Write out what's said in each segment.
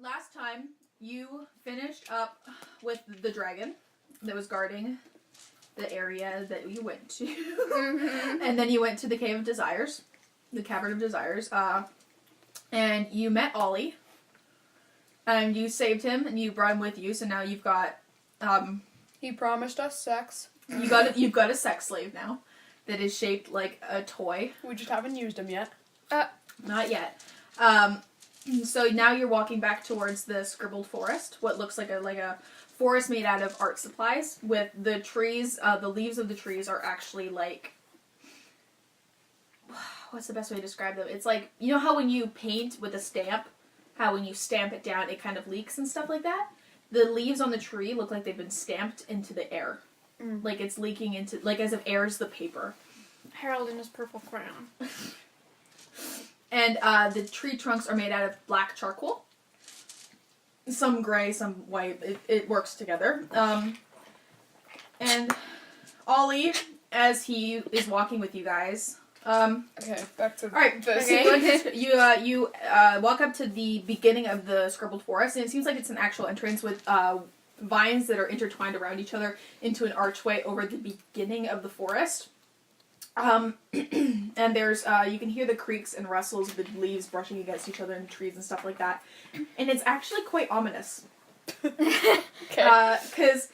last time you finished up with the dragon that was guarding the area that you went to. And then you went to the Cave of Desires, the Cavern of Desires, and you met Olly, and you saved him, and you brought him with you, so now you've got, he promised us sex. You've got a sex slave now that is shaped like a toy. We just haven't used him yet. Not yet. So now you're walking back towards the scribbled forest, what looks like a forest made out of art supplies, with the trees, the leaves of the trees are actually like, what's the best way to describe them? It's like, you know how when you paint with a stamp, how when you stamp it down it kind of leaks and stuff like that? The leaves on the tree look like they've been stamped into the air. Like it's leaking into, like as if air is the paper. Harold in his purple crown. And the tree trunks are made out of black charcoal. Some gray, some white. It works together. And Olly, as he is walking with you guys. Okay, back to Alright, this. okay. You walk up to the beginning of the scribbled forest, and it seems like it's an actual entrance with vines that are intertwined around each other into an archway over the beginning of the forest. And there's, you can hear the creaks and rustles of the leaves brushing against each other in trees and stuff like that. And it's actually quite ominous. Okay. Because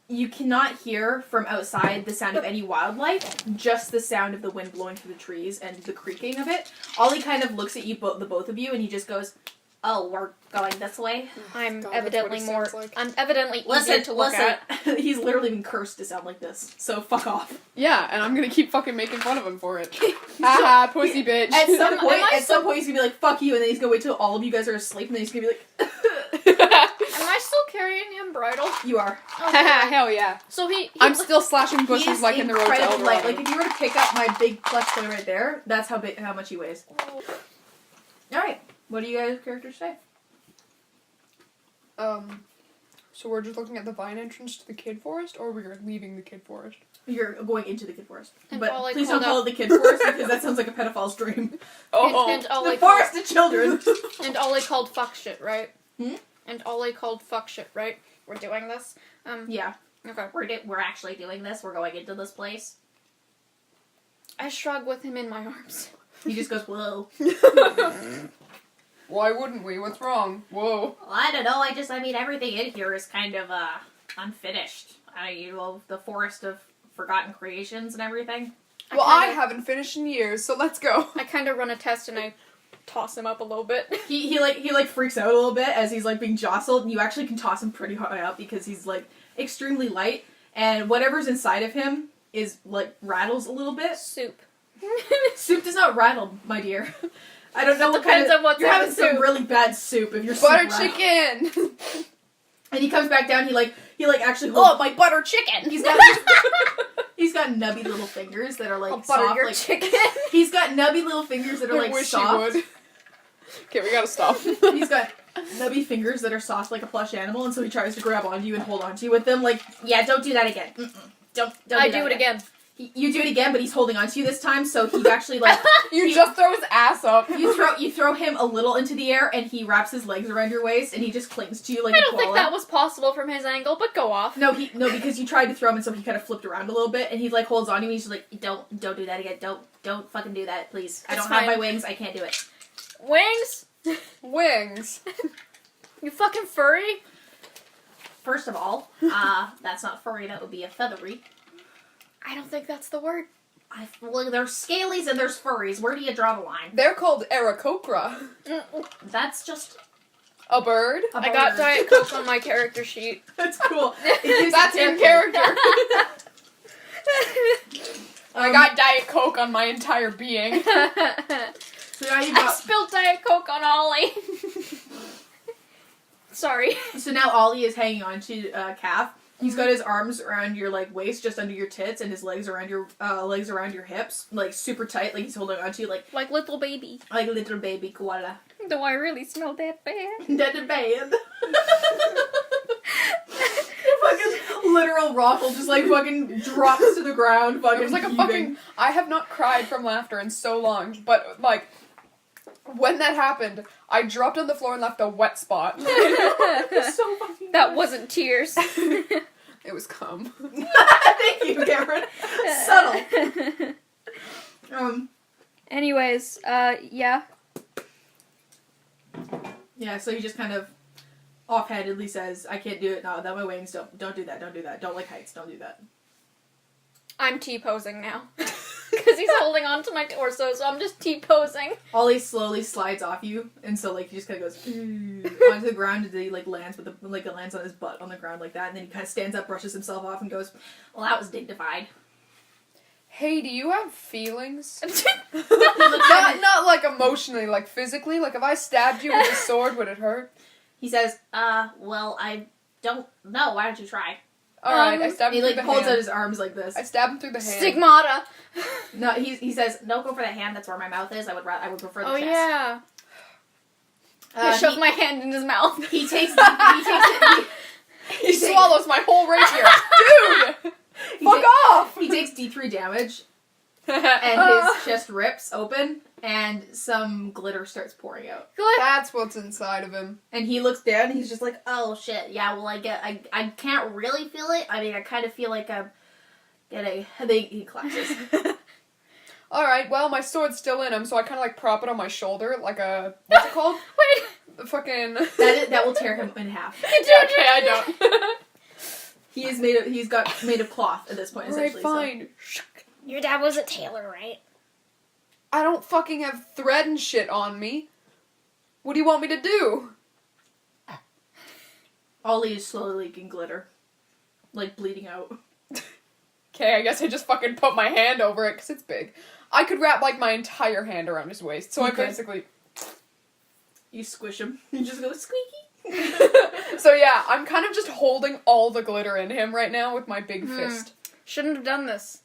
you cannot hear from outside the sound of any wildlife, just the sound of the wind blowing through the trees and the creaking of it. Olly kind of looks at you, the both of you, and he just goes, "Oh, we're going this way?" I'm God, evidently that's what it sounds like. I'm evidently easier to look at. He's literally been cursed to sound like this, so fuck off. Yeah, and I'm gonna keep fucking making fun of him for it. Haha, pussy bitch. At some point, he's gonna be like, "Fuck you," and then he's gonna wait till all of you guys are asleep, and then he's gonna be like, Am I still carrying him bridle? "You are." Oh, Hell yeah. so he I'm still slashing bushes He's like in the road to incredibly light. Eldorado. Like if you were to pick up my big plush toy right there, that's how much he weighs. All right, what do you guys' characters say? So we're just looking at the vine entrance to the Kid Forest, or we're leaving the Kid Forest? You're going into the Kid Forest, And but Olly please don't called call it the Kid Forest because that sounds like a pedophile's dream. and Olly The forest of children. and Olly called fuck shit, right? Hmm? And Olly called fuck shit, right? We're doing this. Yeah. Okay. We're actually doing this. We're going into this place. I shrug with him in my arms. He just goes, "Whoa." Why wouldn't we? What's wrong? Whoa. Well, I don't know. I mean, everything in here is kind of unfinished. The forest of forgotten creations and everything. Well, I haven't finished in years, so let's go. I kind of run a test and I toss him up a little bit. He freaks out a little bit as he's like being jostled, and you actually can toss him pretty high up because he's like extremely light, and whatever's inside of him is like rattles a little bit. Soup. Soup does not rattle, my dear. I don't know what Depends kind of. on what's You're in having the some soup. really bad soup if you're Butter soup rattle. chicken! And he comes back down. He actually. Oh, my butter chicken! He's got nubby little fingers that are like I'll butter soft. your Like chicken. he's got nubby little fingers that are I like wish soft. you would. Okay, we gotta stop. He's got nubby fingers that are soft like a plush animal, and so he tries to grab onto you and hold onto you with them. Like, yeah, don't do that again. Don't I do do it again. You do it again, but he's holding onto you this time, so he actually like You just throw his ass up. you throw him a little into the air, and he wraps his legs around your waist, and he just clings to you like I a don't think koala. that was possible from his angle, but go off. No, because you tried to throw him, and so he kind of flipped around a little bit, and he like holds on to you, and he's just like, don't do that again. Don't fucking do that, please. I It's don't have my fine. wings. I can't do it. Wings? Wings. You fucking furry? First of all, that's not furry. That would be a feathery. I don't think that's the word. Well, there's scalies and there's furries. Where do you draw the line? They're called Aarakocra. That's just A bird? I got Diet Coke on my character sheet. That's cool. It gives That's you in character. I Um, got Diet Coke on my entire being. So now you I got. spilled Diet Coke on Olly. Sorry. So now Olly is hanging on to Kath. He's got his arms around your like waist, just under your tits, and his legs around your hips, like super tight, like he's holding onto you, Like little baby. like a little baby koala. Do I really smell that bad? Dead and bad. Fucking literal Raffle just like fucking drops to the ground. Fucking It was like a heaving. fucking... I have not cried from laughter in so long, but like... When that happened, I dropped on the floor and left a wet spot. It's so fucking That good. wasn't tears. It was cum. Thank you, Cameron. Subtle. Anyways, yeah. Yeah, so he just kind of offhandedly says, I can't do it, no, that my wings, don't do that, don't like heights, don't do that. I'm T-posing now. Because he's holding on to my torso, so I'm just T-posing. Ollie slowly slides off you, and so, like, he just kind of goes, onto the ground, and then he, like, lands with the, like, it lands on his butt on the ground like that, and then he kind of stands up, brushes himself off, and goes, Well, that was dignified. Hey, do you have feelings? he looks at Not like emotionally, like physically. Like if I stabbed you with a sword, would it hurt? he says, Well, I don't know. Why don't you try? Alright, I stabbed he, him like, through the holds out hand. his arms like this. I stabbed him through the hand. Stigmata. No, he says, Don't go for the hand. That's where my mouth is. I would prefer the Oh, chest. yeah. I shoved he, my hand in his mouth. he takes it, He swallows my whole rapier. Dude! Fuck off! he takes D3 damage, and his chest rips open, and some glitter starts pouring out. That's what's inside of him. And he looks down, and he's just like, Oh shit! Yeah. Well, I can't really feel it. I mean, I kind of feel like I'm getting. he collapses. Alright, well, my sword's still in him, so I kind of like prop it on my shoulder, like a. What's it called? Wait. The fucking. That will tear him in half. Okay, I don't. He is made of cloth at this point, Alright, essentially. fine. Your dad was a tailor, right? I don't fucking have thread and shit on me. What do you want me to do? So Ollie is slowly leaking glitter, like bleeding out. Okay, I guess I just fucking put my hand over it, because it's big. I could wrap, like, my entire hand around his waist, so I Okay. basically... You squish him. You just go squeaky. So yeah, I'm kind of just holding all the glitter in him right now with my big fist. Shouldn't have done this.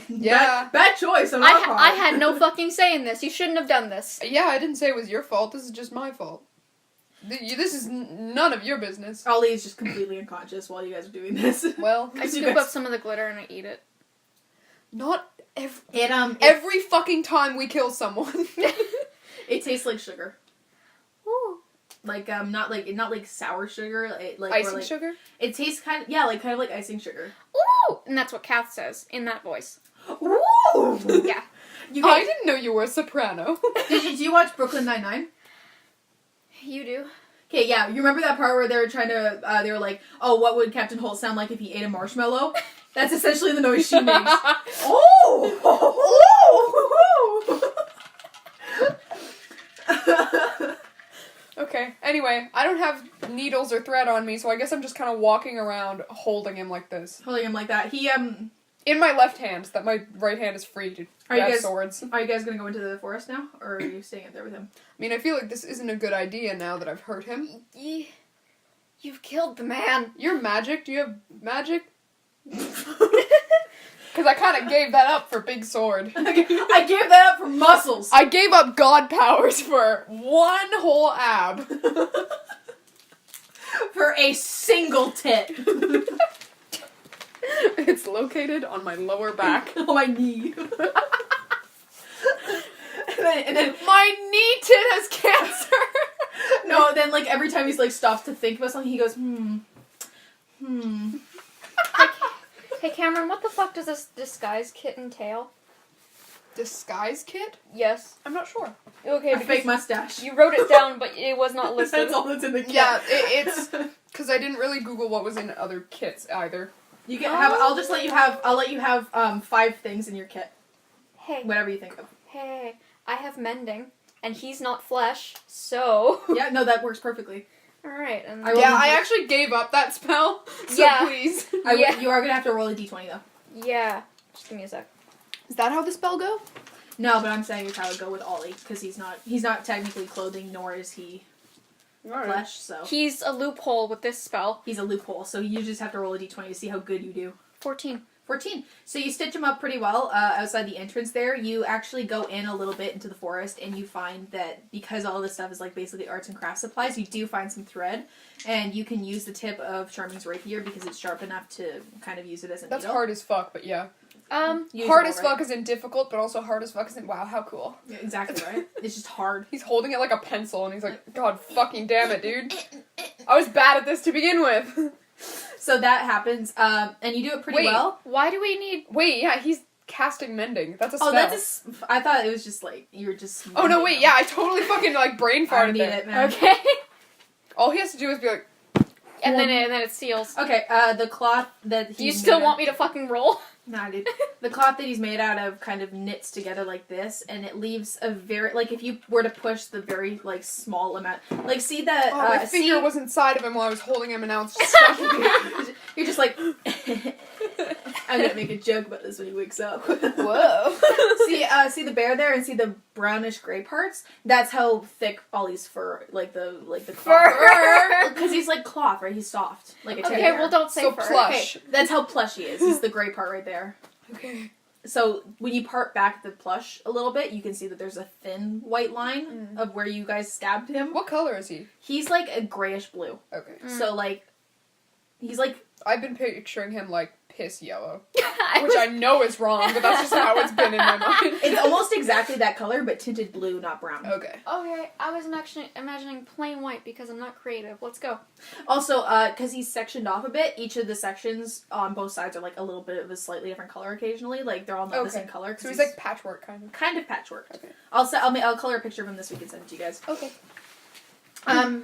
Yeah. Bad choice on our part. I had no fucking say in this. You shouldn't have done this. Yeah, I didn't say it was your fault, this is just my fault. This is none of your business. Ollie is just completely unconscious while you guys are doing this. Well, I You scoop guys- up some of the glitter and I eat it. not Every every fucking time we kill someone. it tastes like sugar. Ooh. Like not like sour sugar, like Icing or like, sugar? It tastes kind of like icing sugar. Ooh! And that's what Kath says in that voice. Ooh. Yeah. You I guys, didn't know you were a soprano. do you watch Brooklyn Nine-Nine? You do. Okay, yeah. You remember that part where they were trying to? They were like, "Oh, what would Captain Holt sound like if he ate a marshmallow?" That's essentially the noise she makes. Okay, anyway, I don't have needles or thread on me, so I guess I'm just kind of walking around holding him like this. Holding him like that. He In my left hand, so that my right hand is free to Are you grab guys- swords. Are you guys gonna go into the forest now, or are you staying up there with him? I mean, I feel like this isn't a good idea now that I've hurt him. You've killed the man. You're magic? Do you have magic? Because I kind of gave that up for big sword. I gave that up for muscles. I gave up god powers for one whole ab. For a single tit. It's located on my lower back. On my knee. and then My knee tit has cancer! no, then like every time he's like stops to think about something, he goes, Hey Cameron, what the fuck does this disguise kit entail? Disguise kit? Yes. I'm not sure. Okay, A fake mustache. you wrote it down, but it was not listed. That's all that's in the kit. Yeah, it's... Because I didn't really Google what was in other kits either. You can have. I'll let you have 5 things in your kit. Hey, Whatever you think of. hey, I have mending, and he's not flesh, so... Yeah, no, that works perfectly. Alright, and... I will Yeah, need I you- actually gave up that spell, so Yeah. please. Yeah. You are gonna have to roll a d20 though. Yeah. Just give me a sec. Is that how the spell go? No, but I'm saying it's how it would go with Ollie because he's not technically clothing, nor is he flesh. So He's a loophole with this spell. he's a loophole. So you just have to roll a d20 to see how good you do. 14. 14. So you stitch him up pretty well outside the entrance there. You actually go in a little bit into the forest and you find that because all this stuff is like basically arts and crafts supplies, you do find some thread and you can use the tip of Charming's rapier because it's sharp enough to kind of use it as a That's needle. hard as fuck, but yeah. Usable, hard as right? fuck isn't difficult, but also hard as fuck isn't. Wow, how cool. Yeah, exactly right. It's just hard. He's holding it like a pencil, and he's like, God fucking damn it, dude. I was bad at this to begin with. So that happens, and you do it pretty well. Why do we need... Wait, yeah, he's casting mending. That's a spell. Oh, I thought it was just like, you were just... Oh, no, wait, yeah, I totally fucking, like, brain I farted need there. it, man. Okay. All he has to do is be like, and then it seals. Okay, the cloth that he's Do you still made want me to fucking roll? Nah, dude. The cloth that he's made out of kind of knits together like this, and it leaves a very, like, if you were to push the very, like, small amount, like, see that, my finger was inside of him while I was holding him, and now it's just stuck in me. You're just like, I'm gonna make a joke about this when he wakes up. Whoa. See the bear there, and see the brownish gray parts? That's how thick Ollie's fur, like the cloth. Because he's like cloth, right? He's soft, like a teddy Okay, bear. well, don't say So fur. plush. Okay, that's how plush he is. He's the gray part right there. Okay. So when you part back the plush a little bit, you can see that there's a thin white line of where you guys stabbed him. What color is he? He's like a grayish blue. Okay. So like, he's like, I've been picturing him like piss yellow. I Which I know is wrong, but that's just how it's been in my mind. it's almost exactly that color, but tinted blue, not brown. Okay. Okay, I was imagining plain white because I'm not creative. Let's go. Also, because he's sectioned off a bit, each of the sections on both sides are like a little bit of a slightly different color occasionally. Like they're all not the same color. So he's like patchwork kind of. kind of patchwork. Okay. I'll color a picture of him this week and send it to you guys. Okay.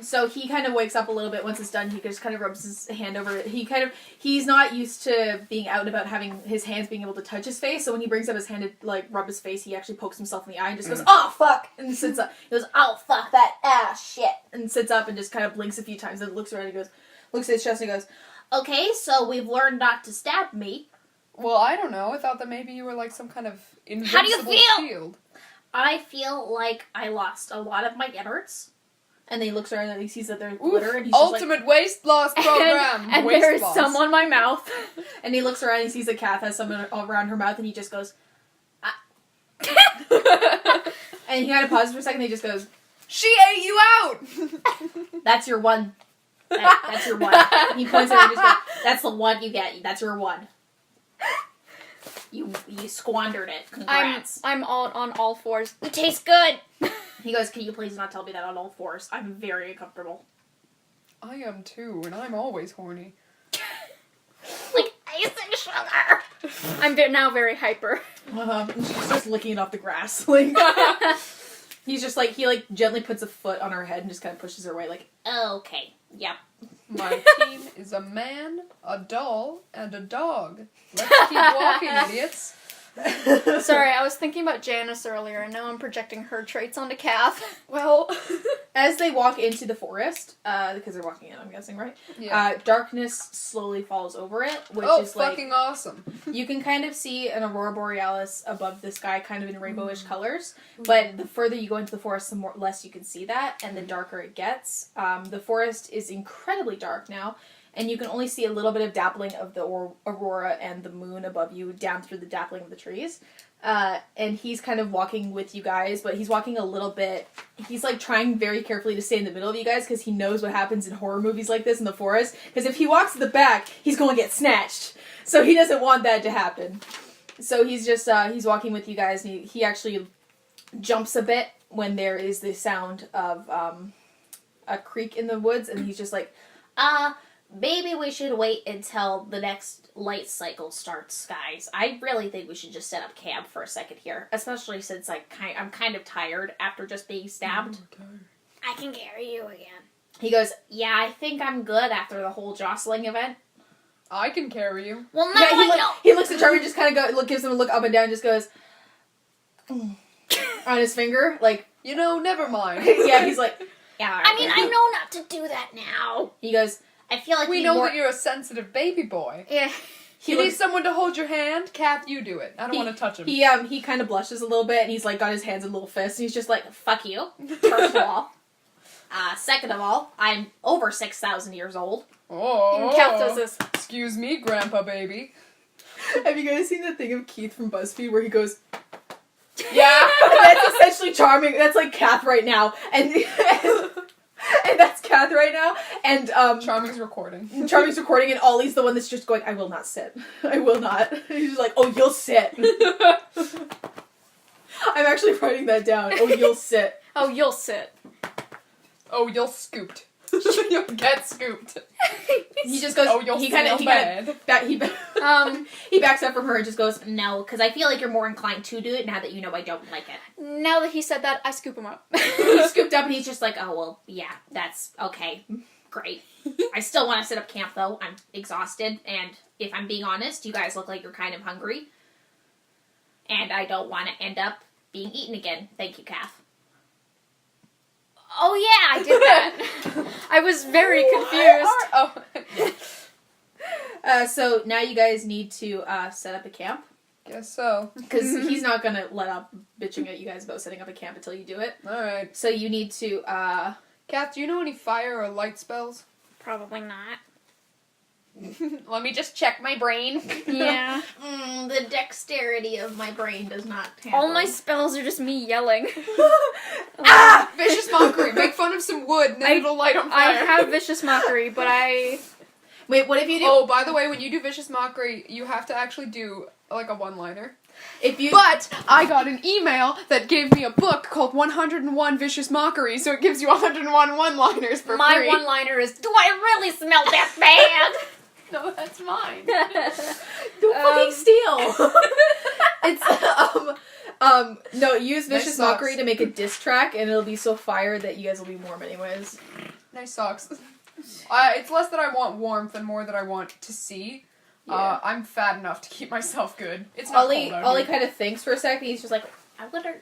So he kind of wakes up a little bit once it's done. He just kind of rubs his hand over it. He's not used to being out and about having his hands being able to touch his face. So when he brings up his hand to like rub his face, he actually pokes himself in the eye and just goes, "Oh fuck!" and sits up. He goes, "Oh fuck that shit!" and sits up and just kind of blinks a few times and looks around and goes, looks at his chest and goes, "Okay, so we've learned not to stab me." Well, I don't know. I thought that maybe you were like some kind of invincible How do you feel? shield. I feel like I lost a lot of my innards. And then he looks around and he sees that there's Oof, glitter and he's just like, ultimate weight loss program. And Waist there's loss. some on my mouth. and he looks around and he sees that Kath has something all around her mouth and he just goes, ah. And he kind of pauses for a second and he just goes, She ate you out! "That's your one. That's your one." And he points at her and just goes, "That's the one you get. That's your one. You squandered it. Congrats." I'm on all fours. It tastes good. He goes, "Can you please not tell me that on all fours? I'm very uncomfortable." I am too, and I'm always horny. Like icing sugar. I'm now very hyper. And she starts licking it off the grass. Like, he's just like, he like gently puts a foot on her head and just kind of pushes her away. Like, Okay. Yep. My team is a man, a doll, and a dog. Let's keep walking, idiots. Sorry, I was thinking about Janice earlier, and now I'm projecting her traits onto Kath. Well, as they walk into the forest, because they're walking in, I'm guessing, right? yeah. Darkness slowly falls over it, which Oh, is like, fucking awesome. you can kind of see an aurora borealis above the sky, kind of in rainbowish colors. But the further you go into the forest, the less you can see that, and the darker it gets. The forest is incredibly dark now, and you can only see a little bit of dappling of the aurora and the moon above you down through the dappling of the trees. And he's kind of walking with you guys, but he's walking a little bit. He's like trying very carefully to stay in the middle of you guys because he knows what happens in horror movies like this in the forest. Because if he walks to the back, he's going to get snatched. So he doesn't want that to happen. So he's just, he's walking with you guys, and he actually jumps a bit when there is the sound of a creek in the woods, and he's just like, Maybe we should wait until the next light cycle starts, guys. I really think we should just set up camp for a second here, especially since I'm kind of tired after just being stabbed. I can carry you again. he goes, Yeah, I think I'm good after the whole jostling event. I can carry you. Well, no, yeah, he looks at Charming, just kind of gives him a look up and down, and just goes, on his finger, like, You know, never mind. yeah, he's like, Yeah, I mean, I know not to do that now. he goes, I feel like We know that you're a sensitive baby boy. Yeah. You need someone to hold your hand? Kath, you do it. I don't want to touch him. He kind of blushes a little bit, and he's like got his hands in little fists, and he's just like, fuck you, first of all. Second of all, I'm over 6,000 years old. Oh. Kath does this. Excuse me, grandpa baby. Have you guys seen the thing of Keith from BuzzFeed where he goes, Yeah. that's essentially Charming, that's like Kath right now, and And that's Kath right now. And Charming's recording. Charming's recording, and Ollie's the one that's just going, I will not sit. I will not. He's just like, oh, you'll sit. I'm actually writing that down. Oh, you'll sit. Oh, you'll sit. Oh, you'll scooped. You'll get scooped. He just goes. Oh, you'll he kind of he backs up from her and just goes. No, because I feel like you're more inclined to do it now that you know I don't like it. Now that he said that, I scoop him up. He scooped up and he's just like, oh, well, yeah, that's okay. Great. I still want to set up camp, though. I'm exhausted, and if I'm being honest, you guys look like you're kind of hungry. And I don't want to end up being eaten again. Thank you, Kath. Oh yeah, I did that. I was very confused. Oh. So now you guys need to set up a camp. Guess so. Because he's not going to let up bitching at you guys about setting up a camp until you do it. Alright. So you need to, Kath, do you know any fire or light spells? Probably not. Let me just check my brain. Yeah. The dexterity of my brain does not handle. All my spells are just me yelling. Ah! Vicious mockery. Make fun of some wood and then it'll light on I fire. have vicious mockery, but I... Wait, what if you do... Oh, by the way, when you do vicious mockery, you have to actually do, like, a one-liner. If you... But I got an email that gave me a book called 101 Vicious Mockery, so it gives you 101 one-liners for My free. one-liner is, do I really smell that bad? No, that's mine. Don't fucking steal! It's, no, use Nice Vicious socks. Mockery to make a diss track, and it'll be so fire that you guys will be warm anyways. Nice socks. It's less that I want warmth and more that I want to see. Yeah. I'm fat enough to keep myself good. It's not Ollie cold out here. kind of thinks for a second, he's just like, I wonder...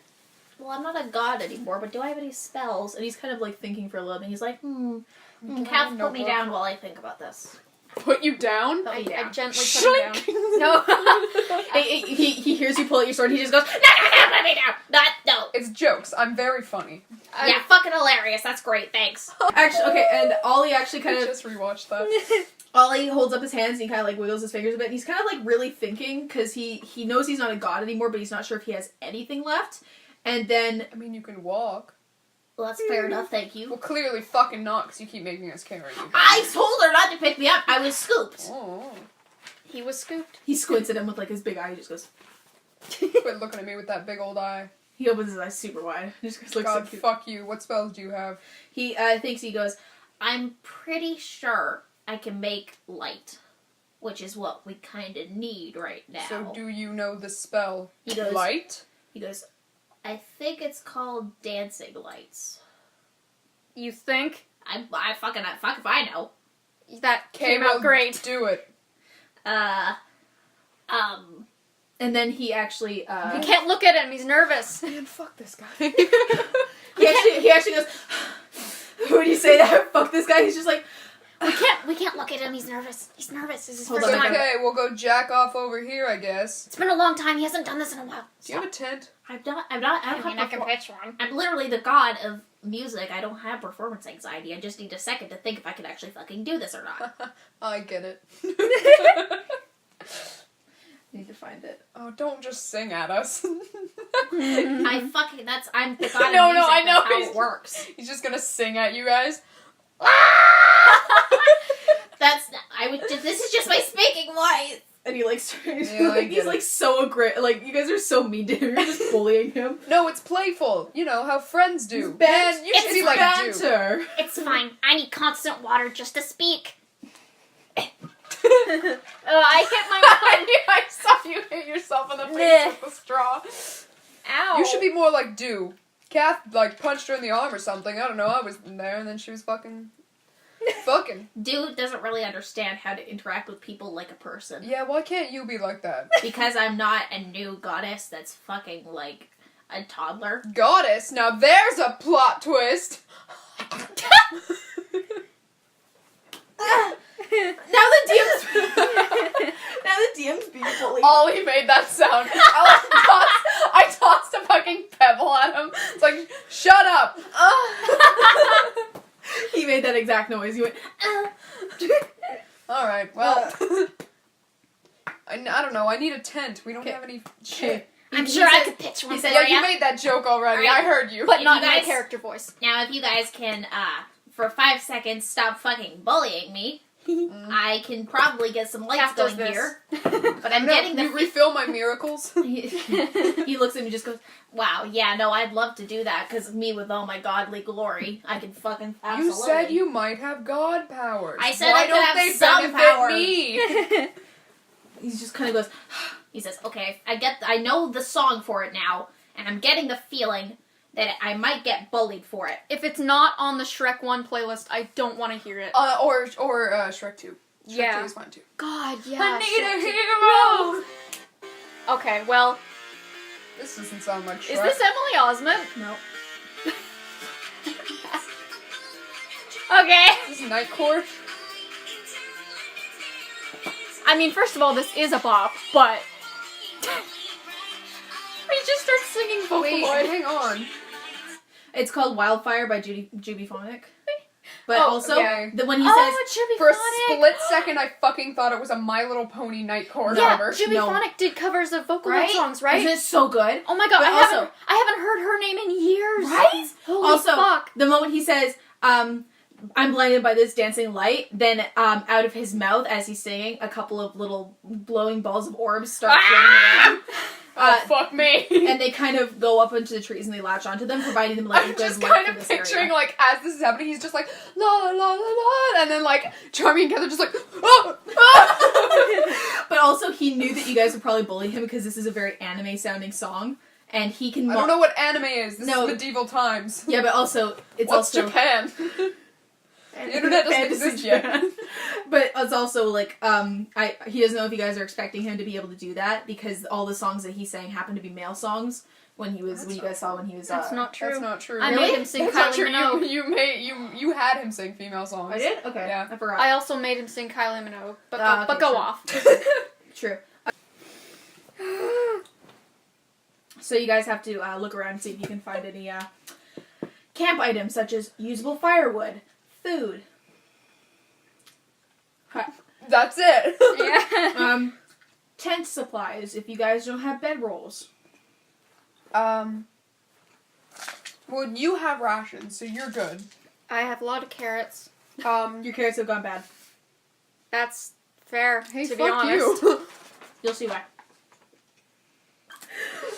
Well, I'm not a god anymore, but do I have any spells? and he's kind of like thinking for a little bit, he's like, Kath, put me down while I think about this. Put you down? oh, yeah. I gently put him down. No. He hears you pull out your sword, he just goes, No, put me down. No. It's jokes. I'm very funny. Yeah, fucking hilarious. That's great. Thanks. actually, okay, and Ollie actually kind I of, just rewatched that. Ollie holds up his hands and he kind of like wiggles his fingers a bit, and he's kind of like really thinking, because he knows he's not a god anymore, but he's not sure if he has anything left, and then, I mean, you can walk. Well, that's fair enough. Thank you. Well, clearly fucking not, because you keep making us carry you. I told her not to pick me up. I was scooped. Oh. He was scooped. he squints at him with like his big eye, he just goes, Quit looking at me with that big old eye. he opens his eyes super wide, he just looks God, so cute. fuck you. What spells do you have? He thinks, he goes, I'm pretty sure I can make light, which is what we kind of need right now. So do you know the spell He goes- light? He goes, I think it's called dancing lights. You think? I fuck if I know. That came well, out great. Do it. and then he actually, You can't look at him, he's nervous. Man, fuck this guy. he actually goes, when you say that, fuck this guy, he's just like, We can't look at him, he's nervous. He's nervous. This is his Hold first on, time. Okay, we'll go jack off over here, I guess. It's been a long time, he hasn't done this in a while. Do you have a tent? I don't have pitch one. I'm literally the god of music. I don't have performance anxiety. I just need a second to think if I can actually fucking do this or not. I get it. need to find it. Oh, don't just sing at us. I'm the god of music. No, That's I know, how he's- it works. He's just gonna sing at you guys. This is just my speaking voice. And he like, Yeah, I he's get like it. so aggressive, like, you guys are so mean to him, you're just bullying him. No, it's playful. You know, how friends do. It's ban- Man, you should it's be like you. banter. It's fine. I need constant water just to speak. I hit my I saw you hit yourself in the face Meh. with the straw. Ow. You should be more like Dew. Kath, like, punched her in the arm or something. I don't know. I was in there, and then she was fucking. Dude doesn't really understand how to interact with people like a person. Yeah, why can't you be like that? Because I'm not a new goddess that's fucking like a toddler. Goddess? Now there's a plot twist! Now the DM's being bullied. Ollie made that sound. I tossed a fucking pebble at him. It's like, shut up! He made that exact noise. He went, Alright, well. I don't know, I need a tent. We don't have any shit. I'm He sure I says- could pitch one he for said, Yeah, you. you made that joke already. Alright. I heard you. But If not you in my guys- character voice. Now, if you guys can for 5 seconds, stop fucking bullying me. I can probably get some lights Kath does going this. here. But I'm getting the... refill my miracles. He looks at me and just goes, Wow, yeah, no, I'd love to do that, because me with all my godly glory, I can fucking absolutely... You said you might have god powers. I said Why I could don't have they some benefit power. me? he just kind of goes, He says, okay, I know the song for it now, and I'm getting the feeling that I might get bullied for it. If it's not on the Shrek 1 playlist, I don't want to hear it. Or Shrek 2. Shrek Yeah. 2 is fine too. God, yeah. I need Shrek a 2. hero! Okay, well, This doesn't sound like Shrek. is this Emily Osment? no. Okay. Is this Nightcore? I mean, first of all, this is a bop, but... We just start singing Wait, Vocaloid. hang on. It's called Wildfire by Juby Phonic. But Oh, also, okay. when he Oh, says, it should be For a Phonic. split second, I fucking thought it was a My Little Pony Nightcore Yeah, cover. Juby No. Phonic did covers of Vocaloid right? songs, right? Isn't it so good? Oh my god, But I haven't heard her name in years. Right? Holy Also, fuck. the moment he says, I'm blinded by this dancing light, then out of his mouth, as he's singing, a couple of little glowing balls of orbs start floating around. Oh, fuck me. And they kind of go up into the trees and they latch onto them, providing them like a I'm good just light kind for of this picturing, area. like, as this is happening, he's just like, la la la la la, and then, like, Charming and Kath are just like, oh, oh. But also, he knew that you guys would probably bully him because this is a very anime-sounding song, and he can... I don't know what anime is. This No. is medieval times. Yeah, but also, it's What's also... Japan? The internet doesn't Fantasy exist yet. Japan. But it's also, like, he doesn't know if you guys are expecting him to be able to do that, because all the songs that he sang happened to be male songs when you guys saw when he was... That's not true. That's not true. I Really? made him sing That's not Kylie true. Minogue. You had him sing female songs. I did? Okay. Yeah. I forgot. I also made him sing Kylie Minogue, but Okay, but go sure. off. True. So you guys have to look around and see if you can find any camp items such as usable firewood, food, That's it. Yeah. tent supplies if you guys don't have bedrolls. Well, you have rations, so you're good. I have a lot of carrots. Your carrots have gone bad. That's fair, Hey, to fuck be honest. you. You'll see why.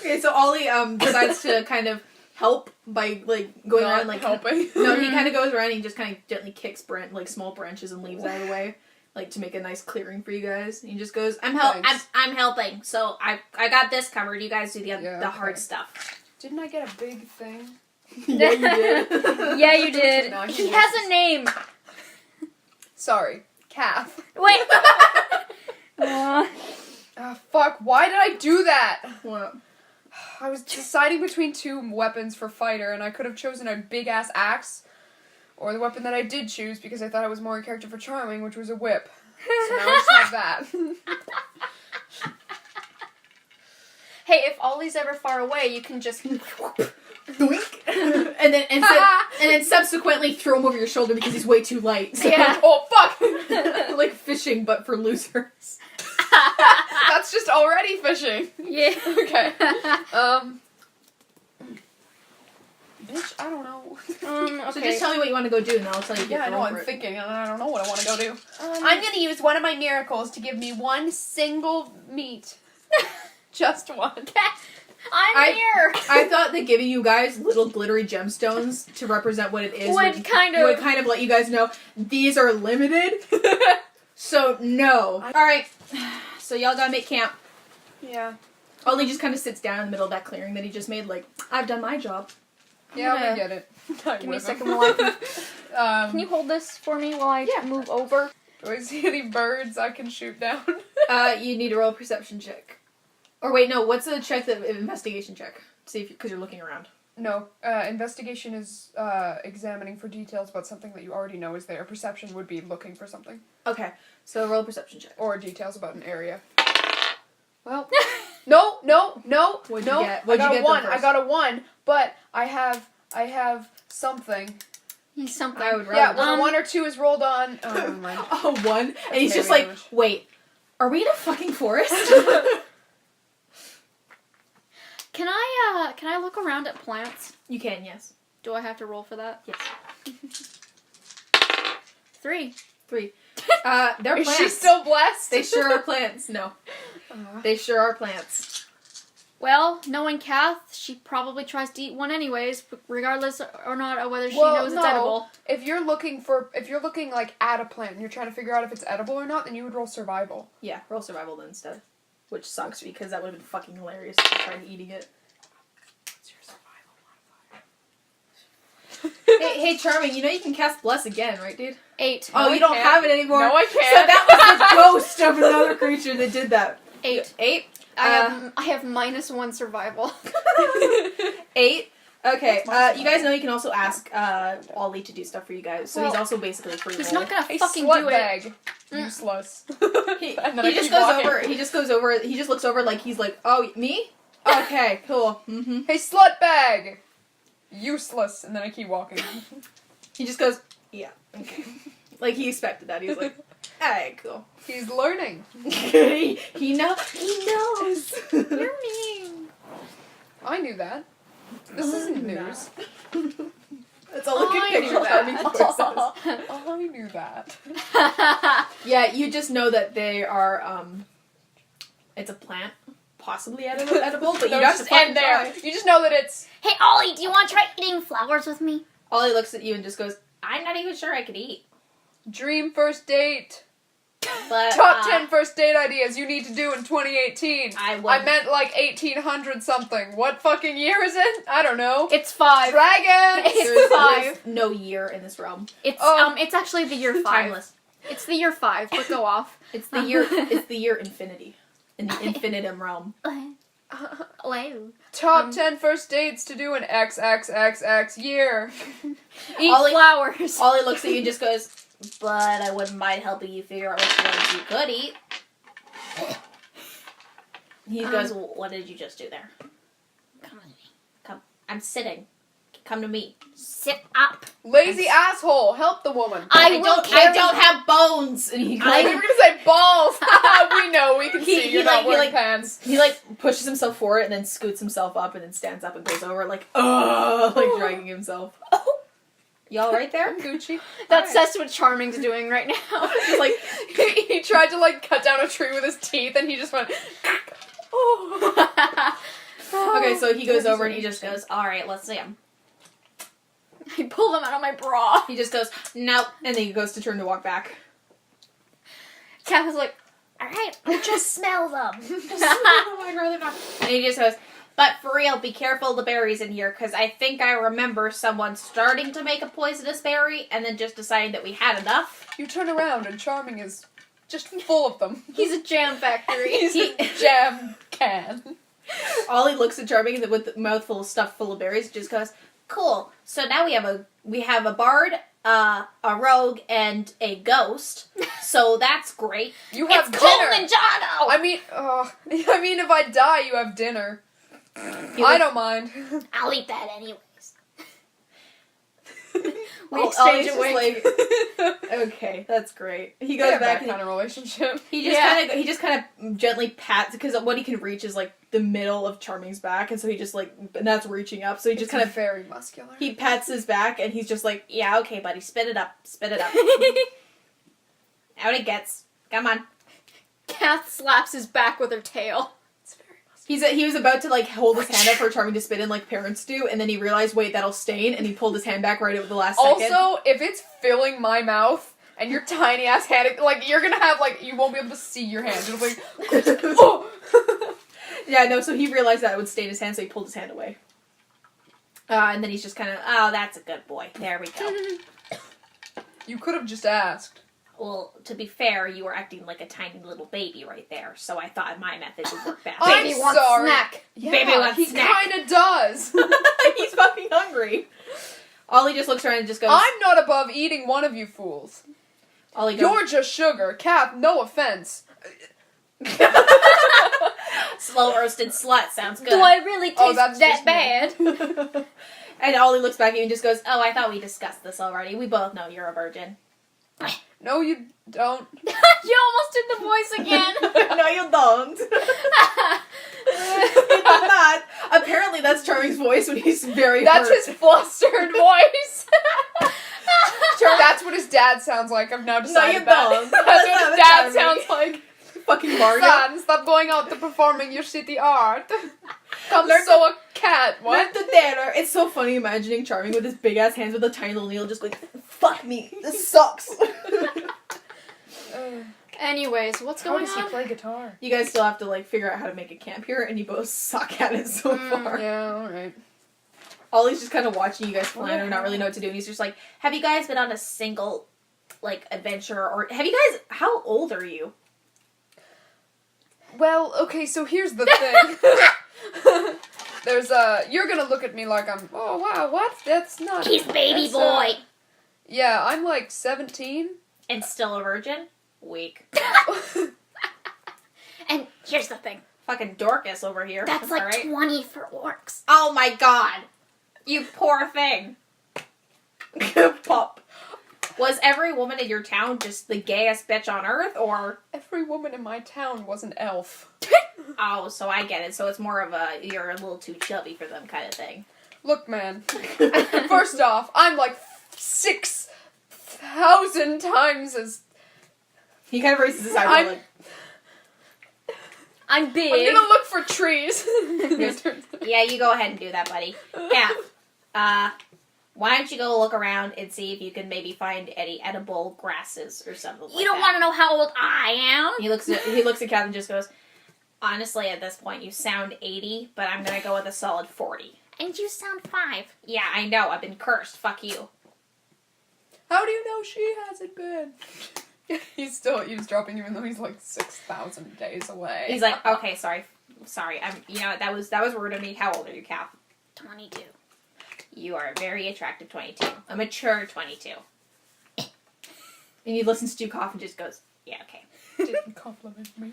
Okay, so Ollie decides to kind of help by like going Not around like helping. No, he kind of goes around and he just kind of gently kicks small branches and leaves out of the way, like to make a nice clearing for you guys. And he just goes, I'm helping, so I got this covered. You guys do the Yeah, the okay. hard stuff. Didn't I get a big thing? Yeah, you did. Yeah, you did. No, He has a name. Sorry. Kath. Wait. Aw. Fuck, why did I do that? What? I was deciding between two weapons for fighter, and I could have chosen a big-ass axe, or the weapon that I did choose because I thought it was more a character for Charming, which was a whip. So now I just have that. Hey, if Ollie's ever far away, you can just... Doink. and then subsequently throw him over your shoulder because he's way too light. So, Yeah. Oh, fuck! like fishing, but for losers. That's just already fishing. Yeah. Okay. Bitch, I don't know. Okay. So just tell me what you want to go do, and I'll tell you. if Yeah, I you're know, going I'm for it. thinking, and I don't know what I want to go do. I'm gonna use one of my miracles to give me one single meat. Just one. I'm here. I thought that giving you guys little glittery gemstones to represent what it is Would kind of- let you guys know these are limited. So no. All right. So y'all gotta make camp. Yeah. Ollie just kind of sits down in the middle of that clearing that he just made. Like, I've done my job. Yeah, Yeah. we get it. Give me a second while I can... Can you hold this for me while I move over? Do I see any birds I can shoot down? You need to roll a perception check. Or wait, no. What's the check? The investigation check. See if because you're looking around. No. Investigation is examining for details about something that you already know is there. Perception would be looking for something. Okay. So roll a perception check. Or details about an area. Well, no. What'd you get? What'd I got you a get 1. then I got a 1, but I have something. Something. I would Yeah, rather. when a 1 or 2 is rolled on. Oh, never mind. Oh, one. And he's just melee like, damage. wait, are we in a fucking forest? Can I look around at plants? You can, yes. Do I have to roll for that? Yes. 3. 3. They're Is plants. she still blessed? They sure are plants. No. They sure are plants. Well, knowing Kath, she probably tries to eat one anyways, regardless or not of whether she knows it's edible. If you're looking like at a plant and you're trying to figure out if it's edible or not, then you would roll survival. Yeah, roll survival then instead. Which sucks because that would have been fucking hilarious if you tried eating it. What's your survival modifier? Hey, Charming, you know you can cast Bless again, right, dude? 8. Oh, I you don't can't. have it anymore? No, I So can't. that was the ghost of another creature that did that. 8. 8? I have -1 survival. 8? Okay, That's my you guys know you can also ask Ollie to do stuff for you guys, so he's Well, also basically a free He's roll. not gonna A fucking slut do it. bag. Useless. He, And then he I just keep goes walking. over. He just goes over. He just looks over like he's like, "Oh, me? Okay, cool." Mm-hmm. Hey, slut bag. Useless. And then I keep walking. He just goes, "Yeah, okay." Like he expected that. He was like, "Alright, cool." He's learning. he knows. You're mean. I knew that. This isn't news. That's all I I can knew picture. Charming that. voices. I knew that. Yeah, you just know that they are. It's a plant, possibly edible, but you No, don't have to just fucking end there. try. You just know that it's. Hey, Ollie, do you want to try eating flowers with me? Ollie looks at you and just goes, I'm not even sure I could eat. Dream first date. But Top 10 first date ideas you need to do in 2018. I meant like 1800 something. What fucking year is it? I don't know. It's 5. Dragons! It's 5. "There's no year in this realm. It's Oh. it's actually the year 5. timeless. It's the year 5, but go off. It's the year. It's the year infinity, in the infinitum realm." Wow. Top 10 first dates to do in XXXX year. Eat Ollie- flowers. Ollie looks at you and just goes, But I wouldn't mind helping you figure out which ones you could eat. he He goes, goes, what did you just do there? Come with me. Come. I'm sitting. Come to me. Sit up. Lazy asshole. Help the woman. I will I carry. don't have bones. And he I goes, you were gonna say balls. We know. We can see He you're not like- he wearing like- pants. he like pushes himself forward and then scoots himself up and then stands up and goes over like, oh, like dragging himself. Y'all right there? Gucci. That's what Charming's doing right now. Just like, He tried to like cut down a tree with his teeth and he just went. okay, so he goes over and he just Goes, alright, let's see him. I pull them out of my bra. He just goes, nope, and then he goes to turn to walk back. Kath was like, Alright, just smell them. I'd rather not. And he just goes, but for real, be careful of the berries in here, because I think I remember someone starting to make a poisonous berry, and then just deciding that we had enough. You turn around and Charming is just full of them. he's a jam factory. He's a jam can. Ollie looks at Charming with the mouthful of stuff full of berries, just goes, Cool. So now we have a bard, a rogue, and a ghost. So that's great. You have It's dinner. Kilimanjaro! I mean, if I die, you have dinner. I don't mind. I'll eat that anyways. We Oh, exchange Ollie's a wink. just like, okay, that's great. He They goes have back that and kind of relationship. he just Yeah. kind of gently pats, because what he can reach is like the middle of Charming's back, and so he just like, and that's reaching up, so he just kind of very muscular. he pats his back, and he's just like, Yeah, okay, buddy. Spit it up. Spit it up. Out it gets. Come on. Kath slaps his back with her tail. It's very muscular. he was about to like hold his hand up for Charming to spit in like parents do, and then he realized, wait, that'll stain, and he pulled his hand back right at the last second. Also, if it's filling my mouth and your tiny ass hand, like you're gonna have like you won't be able to see your hand. It'll be like, oh. Yeah, no, so he realized that it would stain his hand, so he pulled his hand away. And then he's just kind of, Oh, that's a good boy. There we go. You could have just asked. Well, to be fair, you were acting like a tiny little baby right there, so I thought my method would work best. I'm Baby wants sorry. snack. Yeah, Baby wants he snack. kind of does. he's fucking hungry. Ollie just looks around and just goes, I'm not above eating one of you fools. Ollie goes, You're just sugar. Kath, no offense. Slow roasted slut sounds good. Do I really taste Oh, that's that just me. bad? and Ollie looks back at you and just goes, Oh, I thought we discussed this already. We both know you're a virgin. No, you don't. You almost did the voice again. no, you don't. you do not. Apparently, that's Charming's voice when he's very That's hurt. his flustered voice. That's what his dad sounds like. I've now decided you that. don't. That's what his dad Charming. sounds like. Fucking Mario. Son, stop going out to performing your city art. Come Learn sew a cat. What What? the dinner? It's so funny imagining Charming with his big ass hands with a tiny little needle just going, fuck me, this sucks. Anyways, what's How going does he on? play guitar? You guys still have to like figure out how to make a camp here, and you both suck at it so far. Yeah, alright. Ollie's just kind of watching you guys flounder, What? not really know what to do, and he's just like, Have you guys been on a single, like, adventure, or have you guys, how old are you? Well, okay, so here's the thing. There's you're gonna look at me like I'm, oh wow, what? That's not... He's baby that's, boy. Yeah, I'm like 17. And still a virgin? Weak. And here's the thing. Fucking Dorcas over here. That's like alright? 20 for orcs. Oh my god. You poor thing. pop. Was every woman in your town just the gayest bitch on earth, or... Every woman in my town was an elf. Oh, so I get it. So it's more of a, you're a little too chubby for them kind of thing. Look, man. First off, I'm like 6,000 times as... He kind of raises his eyebrow I'm- like, I'm big. I'm gonna look for trees. Yeah, you go ahead and do that, buddy. Kath, why don't you go look around and see if you can maybe find any edible grasses or something like You don't that. want to know how old I am? he looks at Kath and just goes, Honestly, at this point, you sound 80, but I'm gonna go with a solid 40. And you sound 5. Yeah, I know. I've been cursed. Fuck you. How do you know she hasn't been? He's still eavesdropping even though he's like 6,000 days away. He's like, okay, sorry. That was rude of me. How old are you, Kath? 22. You are a very attractive 22. A mature 22. and he listens to you cough and just goes, Yeah, okay. Didn't compliment me.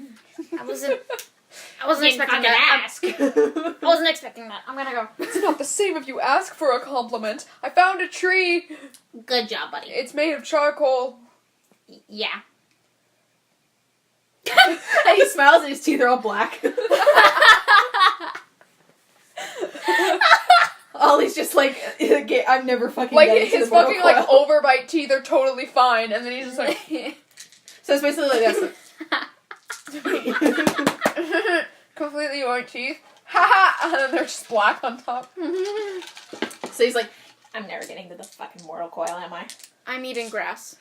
I wasn't Didn't expecting fucking that. ask. I wasn't expecting that. I'm gonna go. It's not the same if you ask for a compliment. I found a tree. Good job, buddy. It's made of charcoal. Yeah. and he smiles and his teeth are all black. Ollie's just like, I'm never fucking Like getting to his the mortal fucking like coil. overbite teeth are totally fine, and then he's just like So it's basically like this. completely white teeth. Ha, and then they're just black on top. So he's like, I'm never getting to the fucking mortal coil, am I? I'm eating grass.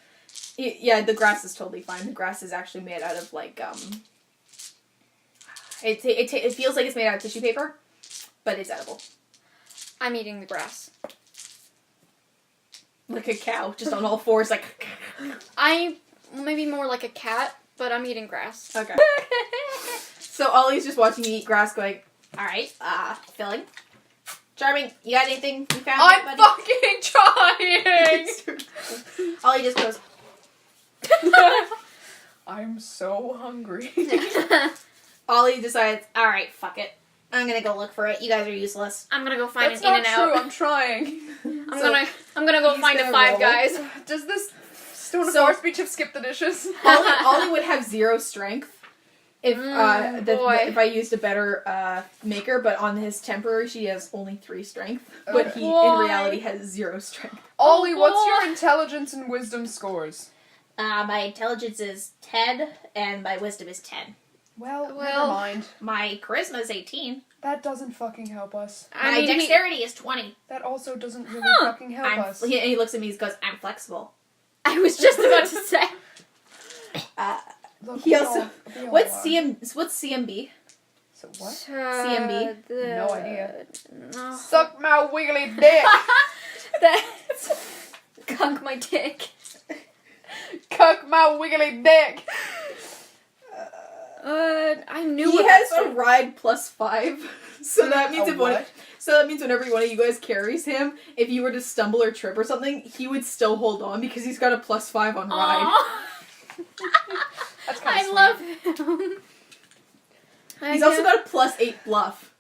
yeah, the grass is totally fine. The grass is actually made out of like, it feels like it's made out of tissue paper, but it's edible. I'm eating the grass. Like a cow, just on all fours, like. I maybe more like a cat, but I'm eating grass. Okay. So Ollie's just watching you eat grass, going, Alright, filling. Charming, you got anything you found? I'm yet, fucking trying. Ollie just goes, I'm so hungry. Ollie decides, Alright, fuck it. I'm gonna go look for it. You guys are useless. I'm gonna go find That's an In not and true. Out. I'm trying. I'm gonna go he's find gonna a Five roll. Guys. Does this Stone of So- War speech have skipped the dishes? Ollie would have 0 strength if boy. if I used a better maker, but on his temporary she has only 3 strength, but he in Boy. reality has 0 strength. Ollie, what's boy. your intelligence and wisdom scores? My intelligence is 10, and my wisdom is 10. Well, never Well- mind. My charisma is 18. That doesn't fucking help us. My dexterity is 20. That also doesn't really Huh. fucking help us. He looks at me. He goes, I'm flexible. I was just about to say. Look, He we also- all- we all What's are. What's CMB? So what? CMB? No idea. No. Suck my wiggly dick. That's gunk my dick. Cuck my wiggly dick. I knew He what has that a ride +5, so that means A what? whenever one of you guys carries him, if you were to stumble or trip or something, he would still hold on because he's got a +5 on ride. Aw. That's kind of I love him. He's also got a +8 bluff.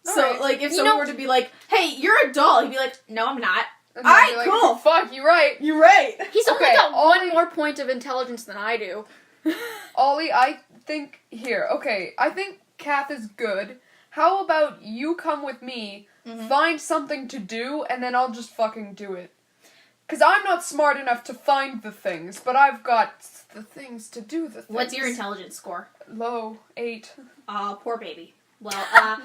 So, Alright. like, if You someone know- were to be like, "Hey, you're a doll," he'd be like, No, I'm not. Alright, cool. Fuck, you're right. "You're right." He's only Okay, got Ollie- one more point of intelligence than I do. Ollie, I think here. Okay, I think Kath is good. How about you come with me, Mhm. find something to do, and then I'll just fucking do it. Because I'm not smart enough to find the things, but I've got the things to do the things. What's your intelligence score? Low, 8. Poor baby. Well,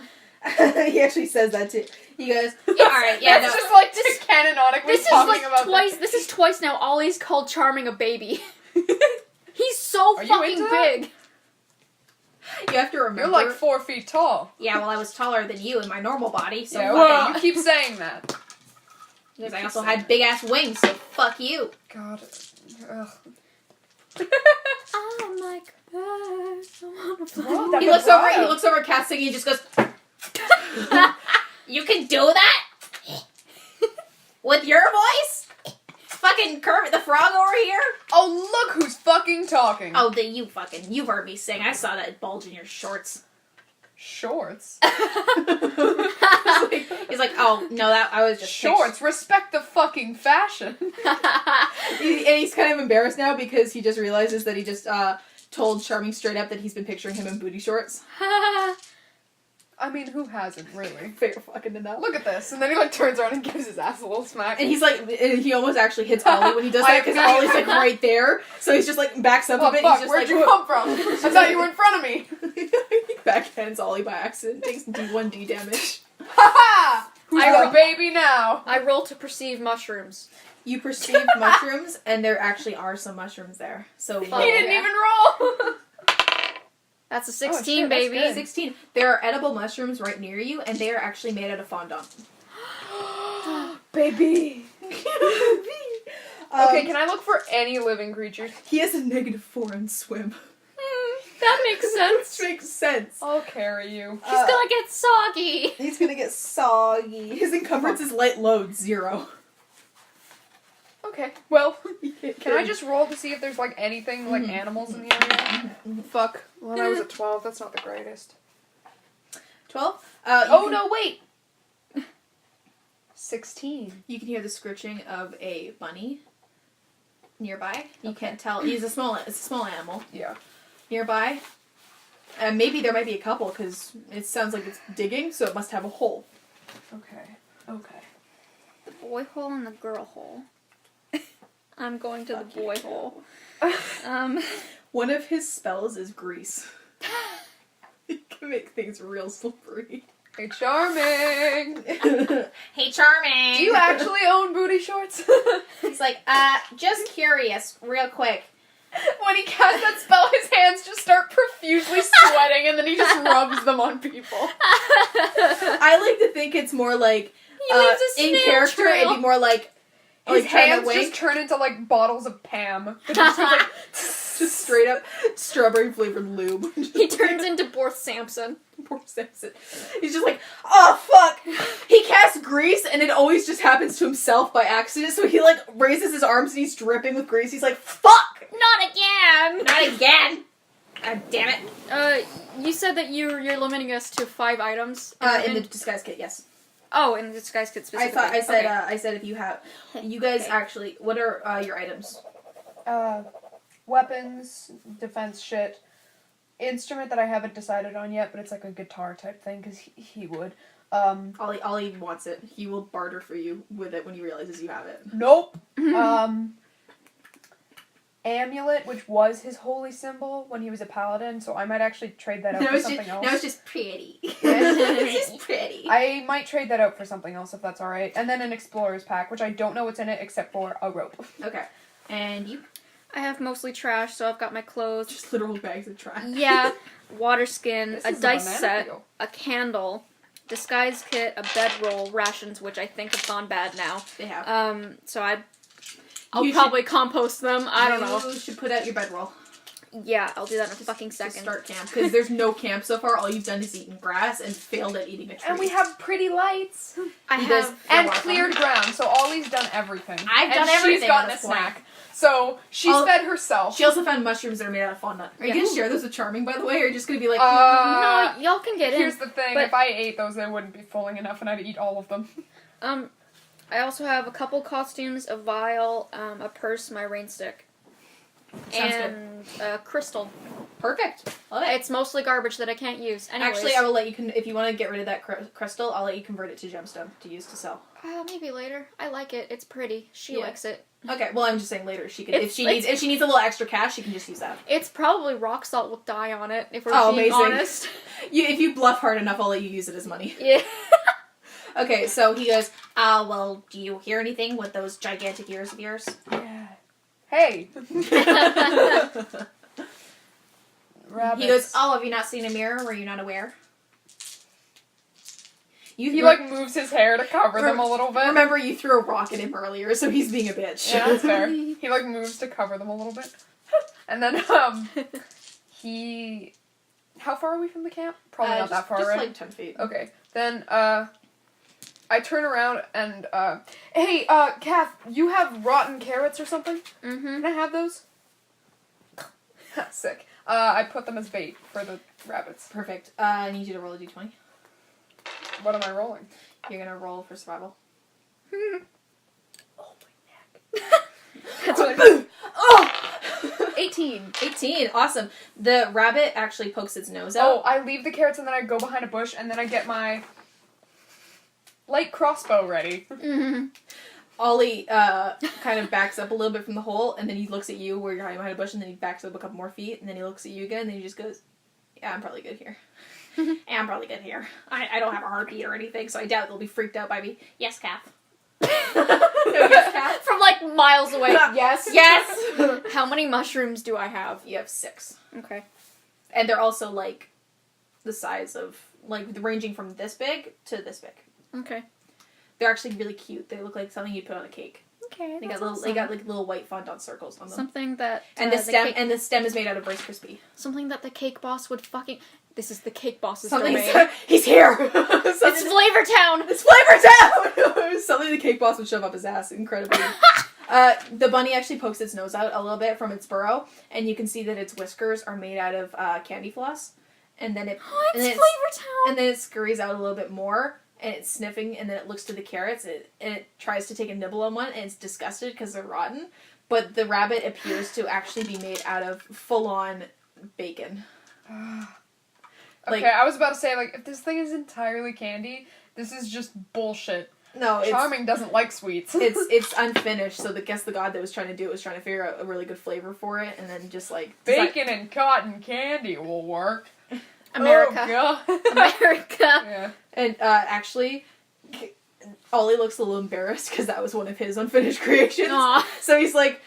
He actually says that too. You guys. alright, yeah, That's no. just like this canonically This is talking like about twice. that. This is twice now. Ollie's called Charming a baby. He's so Are you fucking into that? big. You have to remember. You're like 4 feet tall. Yeah, well, I was taller than you in my normal body, so Yeah, fuck okay, you keep saying that. Because I also had big ass wings, so fuck you. God. Ugh. I'm like a bird. I wanna fly. What? That He looks over. vibrato. He looks over at Cat singing. He just goes. You can do that? With your voice? Fucking Kermit the Frog over here? Oh, look who's fucking talking. Oh, you've heard me sing. I saw that bulge in your shorts. Shorts? He's like, oh, no, that I was just Shorts? Respect the fucking fashion. And he's kind of embarrassed now because he just realizes that he just told Charming straight up that he's been picturing him in booty shorts. I mean, who hasn't, really? Fair fucking enough. Look at this. And then he, like, turns around and gives his ass a little smack. And he's like, and he almost actually hits Ollie when he does that because Ollie's like right there. So he's just like backs up Oh, a bit. fuck, He's just where'd like, you come from? I thought you were in front of me. He backhands Ollie by accident. Takes D1D damage. Ha-ha! Who's I- the baby now? I roll to perceive mushrooms. You perceive mushrooms, and there actually are some mushrooms there. So He didn't even roll. That's a shit, 16, that's baby. good. 16. There are edible mushrooms right near you, and they are actually made out of fondant. Baby. Okay, can I look for any living creatures? He has a -4 in swim. That makes sense. Which makes sense. I'll carry you. He's gonna get soggy. He's gonna get soggy. His encumbrance is light load, 0. Okay, well, Can can I just roll to see if there's, like, anything, like, animals in the area? Fuck. When I was at 12, that's not the greatest. 12? Oh, no, wait! 16. You can hear the scritching of a bunny nearby. You can't tell. It's a small animal Yeah. nearby. Maybe there might be a couple because it sounds like it's digging, so it must have a hole. Okay. Okay. The boy hole and the girl hole. I'm going to the boy hole. One of his spells is grease. It can make things real slippery. Hey, Charming! Hey, Charming. Do you actually own booty shorts? He's like, just curious, real quick. When he casts that spell, his hands just start profusely sweating, and then he just rubs them on people. I like to think it's more like He leaves a in snail character. trail. It'd be more like His Hannah hands Wink. just turn into, like, bottles of Pam. It just goes like, Just straight up strawberry flavored lube. He turns into Borth Samson. Poor Samson. He's just like, oh fuck! He casts grease and it always just happens to himself by accident, so he like raises his arms and he's dripping with grease. He's like, fuck! Not again! Not again. God damn it. You said that you're limiting us to 5 items. In the disguise kit, yes. Oh, in the disguise kit specifically. I said Okay. I said if you have, you guys Okay. actually, what are your items? weapons, defense shit. Instrument that I haven't decided on yet, but it's like a guitar type thing, because he would. Ollie wants it. He will barter for you with it when he realizes you have it. Nope. Amulet, which was his holy symbol when he was a paladin, so I might actually trade that out for something else. Now it's just pretty. It's just pretty. I might trade that out for something else if that's alright. And then an explorer's pack, which I don't know what's in it except for a rope. Okay. And you? I have mostly trash, so I've got my clothes. Just literal bags of trash. Yeah, water skin, This a is a dice banana set, peel. a candle, disguise kit, a bedroll, rations, which I think have gone bad now. They have. So I'll You probably compost them. I don't know. You should put out your bedroll. Yeah, I'll do that in a fucking To second. start camp. Because there's no camp so far. All you've done is eaten grass and failed at eating a tree. And we have pretty lights. I He have. does- And You're welcome. cleared ground, so Ollie's done everything. I've done and everything she's gotten at a this point. snack. So she's I'll- fed herself. She also found mushrooms that are made out of fondant. Are you Yeah. gonna share those with Charming, by the way, or are you just gonna be like, No, y'all can get Here's in. the thing, but- if I ate those, they wouldn't be filling enough, and I'd eat all of them. I also have a couple costumes, a vial, a purse, my rain stick, Sounds and a crystal. Perfect. Love it. It's mostly garbage that I can't use. Anyways. Actually, I will let you, if you want to get rid of that crystal, I'll let you convert it to gemstone to use to sell. Maybe later. I like it. It's pretty. She likes it. Okay, well, I'm just saying later she can, if she needs a little extra cash, she can just use that. It's probably rock salt with dye on it, if we're being amazing. honest. If you bluff hard enough, I'll let you use it as money. Yeah. Okay, so he goes, well, do you hear anything with those gigantic ears of yours? Yeah. Hey! Rabbits. He goes, have you not seen a mirror? Were you not aware? He like moves his hair to cover them a little bit. Remember, you threw a rock at him earlier, so he's being a bitch. Yeah, that's fair. He like moves to cover them a little bit. And then, he... How far are we from the camp? Probably not that far, just right? like 10 feet. Okay. Then, I turn around and, hey, Kath, you have rotten carrots or something? Mm-hmm. Can I have those? Sick. I put them as bait for the rabbits. Perfect. I need you to roll a d20. What am I rolling? You're gonna roll for survival. Oh, my neck. That's what Boom! Oh! 18. 18. Awesome. The rabbit actually pokes its nose out. Oh, I leave the carrots and then I go behind a bush and then I get my light crossbow ready. Mm-hmm. Ollie kind of backs up a little bit from the hole, and then he looks at you where you're hiding behind a bush, and then he backs up a couple more feet, and then he looks at you again, and then he just goes, yeah, I'm probably good here. Yeah, I'm probably good here. I don't have a heartbeat or anything, so I doubt they'll be freaked out by me. Yes, Kath. Yes, Kath? From like miles away. Yes. Yes! How many mushrooms do I have? You have 6. Okay. And they're also, like, the size of, like, ranging from this big to this big. Okay. They're actually really cute. They look like something you'd put on a cake. Okay. They got like little white fondant circles on them. Something that And the stem is made out of Rice Krispie. something that the cake boss would fucking. This is the cake boss's Something domain. he's here. It's Flavor Town. It's Flavor Town. Something the cake boss would shove up his ass. Incredibly. The bunny actually pokes its nose out a little bit from its burrow, and you can see that its whiskers are made out of candy floss. And then It's and then Flavor Town. and then it scurries out a little bit more. And it's sniffing, and then it looks to the carrots, and it tries to take a nibble on one, and it's disgusted because they're rotten. But the rabbit appears to actually be made out of full-on bacon. Okay, I was about to say, like, if this thing is entirely candy, this is just bullshit. No, Charming doesn't like sweets. it's unfinished, so the god that was trying to do it was trying to figure out a really good flavor for it, and then just, like... Bacon and cotton candy will work. America. Oh, God. America. Yeah. And, actually... Ollie looks a little embarrassed because that was one of his unfinished creations. Aw. So he's like,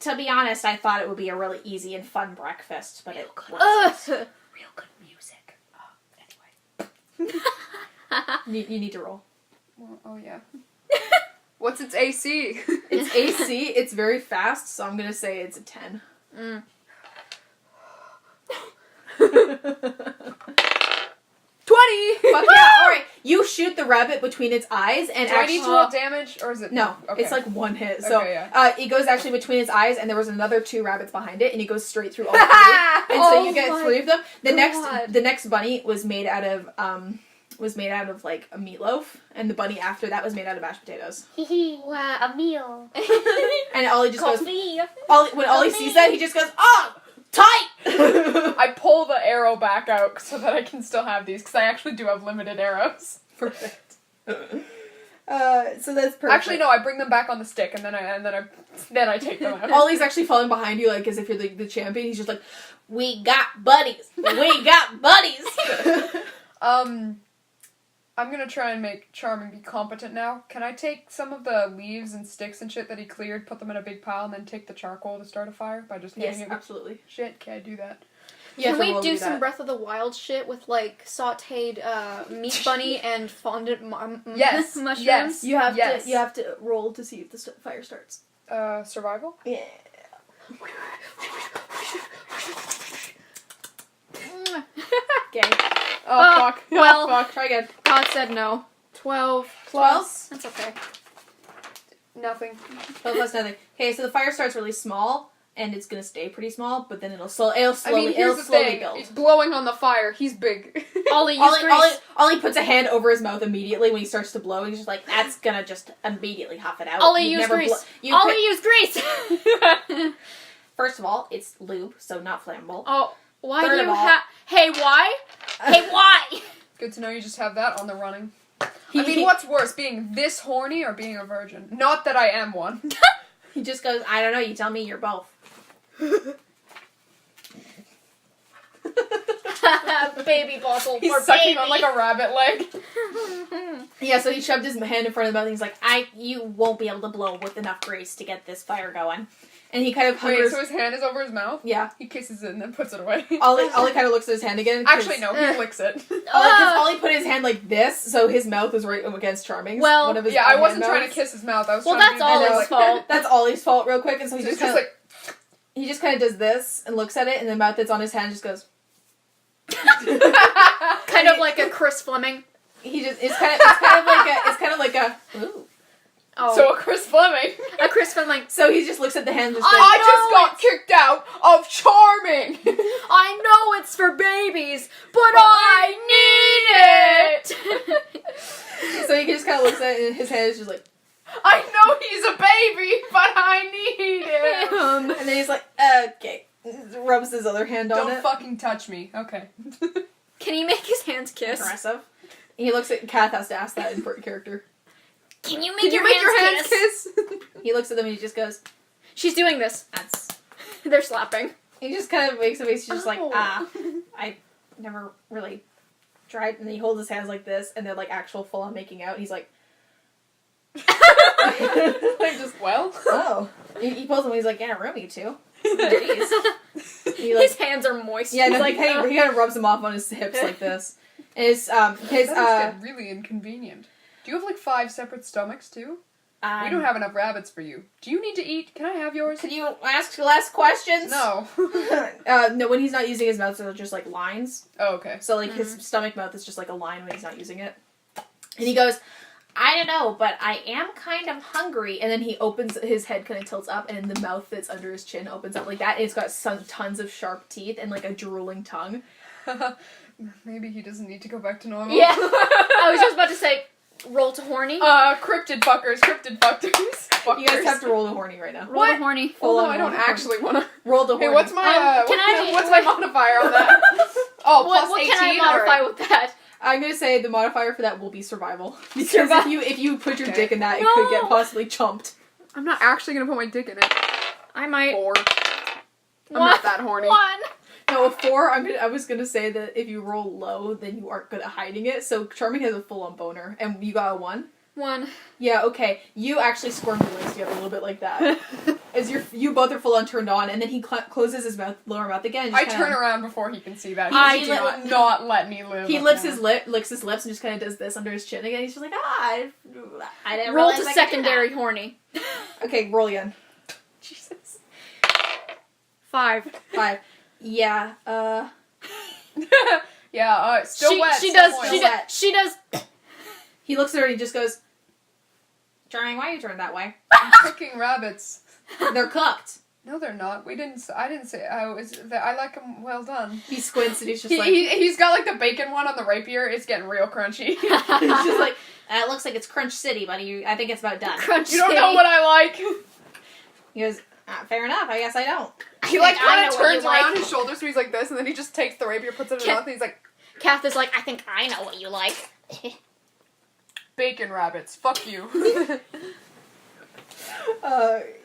To be honest, I thought it would be a really easy and fun breakfast, but it wasn't. Ugh. Real good music. Anyway. you need to roll. Well, oh, yeah. What's its AC? It's AC, it's very fast, so I'm gonna say it's a 10. Mm. 20! Fuck yeah, alright. You shoot the rabbit between its eyes, and Do I actually... need to roll damage, or is it... No, Okay. it's like one hit. So Okay, yeah. it goes actually between its eyes, and there was another 2 rabbits behind it, and it goes straight through all 3. And so you get 3 of them. The next bunny was made out of like a meatloaf, and the bunny after that was made out of mashed potatoes. Wow, a meal. And Ollie just goes. me. When Ollie sees that, he just goes, "Oh, tight!" I pull the arrow back out so that I can still have these, because I actually do have limited arrows. Perfect. So that's perfect. Actually, no, I bring them back on the stick, and then I take them out. Ollie's actually falling behind you, like as if you're the champion. He's just like, We got buddies. We got buddies. I'm gonna try and make Charming be competent now. Can I take some of the leaves and sticks and shit that he cleared, put them in a big pile, and then take the charcoal to start a fire by just hitting yes, it with absolutely shit? Can I do that? Can we do some Breath of the Wild shit with like sautéed meat bunny and fondant Yes. mushrooms? Yes. You have Yes. to roll to see if the fire starts. Survival? Yeah. Okay. Oh, fuck. well. Oh, fuck. Try again. God said no. 12. 12? That's okay. Nothing. 12 plus nothing. Okay, so the fire starts really small, and it's gonna stay pretty small, but then it'll slowly Here's the thing. build. It's blowing on the fire. He's big. Ollie, use grease. Ollie puts a hand over his mouth immediately when he starts to blow, and he's just like, that's gonna just immediately huff it out. Ollie, You've use never grease. blo- Ollie, use grease. First of all, it's lube, so not flammable. Oh. Why Third do of you all- have... Hey, why? Hey, why? Good to know you just have that on the running. I mean, what's worse, being this horny or being a virgin? Not that I am one. He just goes, I don't know, you tell me, you're both. Baby bottle He's for sucking baby. on like a rabbit leg. Yeah, so he shoved his hand in front of the mouth and he's like, You won't be able to blow with enough grace to get this fire going. and he kind of Wait, hovers. so his hand is over his mouth? Yeah. He kisses it and then puts it away. Ollie kind of looks at his hand again. 'cause- Actually, no, he licks it. Ollie put his hand like this, so his mouth was right against Charming's. Well, one of his Yeah, I hand wasn't trying to mouths. kiss his mouth. I was Well, trying that's to do Ollie's like, fault. That's Ollie's fault, real quick, and so he So just it's kind just of like... does this and looks at it, and the mouth that's on his hand just goes. Kind of like a Chris Fleming. He just it's kind of like a ooh. Oh, So a Chris Fleming. a Chris Fleming. So he just looks at the hand and just I goes, just got kicked out of Charming. I know it's for babies, but I need it. so he just kind of looks at it, and his hand is just like, I know he's a baby, but I need it. and then he's like, okay, rubs his other hand on Don't it. fucking touch me. Okay. Can he make his hands kiss? Aggressive. He looks at Kath has to ask that in character. Can you make, Can you make your hands kiss? kiss? He looks at them and he just goes. She's doing this. That's. They're slapping. He just kind of makes a face. He's just like, Oh. I never really tried. And he holds his hands like this, and they're like actual full on making out. And he's like, Like just, well. oh. He pulls him. And he's like, yeah, room you two. Jeez. He like, His hands are moist. yeah, He's no, like, he kind of rubs him off on his hips like this. And his That must get really inconvenient. Do you have like 5 separate stomachs too? We don't have enough rabbits for you. Do you need to eat? Can I have yours? Can you ask less questions? No. no, when he's not using his mouth, they're just like lines. Oh, okay. So like his stomach mouth is just like a line when he's not using it. And he goes, I don't know, but I am kind of hungry. and then he opens his head, kind of tilts up, and the mouth that's under his chin opens up like that. And it's got tons of sharp teeth and like a drooling tongue. Maybe he doesn't need to go back to normal. yeah. I was just about to say, roll to horny. Cryptid fuckers. You guys have to roll the horny right now. Roll to horny. Full Oh, no, on I don't horny. actually want to. Roll the horny. Hey, what's my can I- what's my modifier on that? Oh, What, plus what 18. can I modify with that? I'm gonna say the modifier for that will be survival. Because Survival. if you put your Okay. dick in that, it No. could get possibly chumped. I'm not actually gonna put my dick in it. I might. 4. I'm One. not that horny. 1. No, a 4. I was gonna say that if you roll low, then you aren't good at hiding it. So Charming has a full-on boner, and you got a 1. 1. Yeah, okay. You actually squirm your legs together a little bit like that. As you both are full on turned on, and then he closes his lower mouth again. And I just turn kinda, around before he can see that. I He do will not let me live. He up licks there. licks his lips, and just kind of does this under his chin again. He's just like, I didn't Roll realize to I could do secondary that. horny. okay, roll again. Jesus. 5. 5. Yeah. Yeah. Still she, wet. She still does. moist. She does. She does. He looks at her and he just goes, Charming, why are you turned that way? I'm cooking rabbits. "They're cooked." No, they're not. I didn't say. I like them well done. He squints and he's just like, He's got like the bacon one on the rapier. It's getting real crunchy. he's just like, It looks like it's Crunch City, buddy. I think it's about done. Crunch You don't know City. what I like. he goes, Fair enough. I guess I don't. He like I kind of know what you turns around like. his shoulders, so he's like this, and then he just takes the rapier, puts it in his Can- mouth, and he's like, Kath is like, I think I know what you like. bacon rabbits. Fuck you.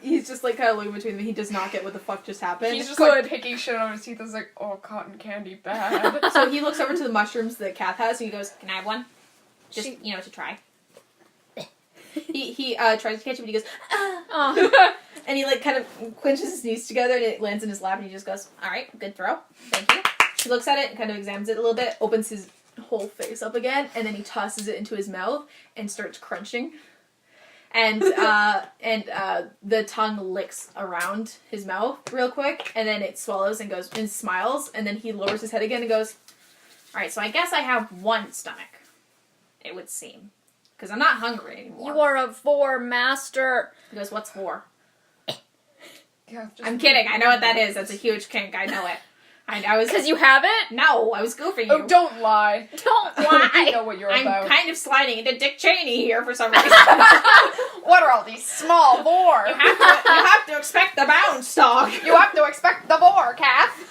he's just like kind of looking between them. He does not get what the fuck just happened. He's just Good. like picking shit out of his teeth. He's like, oh, cotton candy, bad. So he looks over to the mushrooms that Kath has and he goes, Can I have one? Just, She- to try. he tries to catch it, but he goes, oh. and he like kind of clenches his knees together and it lands in his lap and he just goes, Alright, good throw. Thank you. he looks at it and kind of examines it a little bit, opens his whole face up again, and then he tosses it into his mouth and starts crunching. And the tongue licks around his mouth real quick, and then it swallows and goes and smiles, and then he lowers his head again and goes, Alright, so I guess I have one stomach. It would seem. Because I'm not hungry anymore. You are a vor master. He goes, What's for? Yeah, just- I'm kidding. I know what that is. That's a huge kink. I know it. I was. Because you have it? No, I was goofing you. Oh, don't lie. Don't I lie. know what you're I'm about. kind of sliding into Dick Cheney here for some reason. What are all these small boar? You have to expect the bounce dog. You have to expect the boar, Kath.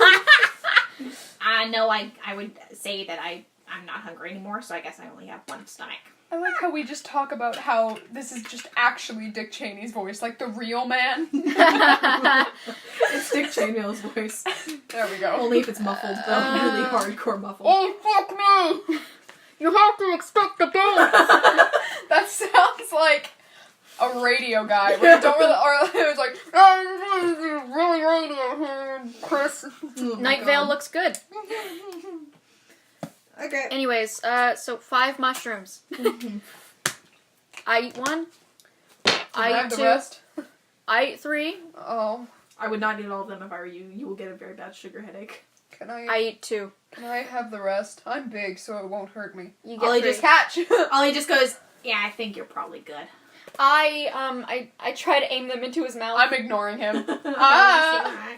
I would say that I'm not hungry anymore, so I guess I only have one stomach. I like how we just talk about how this is just actually Dick Cheney's voice, like the real man. It's Dick Cheney's voice. There we go. Only if it's muffled, though. Really hardcore muffled. Oh, fuck me! You have to expect the game! That sounds like a radio guy where you don't really, or it was like, oh, really radio here, Chris. Oh my Night God. Vale looks good. Okay. Anyways, so 5 mushrooms. I eat 1. I have eat the 2. rest. I eat 3. Oh, I would not eat all of them if I were you. You will get a very bad sugar headache. I eat 2. Can I have the rest? I'm big, so it won't hurt me. You get Ollie 3. just Catch! Ollie just goes, Yeah, I think you're probably good. I try to aim them into his mouth. I'm ignoring him. Ah.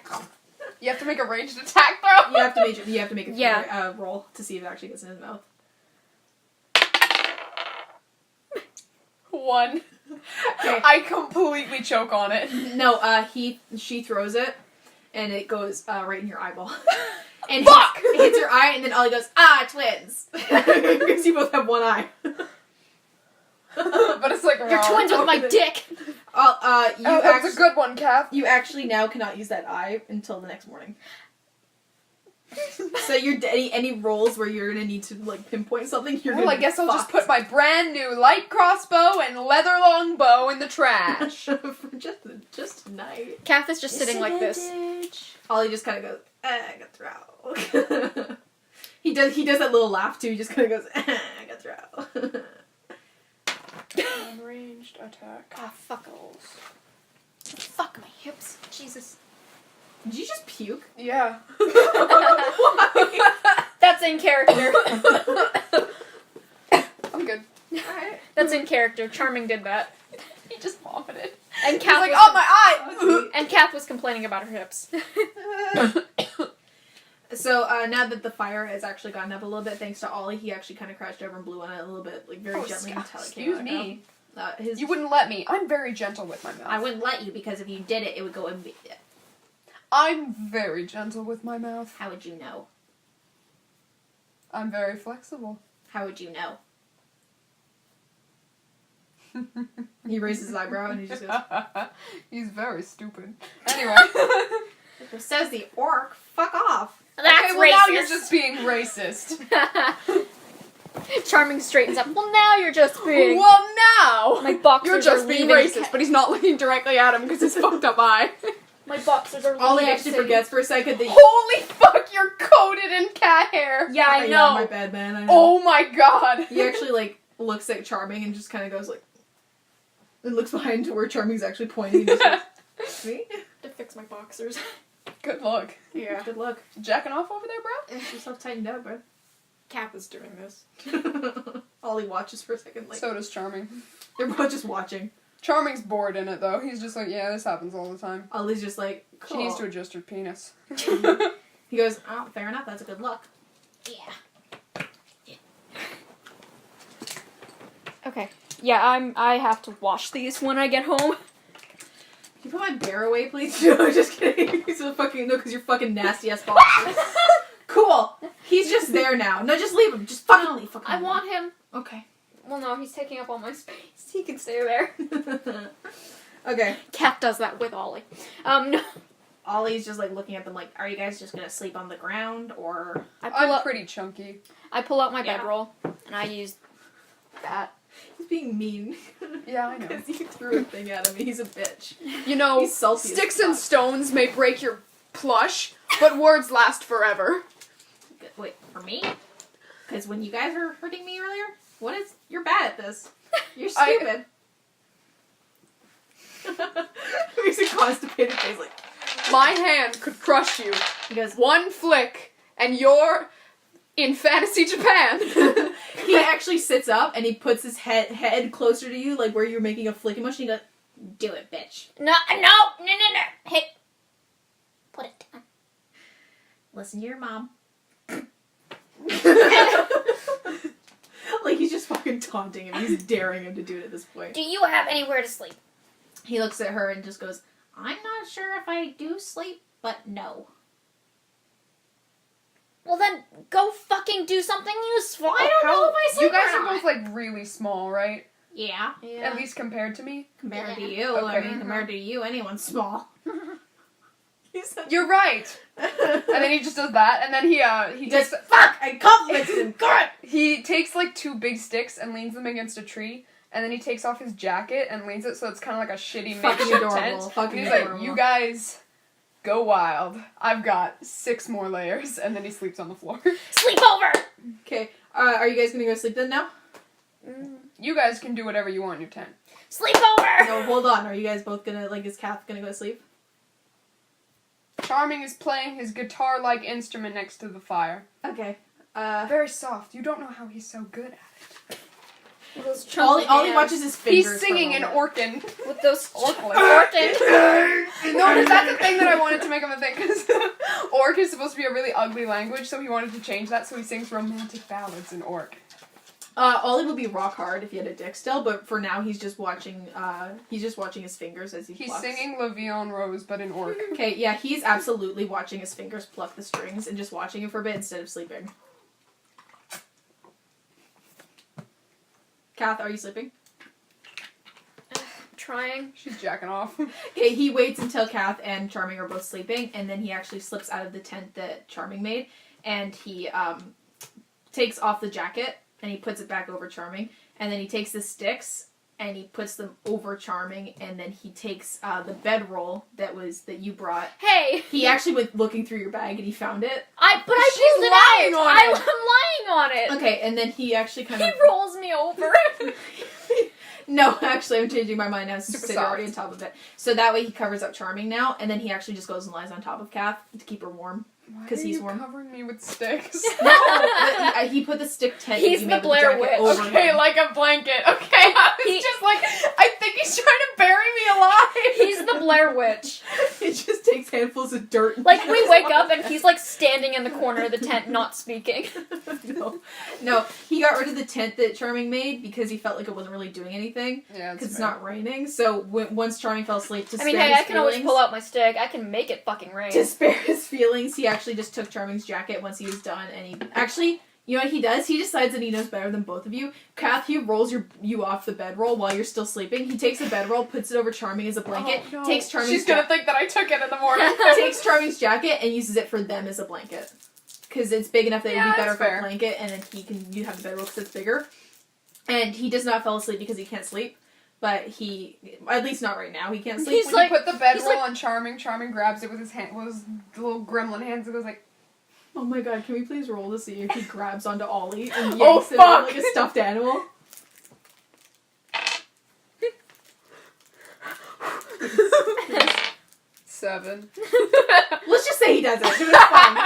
You have to make a ranged attack throw? you have to make a Yeah. roll to see if it actually gets in his mouth. 1. Okay. I completely choke on it. No, she throws it, and it goes right in your eyeball. And Fuck! it hits your eye, and then Ollie goes, twins! Because you both have one eye. But it's like You're wrong. twins with my dick! You Oh, that's actually, a good one, Kath. you actually now cannot use that eye until the next morning. So any rolls where you're gonna need to like pinpoint something, you're Well, gonna I guess I'll just fucked. put my brand new light crossbow and leather long bow in the trash. For just tonight. Kath is just sitting like this. Ollie just kind of goes, I got throw. He does that little laugh too. He just kind of goes, I got throw. Ranged attack. Ah, fuckles. Fuck my hips. Jesus. Did you just puke? Yeah. That's in character. I'm good. Alright. That's in character. Charming did that. He just vomited. And He's Kath like, was oh, my eye! and Kath was complaining about her hips. So now that the fire has actually gotten up a little bit, thanks to Ollie, he actually kind of crouched over and blew on it a little bit, like very gently until it came Excuse out. me. His You wouldn't let me. I'm very gentle with my mouth. I wouldn't let you because if you did it, it would go in. I'm very gentle with my mouth. How would you know? I'm very flexible. How would you know? He raises his eyebrow and he just goes, He's very stupid. Anyway. "It says the orc. Fuck off." That's okay, well now racist. you're just being racist. Charming straightens up. Well, now you're just being. Well now! My boxers You're just are being leaving racist, but he's not looking directly at him because his fucked up eye. My boxers are Ollie leaving actually city. forgets for a second that Holy fuck, you're coated in cat hair! Yeah, I Yeah, know. my bad, man. I know. Oh my god! He actually like looks at Charming and just kind of goes like, and looks behind to where Charming's actually pointing. And just goes, me? To fix my boxers. Good luck. Yeah. Good luck. Jacking off over there, bro? Get yourself tightened up, bro. Kath is doing this. Ollie watches for a second, like So does Charming. they're both just watching. Charming's bored in it though. He's just like, yeah, this happens all the time. Ollie's just like, cool. She needs to adjust her penis. He goes, oh, fair enough. That's a good look. Yeah. Okay. Yeah, I have to wash these when I get home. Can you put my bear away, please? No, just kidding. He's a fucking because you're fucking nasty ass boxers. Cool. He's just there now. No, just leave him. Just fucking leave. Fucking I leave. want him. Okay. Well, no, he's taking up all my space. He can stay there. Okay. Kath does that with Ollie. No. Ollie's just like looking at them like, are you guys just gonna sleep on the ground or? I'm pretty chunky. I pull out my Yeah. bedroll and I use that. He's being mean. Yeah, I know. Because you threw a thing at him. He's a bitch. You know, He's salty as sticks and fuck. stones may break your plush, but words last forever. Wait, for me? Because when you guys were hurting me earlier, you're bad at this. You're stupid. Makes a constipated face like. My hand could crush you. He goes. One flick, and you're in fantasy Japan. He actually sits up and he puts his head closer to you, like where you're making a flicking motion. He goes, Do it, bitch. No. Hey. Put it down. Listen to your mom. like he's just fucking taunting him. He's daring him to do it at this point. Do you have anywhere to sleep? He looks at her and just goes, I'm not sure if I do sleep, but no. Well, then go fucking do something useful. I don't know if I sleep You guys or are not. both like really small, right? Yeah. At least compared to me. Compared to Yeah. you, I Okay. mean, compared to you, anyone's small. He's such You're right. And then he just does that, and then he He takes goes, fuck! I complimented him! God! he takes like 2 big sticks and leans them against a tree, and then he takes off his jacket and leans it so it's kind of like a shitty Fucking makeshift adorable. tent. Fucking And he's like, adorable. "You guys go wild. I've got 6 more layers," and then he sleeps on the floor. Sleepover! Okay, are you guys gonna go sleep then now? You guys can do whatever you want in your tent. Sleepover! No, hold on. Are you guys both gonna, like, is Kath gonna go to sleep? Charming is playing his guitar-like instrument next to the fire. Okay. Very soft. You don't know how he's so good at it. Those Ollie hands. watches his fingers. He's singing in in Orkin. With those Orkly. Orkin. No, that's the thing that I wanted to make him a thing, because Orc is supposed to be a really ugly language, so he wanted to change that, so he sings romantic ballads in Orc. Ollie will be rock hard if he had a dick still, but for now he's just watching. He's just watching his fingers as he. He's plucks. singing La Vie en Rose, but in Orc. Okay, yeah, he's absolutely watching his fingers pluck the strings and just watching it for a bit instead of sleeping. Kath, are you sleeping? Trying. She's jacking off. Okay, he waits until Kath and Charming are both sleeping, and then he actually slips out of the tent that Charming made, and he takes off the jacket, and he puts it back over Charming, and then he takes the sticks, and he puts them over Charming, and then he takes the bedroll that you brought. Hey, He actually went looking through your bag, and he found it. I pulled She's it lying out. on it. I'm lying on it. Okay, and then he actually kind He of... rolls me over. No, actually, I'm changing my mind now. It's Super sit already on soft. top of it. So that way he covers up Charming now, and then he actually just goes and lies on top of Kath to keep her warm. Why 'Cause are he's you warm. covering me with sticks? No, he put the stick tent. that He's you the made with Blair jacket Witch. over Okay, him. like a blanket. Okay, I was He- just like, I think he's trying to bury me alive. He's the Blair Witch. It just takes handfuls of dirt. and Like, we just- wake up and he's like standing in the corner of the tent, not speaking. no, he got rid of the tent that Charming made because he felt like it wasn't really doing anything Yeah, because it's not raining. So once Charming fell asleep, to I mean, spare hey, his I can always feelings- pull out my stick. I can make it fucking rain. To spare his feelings, he actually just took Charming's jacket once he was done, and he actually, you know what he does? He decides that he knows better than both of you. Kath, he rolls you off the bedroll while you're still sleeping. He takes the bedroll, puts it over Charming as a blanket, Oh, no. takes Charming's She's gonna think that I took it in the morning. takes Charming's jacket and uses it for them as a blanket. Because it's big enough that Yeah, it'd be better that's for a fair. blanket, and then you have the bedroll because it's bigger. And he does not fall asleep because he can't sleep. But at least not right now, he can't sleep. He's When like- you put the bedroll like- on Charming, Charming grabs it with his hand, with his little gremlin hands, and goes like, Oh my god, can we please roll to see if he grabs onto Ollie and yanks Oh, him fuck! like a stuffed animal? "7." Let's just say he doesn't. It was fun.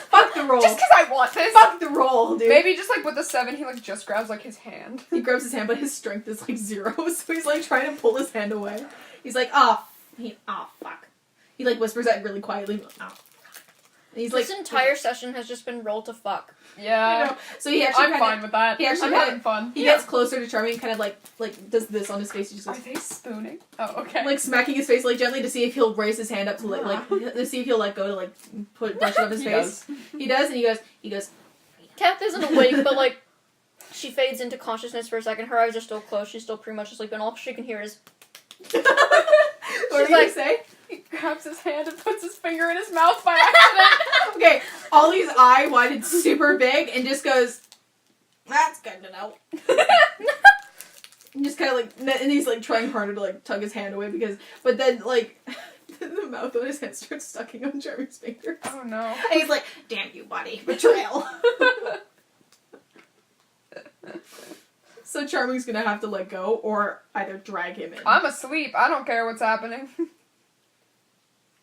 Fuck the roll. Just because I want this. Fuck the roll, dude. Maybe just like with the 7, he like just grabs like his hand. He grabs his hand, but his strength is like 0, so he's like trying to pull his hand away. He's like, oh fuck. He like whispers that really quietly. Oh, fuck. And he's like, This entire session has just been roll to fuck. Yeah, you know, so he actually I'm kinda, fine with that. he actually I'm kinda- having fun. He gets closer to Charming, kind of like does this on his face. He just Are goes, they spooning? Oh, okay. like smacking his face like gently to see if he'll raise his hand up to like to see if he'll let go to like brush it up his He face. He does, and he goes. Kath isn't awake, but like, she fades into consciousness for a second. Her eyes are still closed. She's still pretty much asleep, and all she can hear is. What are you gonna say? He grabs his hand and puts his finger in his mouth by accident. Okay, Ollie's eye widened super big and just goes, that's good to know. And just kind of like, and he's like trying harder to like tug his hand away but then like, the mouth on his hand starts sucking on Charming's fingers. Oh no. And he's like, damn you, buddy, betrayal. So Charming's gonna have to let go or either drag him in. I'm asleep. I don't care what's happening.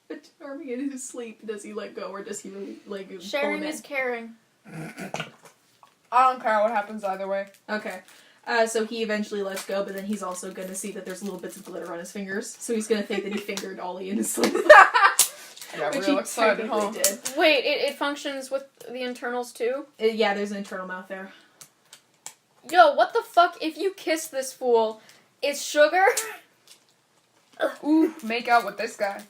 But Charming in his sleep, does he let go or does he really like pull Sharing him in? is caring. I don't care what happens either way. Okay. So he eventually lets go, but then he's also going to see that there's little bits of glitter on his fingers. So he's going to think that he fingered Ollie in his sleep. Yeah, Which real he excited, huh? technically did. Wait, it functions with the internals too? Yeah, there's an internal mouth there. Yo, what the fuck if you kiss this fool? It's sugar? Ooh, make out with this guy.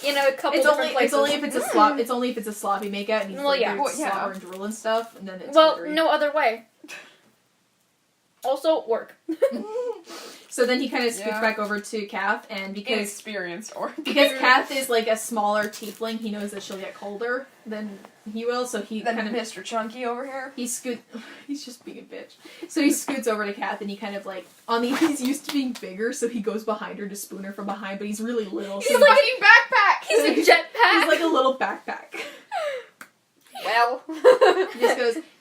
in a couple It's different only places. if it's a slop. It's only if it's a sloppy makeout and he's Well, yeah. Well, yeah. slobber and drool and stuff, and then it's Well, glittery. no other way. Also, work. So then he kind of scoots Yeah. back over to Kath, and because Inexperienced or Kath is like a smaller tiefling, he knows that she'll get colder than he will, so he then kind of Mr. Chunky over here. he's just being a bitch. So he scoots over to Kath, and he kind of like he's used to being bigger, so he goes behind her to spoon her from behind, but he's really little. So He's like a backpack. He's a jetpack. he's like a little backpack. Well.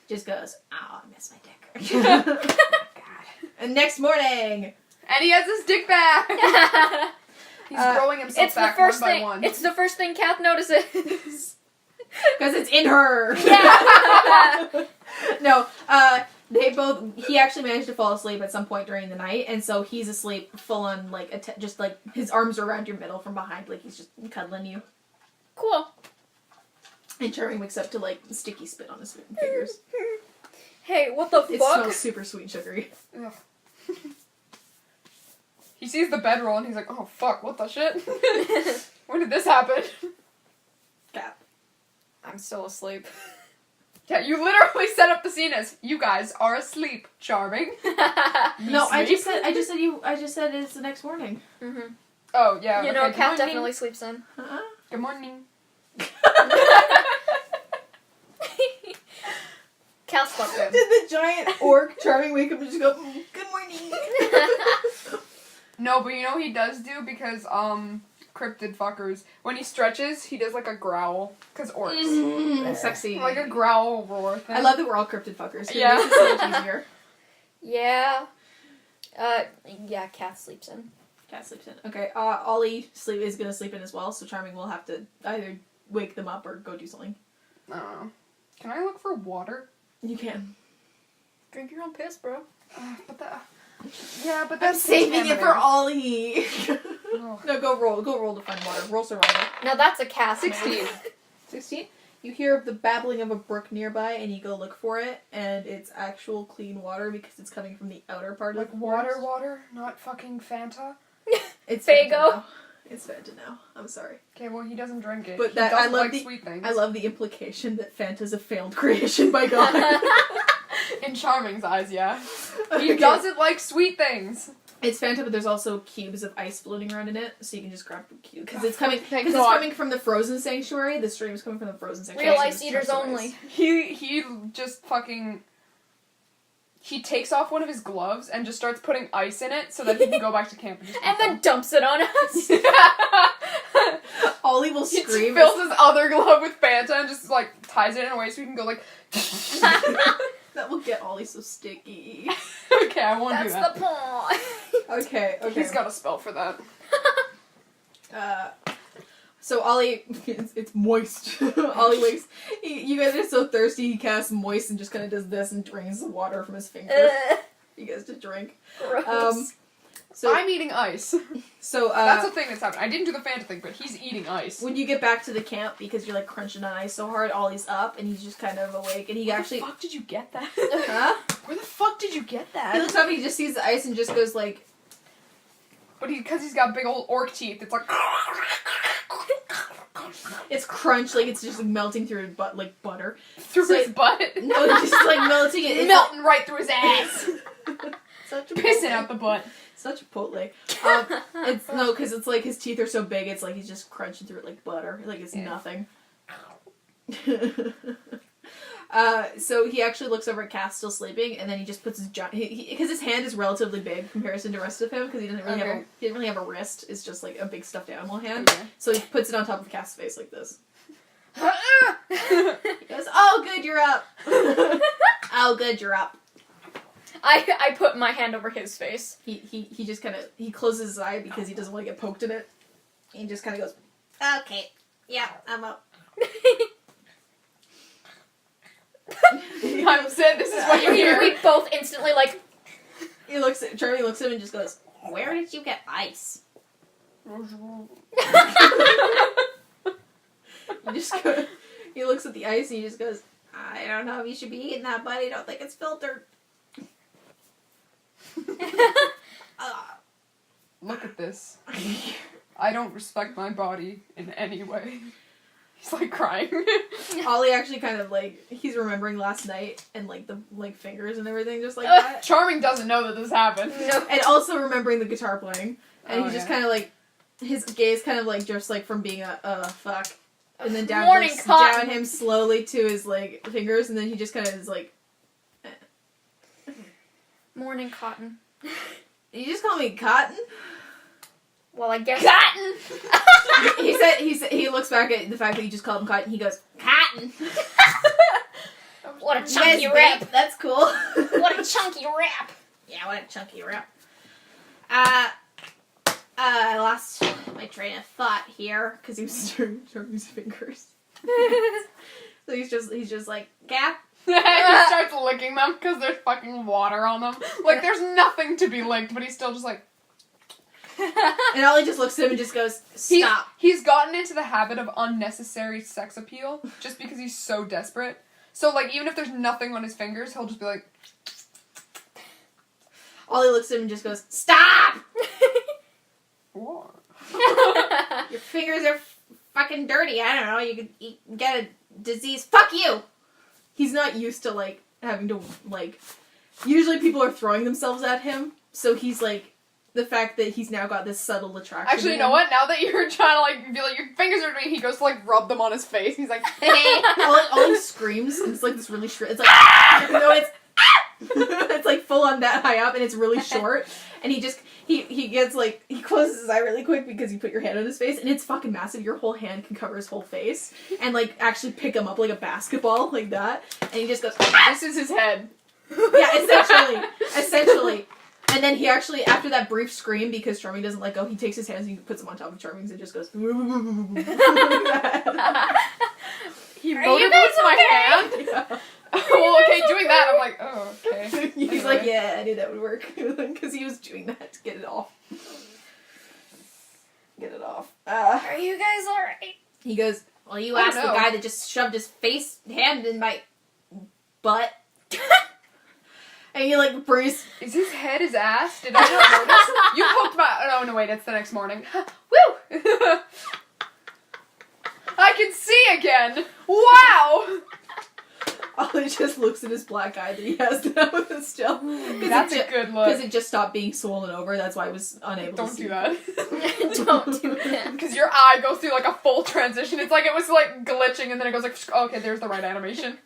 Just goes, oh, I miss my dick. God. And next morning, And he has his dick back. He's growing himself It's the back first one by thing. one. It's the first thing Kath notices. because it's in her. Yeah. No, he actually managed to fall asleep at some point during the night, and so he's asleep full on, like, just, like, his arms are around your middle from behind, like he's just cuddling you. Cool. And Charming wakes up to, like, sticky spit on his fingers. Hey, what the It fuck? smells super sweet and sugary. Ugh. He sees the bedroll and he's like, oh fuck, what the shit? When did this happen? Kath. I'm still asleep. Yeah, you literally set up the scene as, you guys are asleep, Charming. No, I sleep? just said it's the next morning. Mm-hmm. Oh, yeah. You okay, know, good Kath morning. definitely sleeps in. Uh-uh. Good morning. Kath slept in. Did the giant orc Charming wake up and just go, good morning? No, but you know what he does do? Because, cryptid fuckers, when he stretches, he does like a growl. Because orcs. Sexy. Like a growl roar thing. I love that we're all cryptid fuckers. It Yeah. makes it so much easier. Yeah. Yeah, Kath sleeps in. Cat sleeps in. Okay, Ollie is gonna sleep in as well, so Charming will have to either wake them up or go do something. I don't know. Can I look for water? You can. Drink your own piss, bro. But that... Yeah, but I'm that's saving it for contaminating. Ollie. Oh. No, go roll to find water. Roll survival. Now that's a Kath. 16. 16. You hear the babbling of a brook nearby, and you go look for it, and it's actual clean water because it's coming from the outer part Like of the forest. water, not fucking Fanta. It's Fago. Fanta now. It's Fanta now. I'm sorry. Okay, well, he doesn't drink it. But He that- I doesn't love like the- sweet things. I love the implication that Fanta's a failed creation by God. In Charming's eyes, yeah. He Okay. doesn't like sweet things. It's Fanta, but there's also cubes of ice floating around in it, so you can just grab a cube because it's Thank coming God. from the frozen sanctuary. The stream is coming from the frozen sanctuary. Real so ice just eaters chunks of only. ice. He just fucking... He takes off one of his gloves and just starts putting ice in it so that he can go back to camp and just And then dumps it on us. Ollie will He scream. fills his other glove with Fanta and just, like, ties it in a way so he can go, like... That will get Ollie so sticky. Okay, I won't do That's that. the point. Okay. He's got a spell for that. So Ollie, it's moist. Ollie wakes. You guys are so thirsty. He casts moist and just kind of does this and drains the water from his finger. You guys to drink. Gross. So I'm eating ice. so That's the thing that's happening. I didn't do the Fanta thing, but he's eating ice. when you get back to the camp because you're like crunching on ice so hard, Ollie's up and he's just kind of awake and he actually. Where the fuck did you get that? Huh? Where the fuck did you get He that? looks up and he just sees the ice and just goes like. But because he's got big old orc teeth, it's like... It's crunch, like it's just melting through his butt like butter. through So- his butt. No, it's just like melting it. It's Melting right through his ass. such a Pissing out the butt. Such a Chipotle. It's no, because it's like his teeth are so big. It's like he's just crunching through it like butter. Like it's Yeah. nothing. So he actually looks over at Kath still sleeping, and then he just puts his because his hand is relatively big in comparison to the rest of him because he doesn't really Okay. he didn't really have a wrist. It's just like a big stuffed animal hand. Okay. So he puts it on top of Kath's face like this. He goes, "Oh, good, you're up. Oh, good, you're up." I put my hand over his face. He just kind of he closes his eye because he doesn't want to get poked in it. He just kind of goes, "Okay, yeah, I'm up." I'm saying this is what you hear. We both instantly like. Charlie looks at him and just goes, Where did you get ice? he looks at the ice and he just goes, "I don't know if you should be eating that, but I don't think it's filtered." Look at this. I don't respect my body in any way. He's like crying. Ollie actually kind of like, he's remembering last night and like the like fingers and everything just like that. Charming doesn't know that this happened. No. And also remembering the guitar playing. And Oh, he just yeah. kind of like, his gaze kind of like just like from being a fuck. And then down, Morning like, cotton. down him slowly to his like fingers, and then he just kind of is like, Morning cotton. you just call me Cotton? Well, I guess. Cotton! he looks back at the fact that you just called him Cotton, he goes, Cotton! What a "You chunky guys rip! vape? That's cool." What a chunky rip! Yeah, what a chunky rip. I lost my train of thought here. Because he was stirring his fingers. So he's just like, Gap? He starts licking them because there's fucking water on them. Like, there's nothing to be licked, but he's still just like... And Ollie just looks at him and just goes, stop. He's gotten into the habit of unnecessary sex appeal just because he's so desperate. So, like, even if there's nothing on his fingers, he'll just be like... Ollie looks at him and just goes, stop! What? Your fingers are fucking dirty. I don't know. You could get a disease. Fuck you! He's not used to, like, having to, like... Usually people are throwing themselves at him, so he's, like... The fact that he's now got this subtle attraction. Actually, you know what? Now that you're trying to, like, be like, your fingers are dirty, he goes to, like, rub them on his face. He's like, Hey! Ollie screams, and it's, like, this really shrill... It's, like... No, it's... It's, like, full on that high up, and it's really short. And he just... He gets, like... He closes his eye really quick because you put your hand on his face, and it's fucking massive. Your whole hand can cover his whole face. And, like, actually pick him up like a basketball, like that. And he just goes... this is his head. Yeah, essentially. And then he actually, after that brief scream, because Charming doesn't let go, he takes his hands and he puts them on top of Charming's and just goes... Are He you motorboats guys my okay? hand? Yeah. Well, okay, doing that, I'm like, oh, okay. He's Anyway. like, yeah, I knew that would work. Because he was doing that to get it off. Get it off. Are you guys alright? He goes, Well, you I asked don't the know. guy that just shoved his hand in my butt. and he like breathes. Is his head his ass? Did I not notice? You poked my... Oh, no, wait, it's the next morning. Woo! I can see again! Wow! Ollie just looks at his black eye that he has now still. That's a good look. Because it just stopped being swollen over, that's why I was unable Don't to see. do that. Don't do that. Because your eye goes through like a full transition. It's like it was like glitching and then it goes like, okay, there's the right animation.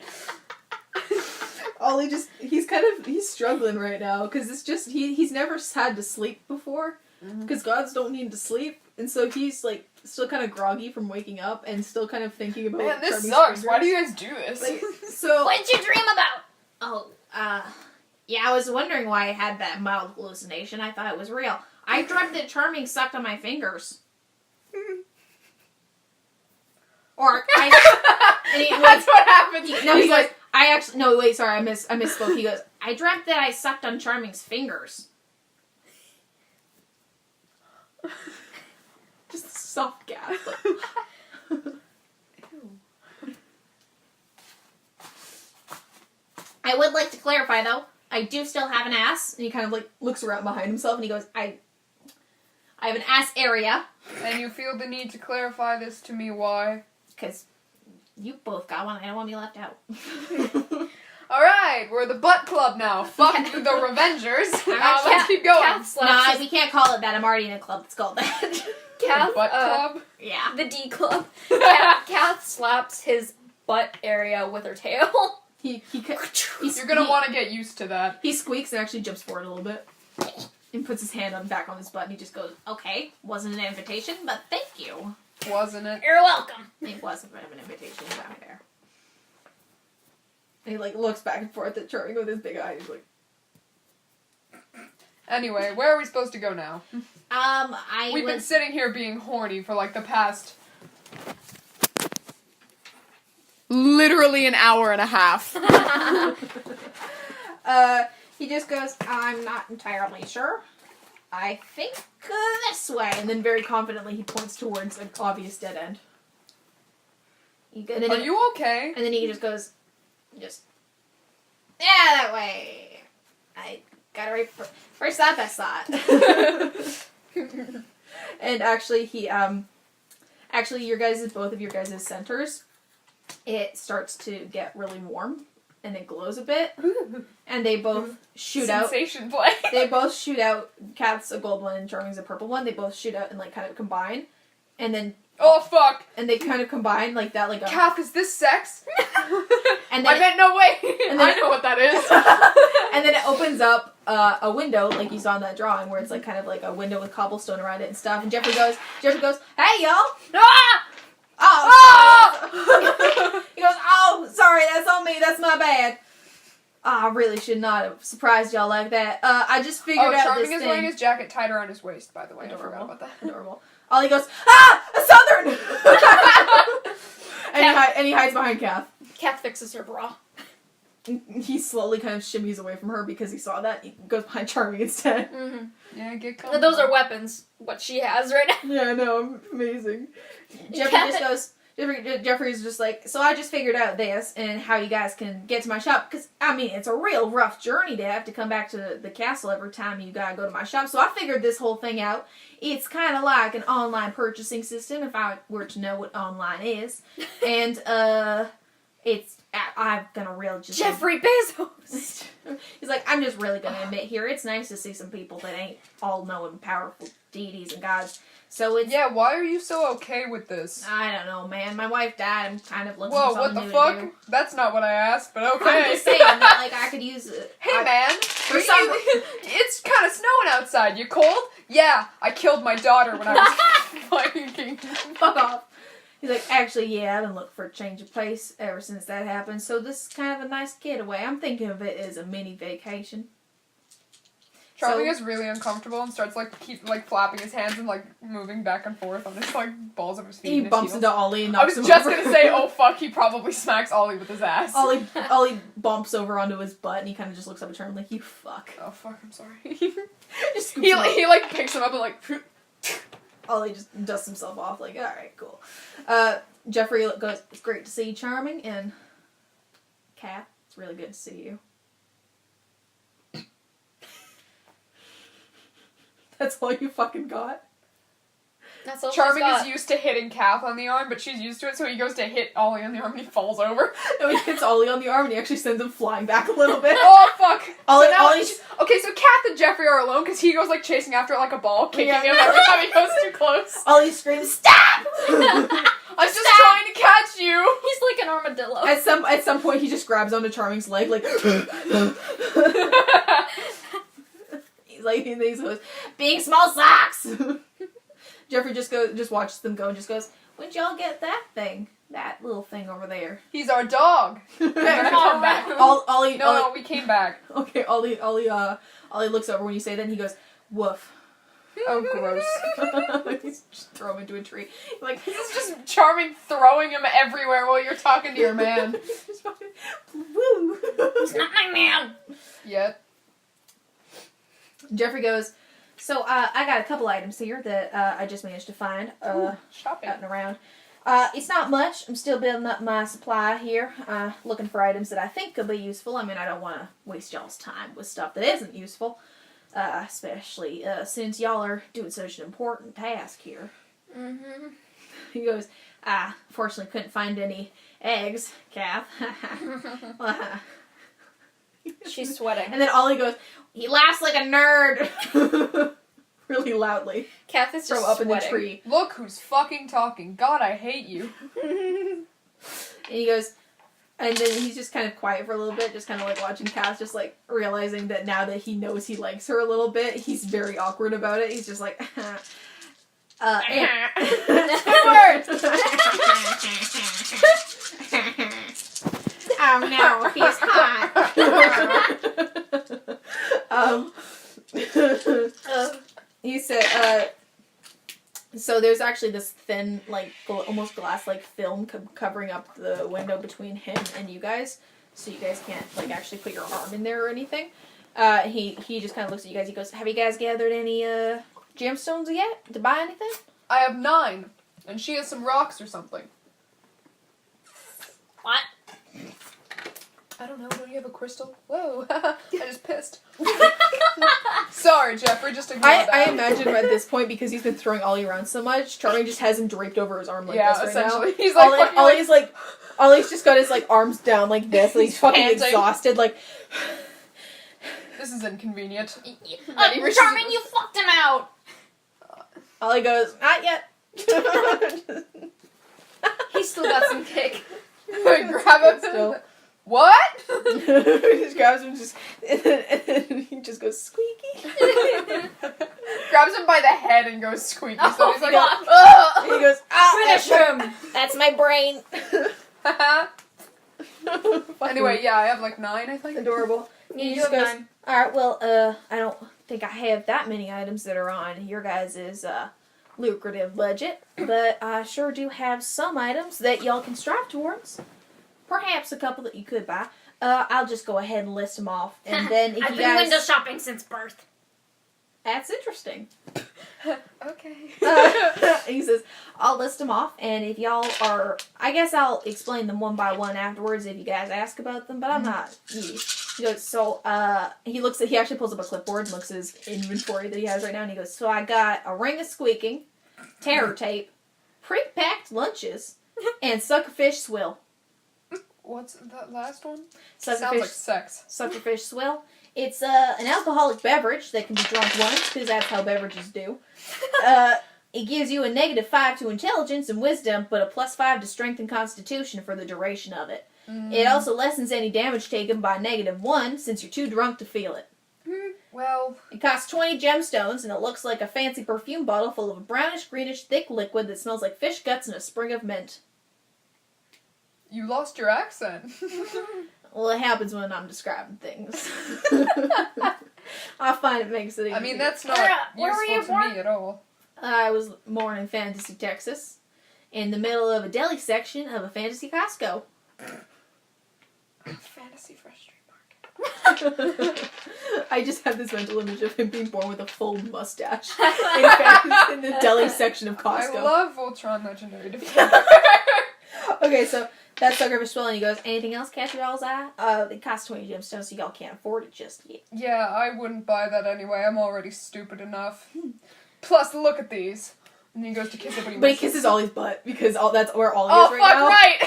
Ollie he's struggling right now, because it's just, he's never had to sleep before. Because gods don't need to sleep, and so he's like still kind of groggy from waking up and still kind of thinking about. Man, this Charming's sucks. fingers. Why do you guys do this? Like, so What'd you dream about? Oh, yeah, I was wondering why I had that mild hallucination. I thought it was real. I dreamt that Charming sucked on my fingers. Or and he, That's what happens. no, he He's goes. like, I actually no wait, sorry, I misspoke. He goes. I dreamt that I sucked on Charming's fingers. Just soft gas. Like, I would like to clarify, though. I do still have an ass. and he kind of like looks around behind himself and he goes, I have an ass area. and you feel the need to clarify this to me, why? Because you both got one. I don't want to be left out. Alright, we're the butt club now. Fuck the Revengers. Alright, Let's keep going. Kath slaps Nah, his, we can't call it that. I'm already in a club that's called that. Kath, Butt club? Yeah. the D club. Kath slaps his butt area with her tail. You're You're gonna want to get used to that. He squeaks and actually jumps forward a little bit. And puts his hand back on his butt and he just goes, Okay, wasn't an invitation, but thank you. Wasn't it? You're welcome. It wasn't an invitation down there. and he like looks back and forth at Charming with his big eyes. He's like, Anyway, where are we supposed to go now? We've been sitting here being horny for like the past... literally an hour and a half. He just goes, I'm not entirely sure. I think this way. and then very confidently he points towards an obvious dead end. And then Are he, you okay? and then he just goes, yeah, that way. I got it right first thought, best thought. And actually, both of your guys' centers, it starts to get really warm, and it glows a bit, and they both shoot out. Sensation play. They both shoot out. Kath's a gold one, and Charming's a purple one. They both shoot out and like kind of combine, and then. Oh fuck! And they kind of combine like that, like a. Kath, is this sex? And then I meant no way. And then I know what that is. And then it opens up a window, like you saw in that drawing, where it's like kind of like a window with cobblestone around it and stuff. And Jeffrey goes, "Hey y'all!" Ah! Oh, he goes, "Oh, sorry, that's on me. That's my bad. I really should not have surprised y'all like that. I just figured out Charming this is thing." wearing his jacket tied around his waist, by the way. Adorable. I forgot about that. Adorable. Ollie goes, "Ah, a southern!" and he hides behind Kath. Kath fixes her bra. He slowly kind of shimmies away from her because he saw that. He goes behind Charming instead. Mm-hmm. Yeah, get comfortable. Those are weapons. What she has right now. Yeah, no, amazing. Jeffrey's just like, so I just figured out this and how you guys can get to my shop. Because, I mean, it's a real rough journey to have to come back to the castle every time you gotta go to my shop. So I figured this whole thing out. It's kind of like an online purchasing system, if I were to know what online is. And, I'm gonna really just... Jeffrey Bezos! He's like, I'm just really gonna admit here, it's nice to see some people that ain't all-knowing, powerful deities and gods. So it's... Yeah, why are you so okay with this? I don't know, man. My wife died. I'm kind of looking Whoa, for what something the new to fuck? do. That's not what I asked, but okay. I'm just saying that, like, I could use it. Hey, man. It's kind of snowing outside. You cold? Yeah, I killed my daughter when I was fighting. Fuck off. He's like, actually, yeah, I've been looking for a change of pace ever since that happened, so this is kind of a nice getaway. I'm thinking of it as a mini vacation. Charming So- is really uncomfortable and starts keep flapping his hands and moving back and forth on his balls of his feet. He and his bumps heels. into Ollie and I knocks was him just over. gonna say, oh fuck, he probably smacks Ollie with his ass. Ollie bumps over onto his butt, and he kind of just looks up at her like, you fuck. Oh fuck, I'm sorry. Just scoops he him up. he picks him up and Ollie just dusts himself off, like, alright, cool. Jeffrey goes, it's great to see you, Charming, and Kath, it's really good to see you. That's all you fucking got? That's all Charming she's got. is used to hitting Kath on the arm, but she's used to it, so he goes to hit Ollie on the arm and he falls over. No, he hits Ollie on the arm and he actually sends him flying back a little bit. Oh fuck! Ollie's Okay, so Kath and Jeffrey are alone because he goes chasing after it like a ball, kicking him every time he goes too close. Ollie screams, "Stop!" I'm just trying to catch you. He's like an armadillo. At some point, he just grabs onto Charming's leg, like. He's like, and he goes, "Big small socks." Jeffrey just watches them go and just goes, "When'd y'all get that little thing over there?" He's our dog. We're gonna come back. Ollie. No, we came back. Okay, Ollie looks over when you say that and he goes, "Woof." Oh, gross. He's just throw him into a tree. Like, This is just Charming throwing him everywhere while you're talking to your man. Just fucking, woo. He's not my man. Yet. Jeffrey goes, so I got a couple items here that I just managed to find Shopping. out and around. It's not much. I'm still building up my supply here, looking for items that I think could be useful. I mean, I don't want to waste y'all's time with stuff that isn't useful, especially since y'all are doing such an important task here. Mm-hmm. He goes, I fortunately couldn't find any eggs, Kath. She's sweating. And then Ollie goes, he laughs like a nerd. Really loudly. Kath is just From up sweating. in the tree. Look who's fucking talking. God, I hate you. And he goes, and then he's just kind of quiet for a little bit, just kind of like watching Kath, just like realizing that now that he knows he likes her a little bit, he's very awkward about it. He's just like, oh no, he's hot. He said, so there's actually this thin, like, almost glass-like film covering up the window between him and you guys, so you guys can't, like, actually put your arm in there or anything. He just kind of looks at you guys, he goes, have you guys gathered any, gemstones yet to buy anything? I have 9, and she has some rocks or something. What? I don't know, don't you have a crystal? Whoa, I just pissed. Sorry, Jeffrey, just ignore that. I imagine at this point, because he's been throwing Ollie around so much, Charming just has him draped over his arm like this right essentially. now. He's like, Ollie's just got his like arms down like this, and he's fucking panting. exhausted. Like, this is inconvenient. Charming, you fucked him out. Ollie goes, not yet. He's still got some kick. Grab him. Still. What? He just grabs him, and then he just goes squeaky. Grabs him by the head and goes squeaky. So he's like, fuck. "Ugh." And he goes, ah, Finish him! That's my brain. Anyway, yeah, I have like 9, I think. Adorable. You just have goes, 9. alright, well, I don't think I have that many items that are on your guys' lucrative budget, but I sure do have some items that y'all can strive towards. Perhaps a couple that you could buy. I'll just go ahead and list them off, and then if I've you been guys... window shopping since birth. That's interesting. Okay. He says, I'll list them off, and if y'all are... I guess I'll explain them one by one afterwards if you guys ask about them, but I'm not... He goes, so, he actually pulls up a clipboard and looks at his inventory that he has right now, and he goes, so I got a ring of squeaking, terror tape, pre-packed lunches, and suckerfish swill. What's that last one? Suckerfish, Sounds like sex. Suckerfish swill. It's an alcoholic beverage that can be drunk once, because that's how beverages do. It gives you a -5 to intelligence and wisdom, but a +5 to strength and constitution for the duration of it. It also lessens any damage taken by -1, since you're too drunk to feel it. Well, It costs 20 gemstones, and it looks like a fancy perfume bottle full of a brownish-greenish thick liquid that smells like fish guts and a sprig of mint. you lost your accent. Well, it happens when I'm describing things. I find it makes it easier. I mean, that's not Where were you useful to born? me at all. I was born in Fantasy, Texas, in the middle of a deli section of a Fantasy Costco. Fantasy Fresh Street Market. I just have this mental image of him being born with a full mustache in the deli section of Costco. I love Voltron Legendary Defense. Okay, so that's Suckerfish Swill, and he goes, anything else catch your all's eye? It costs 20 gemstones, so y'all can't afford it just yet. Yeah, I wouldn't buy that anyway. I'm already stupid enough. Plus, look at these. And he goes to kiss it, But he kisses Ollie's butt, because that's where Ollie Oh, is fuck, right now. right!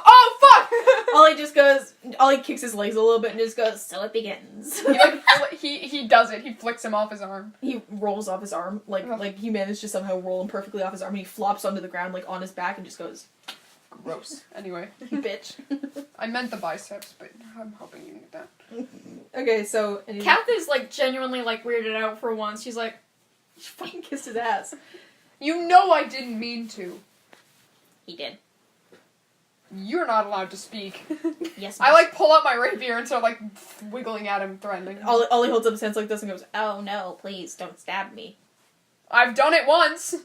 Oh, fuck! Ollie just goes, Ollie kicks his legs a little bit and just goes, so it begins. He does it. He flicks him off his arm. He rolls off his arm, like he managed to somehow roll him perfectly off his arm, and he flops onto the ground, like, on his back, and just goes, Gross. Anyway, bitch. I meant the biceps, but I'm hoping you get that. Okay, so... Kath is, like, genuinely, like, weirded out for once. She's like, She fucking kissed his ass. You know I didn't mean to. He did. You're not allowed to speak. Yes, I, like, pull out my rapier and start, like, wiggling at him, threatening him. Ollie holds up his hands like this and goes, Oh no, please don't stab me. I've done it once.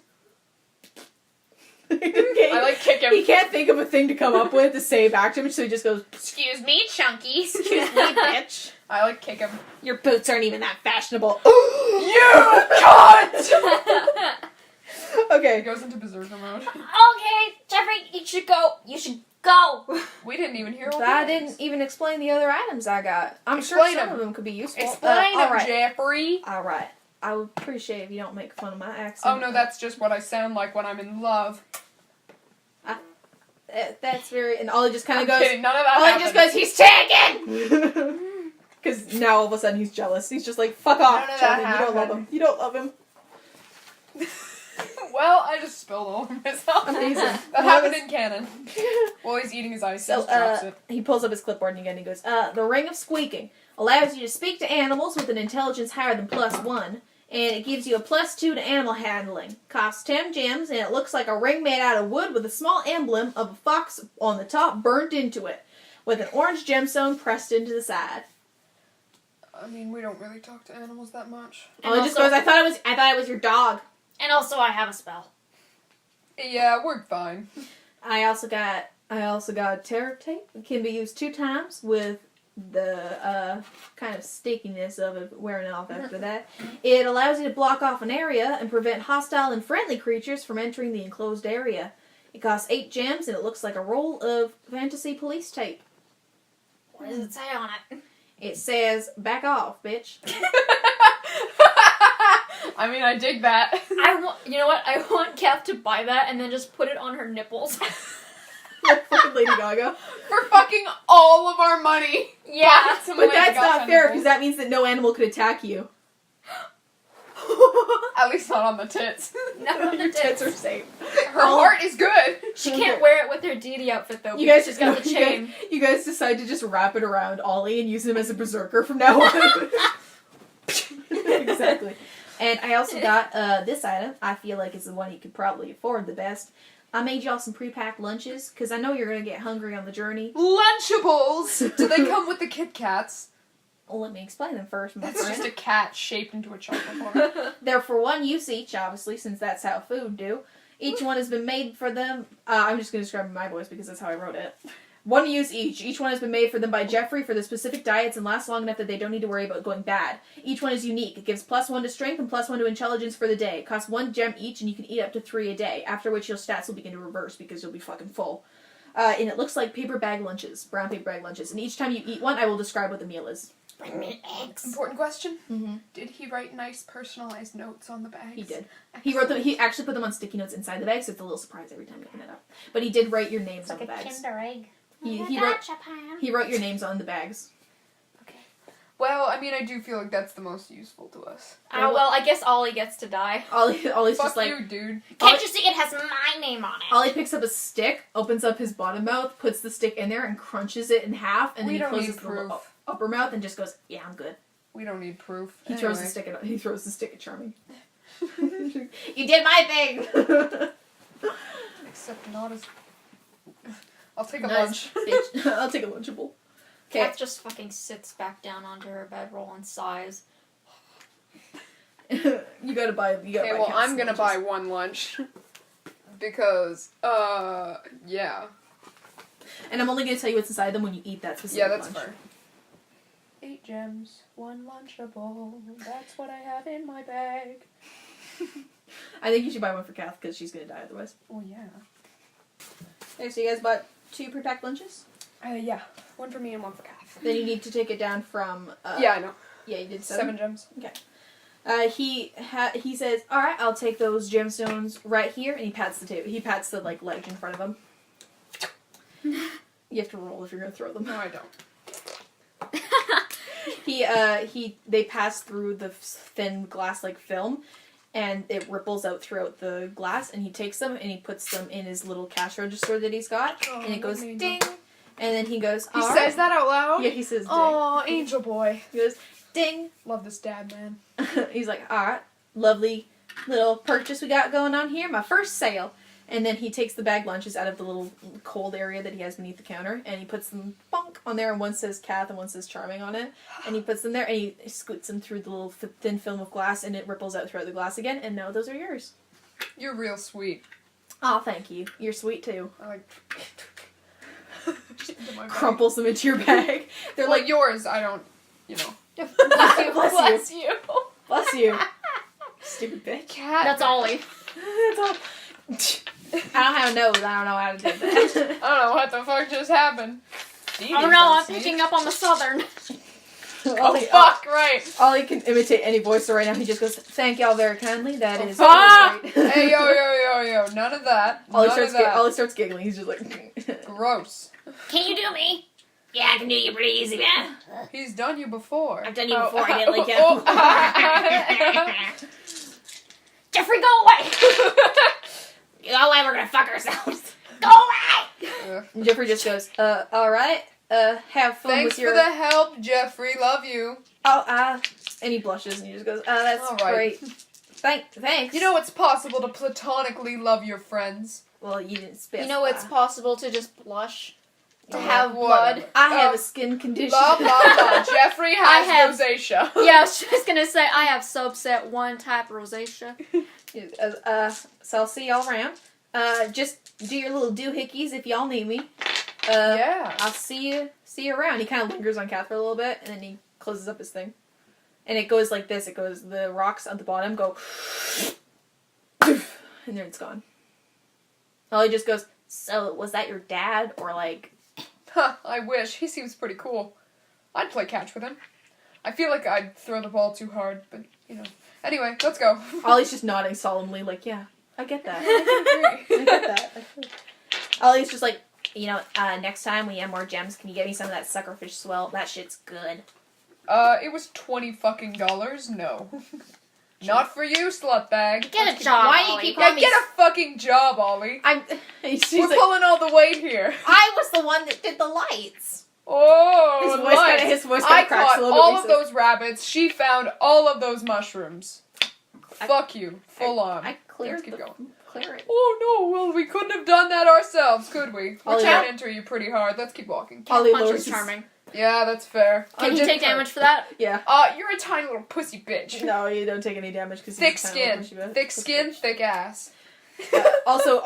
I, like, kick him. He can't think of a thing to come up with to say back to him, so he just goes, Excuse me, Chunky. excuse me, bitch. I, like, kick him. Your boots aren't even that fashionable. You cunt! He Okay. goes into berserker mode. Okay, Jeffrey, you should go. You should go. We didn't even hear all I these. didn't even explain the other items I got. I'm Explain sure some them. of them could be useful. Explain them, alright. Jeffrey. Alright. I would appreciate if you don't make fun of my accent. Oh no, that's just what I sound like when I'm in love. That's very... And Ollie just kind I'm of goes... kidding, none of that Ollie happened. just goes, he's taken! Because now all of a sudden he's jealous. He's just like, fuck off, None of that Charming. You don't love happened. him. You don't love him. Well, I just spilled all over myself. Amazing. That happened in canon. While he's eating his ice, he So, just drops it. he pulls up his clipboard and again he goes, the Ring of Squeaking allows you to speak to animals with an intelligence higher than +1, and it gives you a +2 to animal handling. Costs 10 gems, and it looks like a ring made out of wood with a small emblem of a fox on the top burned into it, with an orange gemstone pressed into the side. I mean, we don't really talk to animals that much. And he just goes, I thought it was your dog. And also, I have a spell. Yeah, we're fine. I also got terror tape. It can be used 2 times with the kind of stickiness of it wearing off after that. It allows you to block off an area and prevent hostile and friendly creatures from entering the enclosed area. It costs 8 gems and it looks like a roll of fantasy police tape. What does it say on it? It says, back off, bitch. I mean, I dig that. You know what? I want Kath to buy that and then just put it on her nipples. Like fucking Lady Gaga. For fucking all of our money. Yeah. But that's not fair, because that means that no animal could attack you. At least not on the tits. Not on the Your tits tits. are safe. Her heart is good. She can't wear it with her deity outfit though. You guys She's got the chain. You guys decide to just wrap it around Ollie and use him as a berserker from now on. Exactly. And I also got this item. I feel like it's the one you could probably afford the best. I made y'all some pre-packed lunches, because I know you're going to get hungry on the journey. Lunchables! Do they come with the Kit Kats? Well, let me explain them first, my It's friend. just a cat shaped into a chocolate bar. They're for one use each, obviously, since that's how food do. Each one has been made for them. I'm just going to describe it in my voice because that's how I wrote it. One use each. Each one has been made for them by Jeffrey for the specific diets and lasts long enough that they don't need to worry about going bad. Each one is unique. It gives +1 to strength and +1 to intelligence for the day. It costs 1 gem each, and you can eat up to 3 a day, after which your stats will begin to reverse because you'll be fucking full. And it looks like paper bag lunches, brown paper bag lunches. And each time you eat one, I will describe what the meal is. Bring me eggs. Important question. Mm-hmm. Did he write nice personalized notes on the bags? He did. He wrote them. He actually put them on sticky notes inside the bag, so it's a little surprise every time you open it up. But he did write your names It's like on the a bags. Kinder Egg. He wrote your names on the bags. Okay. Well, I mean, I do feel like that's the most useful to us. Well, I guess Ollie gets to die. Ollie's Fuck just like, you, dude. Can't you see it has my name on it? Ollie picks up a stick, opens up his bottom mouth, puts the stick in there, and crunches it in half, and We then he don't closes need the little proof. upper mouth and just goes, "Yeah, I'm good." We don't need proof. He throws the stick at Charming. You did my thing. Except not as... I'll take a Nice. lunch. Bitch. I'll take a Lunchable. Okay. Kath just fucking sits back down onto her bedroll and sighs. You gotta buy. Okay, well, I'm gonna buy one lunch. Because, yeah. And I'm only gonna tell you what's inside them when you eat that specific Yeah, that's lunch. fair. 8 gems, 1 Lunchable. That's what I have in my bag. I think you should buy one for Kath because she's gonna die otherwise. Oh, yeah. Okay, so you guys bought 2 pre-packed lunches. Yeah. 1 for me and 1 for Kath. Then you need to take it down from. Yeah, I know. Yeah, you did 7 gems. He says, "All right, I'll take those gemstones right here," and he pats the table. He pats the like ledge in front of him. You have to roll if you're gonna throw them. No, I don't. They pass through the thin glass-like film, and it ripples out throughout the glass, and he takes them and he puts them in his little cash register that he's got, and it goes Angel. ding, and then he goes, He "All says right." that out loud? Yeah, he says ding. Oh, angel boy. He goes, ding. Love this dad, man. He's like, "All right, lovely little purchase we got going on here, my first sale." And then he takes the bag lunches out of the little cold area that he has beneath the counter, and he puts them bonk on there, and one says Kath and one says Charming on it. And he puts them there, and he scoots them through the little thin film of glass, and it ripples out throughout the glass again, and now those are yours. You're real sweet. Oh, thank you. You're sweet, too. I like... Just into my bag. Crumples them into your bag. They're Well, like, yours, I don't, you know. bless you, bless you. Bless you. Bless you. Stupid bitch. Cat. That's Ollie. That's all. I don't have a nose. I don't know how to do that. I don't know what the fuck just happened. Oh no, I'm picking up on the southern. Oh, fuck, right. Ollie can imitate any voice, so right now he just goes, "Thank y'all very kindly. That is fuck! great." Hey, yo. None of that. Ollie None of starts, that. Ollie starts giggling. He's just like, Gross. Can you do me? Yeah, I can do you pretty easy, man. He's done you before. I've done you before. I didn't like you. Oh. Jeffrey, go away. Go away. We're gonna fuck ourselves. Go away. And Jeffrey just goes, all right, have fun Thanks with your... for the help, Jeffrey. Love you. And he blushes and he just goes, that's All right. great. Thanks. You know it's possible to platonically love your friends. Well, you didn't spit. You know it's possible to just blush. To Yeah, have whatever. blood. I have a skin condition. Blah, blah, blah. Jeffrey has have- rosacea. Yeah, I was just gonna say I have subset 1 type rosacea. So I'll see y'all around. Just do your little doohickeys if y'all need me. Yeah. I'll see you around. He kind of lingers on Kath for a little bit, and then he closes up his thing. And it goes like this. It goes, the rocks at the bottom go, and then it's gone. Ollie just goes, "So, was that your dad, or like..." Huh, I wish. He seems pretty cool. I'd play catch with him. I feel like I'd throw the ball too hard, but, you know. Anyway, let's go. Ollie's just nodding solemnly, like, yeah, I get that. I I get that. Ollie's just like, you know, next time we have more gems, can you get me some of that suckerfish swell? That shit's good. It was $20 fucking. No. Not for you, slut bag. Get a job, Why do you Ollie. keep Yeah, calling me? get a fucking job, Ollie. She's We're like, pulling all the weight here. I was the one that did the lights. Oh, his voice I kinda cracks caught a little bit. all when of he says- those rabbits. She found all of those mushrooms. Fuck you. Full on. I cleared Let's keep going. Clear it. Oh no, well, we couldn't have done that ourselves, could we? We're Ollie, trying to enter you pretty hard. Let's keep walking. Ollie Punch lowers is his- charming. Yeah, that's fair. Can you take damage for that? Yeah. You're a tiny little pussy bitch. No, you don't take any damage because Thick skin. Thick skin, thick ass. Also,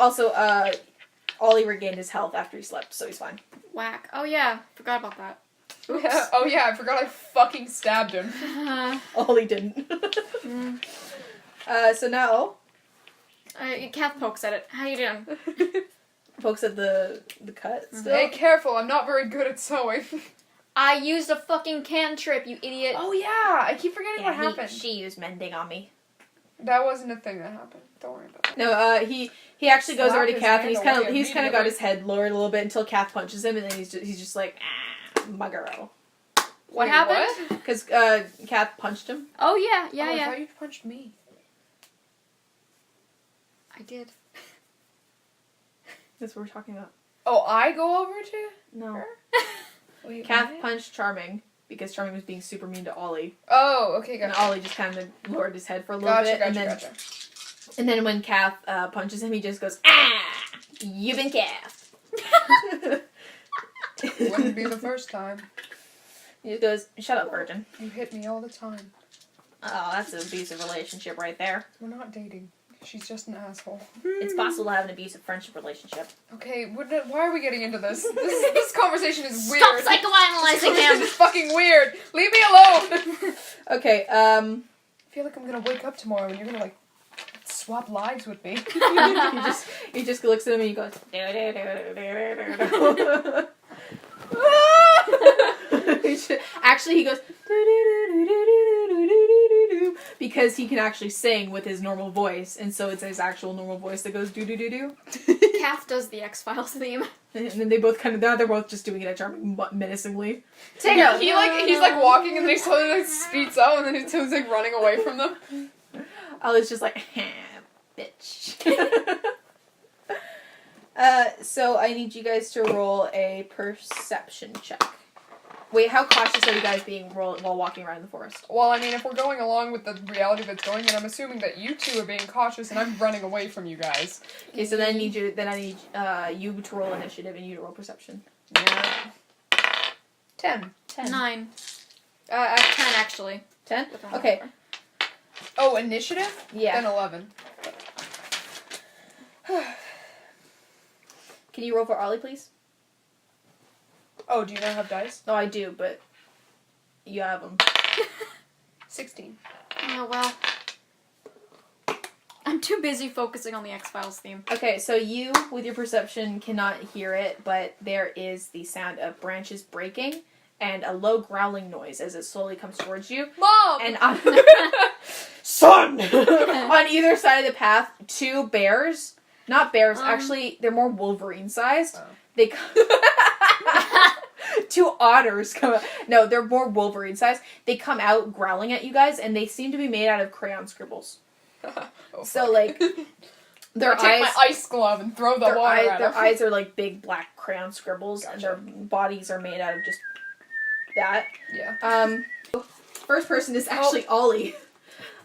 Ollie regained his health after he slept, so he's fine. Whack. Oh yeah, forgot about that. Yeah. Oh yeah, I forgot I fucking stabbed him. Ollie didn't. So now, Kath pokes at it. How you doing? folks at the cut still. Hey, careful, I'm not very good at sewing. I used a fucking cantrip, you idiot. Oh yeah, I keep forgetting what happened. She used mending on me. That wasn't a thing that happened. Don't worry about that. No, he actually goes Slap over to his Kath and hand away he's kind of got immediately. his head lowered a little bit until Kath punches him, and then he's just like, my girl, What Wait, happened? because Kath punched him. Oh yeah, I yeah. thought you punched me. I did. That's what we're talking about. Oh, I go over to No, her? Wait, Kath what? punched Charming because Charming was being super mean to Ollie, Oh, okay, and gotcha. Ollie just kind of lowered his head for a little bit, Gotcha. and then when Kath punches him, he just goes, You've been Kath. Wouldn't be the first time. he just goes, shut up, virgin. You hit me all the time. Oh, that's an abusive relationship right there. We're not dating. She's just an asshole. It's possible to have an abusive friendship relationship. Okay, why are we getting into this? This conversation is weird. Stop psychoanalyzing This him. is fuking weird. Leave me alone. Okay, I feel like I'm gonna wake up tomorrow and you're gonna like swap lives with me. he just looks at him and he goes, actually he goes because he can actually sing with his normal voice, and so it's his actual normal voice that goes do do do do. Kath does the X-Files theme. And then they both they're both just doing it at Charming menacingly. He's like walking and then he slowly like speeds up and then he's like running away from them. Ollie's just like, bitch. So I need you guys to roll a perception check. Wait, how cautious are you guys being while walking around the forest? Well, I mean, if we're going along with the reality that's going, then I'm assuming that you two are being cautious and I'm running away from you guys. Okay, so then I need you to roll initiative and you to roll perception. Yeah. 10. 9. I have 10 actually. 10? But then Okay. whatever. Oh, initiative? Yeah. Then 11. Can you roll for Ollie, please? Oh, do you not have dice? No, I do, but you have them. 16. Oh well. I'm too busy focusing on the X-Files theme. Okay, so you, with your perception, cannot hear it, but there is the sound of branches breaking and a low growling noise as it slowly comes towards you. Mom! And on son, on either side of the path, two bears. Not bears, actually, they're more Wolverine-sized. Oh. They two otters come out. No, they're more Wolverine-sized. They come out growling at you guys, and they seem to be made out of crayon scribbles. Oh, So, fuck. like, their I take eyes... my ice glove and throw the water at their them. eyes are like big black crayon scribbles, and Gotcha. their bodies are made out of just that. Yeah. First person is actually Ollie.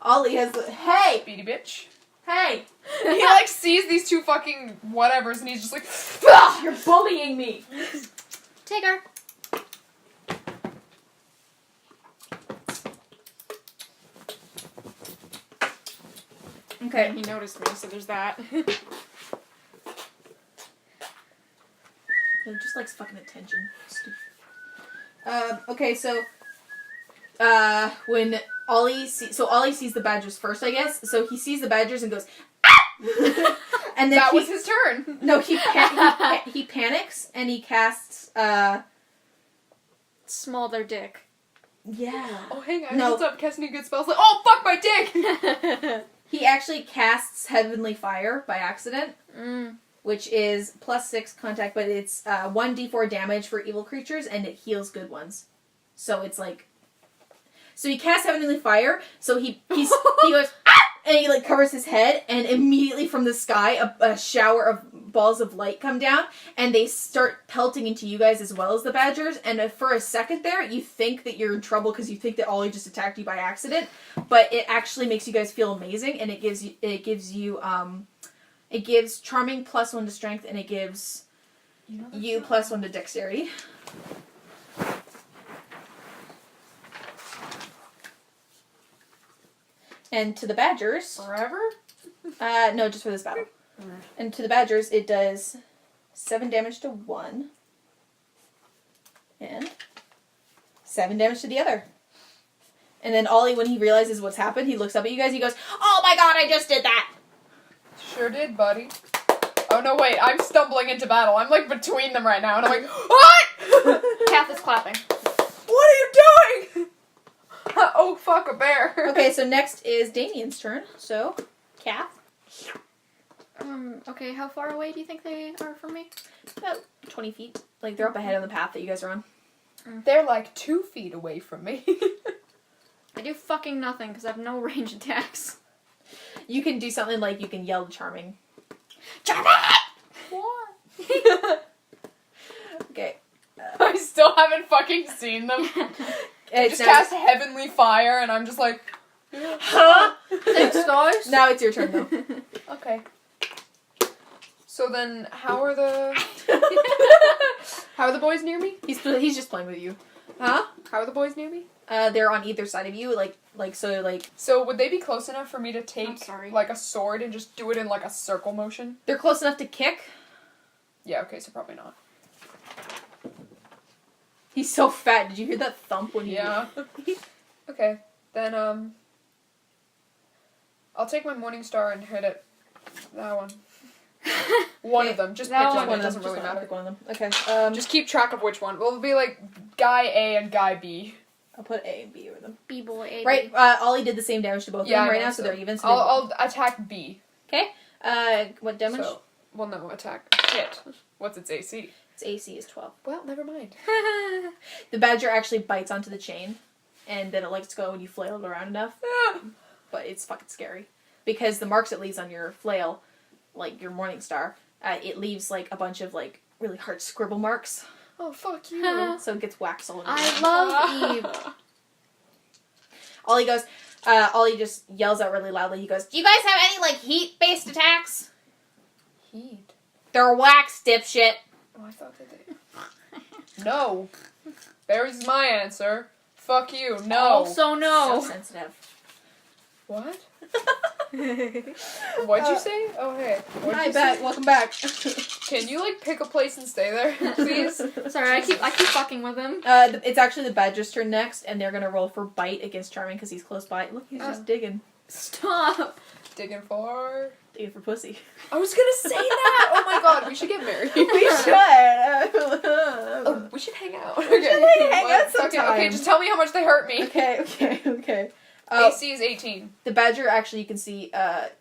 Ollie has the... Hey! Beady bitch. Hey! He like sees these two fucking whatevers and he's just like, Ah, you're bullying me! Take her. Okay. He noticed me, so there's that. He just likes fucking attention. Okay, so... when Ollie sees the badgers first, I guess. So he sees the badgers and goes... Ah! And then that was his turn. No, he panics and he casts Small their dick. Yeah. Oh, hang on. No. What's up? Casting good spells. Like, oh, fuck my dick! He actually casts Heavenly Fire by accident, which is +6 contact, but it's 1d4 damage for evil creatures, and it heals good ones. So it's like... So he casts Heavenly Fire, so he goes, ah! And he like covers his head, and immediately from the sky, a shower of balls of light come down, and they start pelting into you guys as well as the badgers, and for a second there, you think that you're in trouble because you think that Ollie just attacked you by accident, but it actually makes you guys feel amazing, and it gives Charming +1 to strength, and it gives you +1 to dexterity. And to the badgers... Forever? No, just for this battle. And to the badgers, it does 7 damage to one. And 7 damage to the other. And then Ollie, when he realizes what's happened, he looks up at you guys, he goes, oh my god, I just did that! Sure did, buddy. Oh, no, wait. I'm stumbling into battle. I'm, like, between them right now, and I'm like, what? Kath is clapping. What are you doing? Oh, fuck, a bear. Okay, so next is Damien's turn. So, Kath. Okay, how far away do you think they are from me? About 20 feet. Like, they're up ahead on the path that you guys are on. They're, like, 2 feet away from me. I do fucking nothing because I have no range attacks. You can do something like you can yell to Charming. Charming! What? Okay. I still haven't fucking seen them. It's Just cast Heavenly Fire, and I'm just like... Huh? Thanks, guys. Now it's your turn, though. Okay. So then, how are the... How are the boys near me? He's just playing with you. Huh? How are the boys near me? They're on either side of you, So would they be close enough for me to take, I'm sorry. like, a sword and just do it in, like, a circle motion? they're close enough to kick. Yeah, okay, so probably not. He's so fat. Did you hear that thump when he... Yeah. Okay, then, I'll take my Morning Star and hit it. That one. One of them. Just pick That one. one. It doesn't really Just matter. pick one of them. Okay. Just keep track of which one. Well, it'll be, like, Guy A and Guy B. I'll put A and B with them. B-boy, A. Right, Ollie did the same damage to both of Yeah, them I right know, now, so they're even. So I'll attack B. Okay. What damage? So, well, no, attack. Hit. What's its AC? Its AC is 12. Well, never mind. The badger actually bites onto the chain, and then it lets go when you flail it around enough. But it's fucking scary. Because the marks it leaves on your flail, like your Morning Star, it leaves, like, a bunch of, like, really hard scribble marks. Oh, fuck you. So it gets waxed all over. I love Eve. Ollie goes, Ollie just yells out really loudly. He goes, Do you guys have any, like, heat-based attacks? Heat. They're wax, dipshit. Oh, I thought that they... No. There's my answer. Fuck you. No. Also so no. sensitive. What? What'd you say? Oh, hey. What'd Hi, you back. say? Welcome back. Can you, like, pick a place and stay there, please? Sorry, I keep fucking with him. It's actually the badger's turn next, and they're gonna roll for bite against Charming because he's close by. Look, he's just digging. Stop. Digging for... Digging for pussy. I was gonna say that! Oh my god, we should get married. We should. Oh, we should hang out. We should hang out Okay, sometime. okay, just tell me how much they hurt me. Okay. AC is 18. The badger, actually, you can see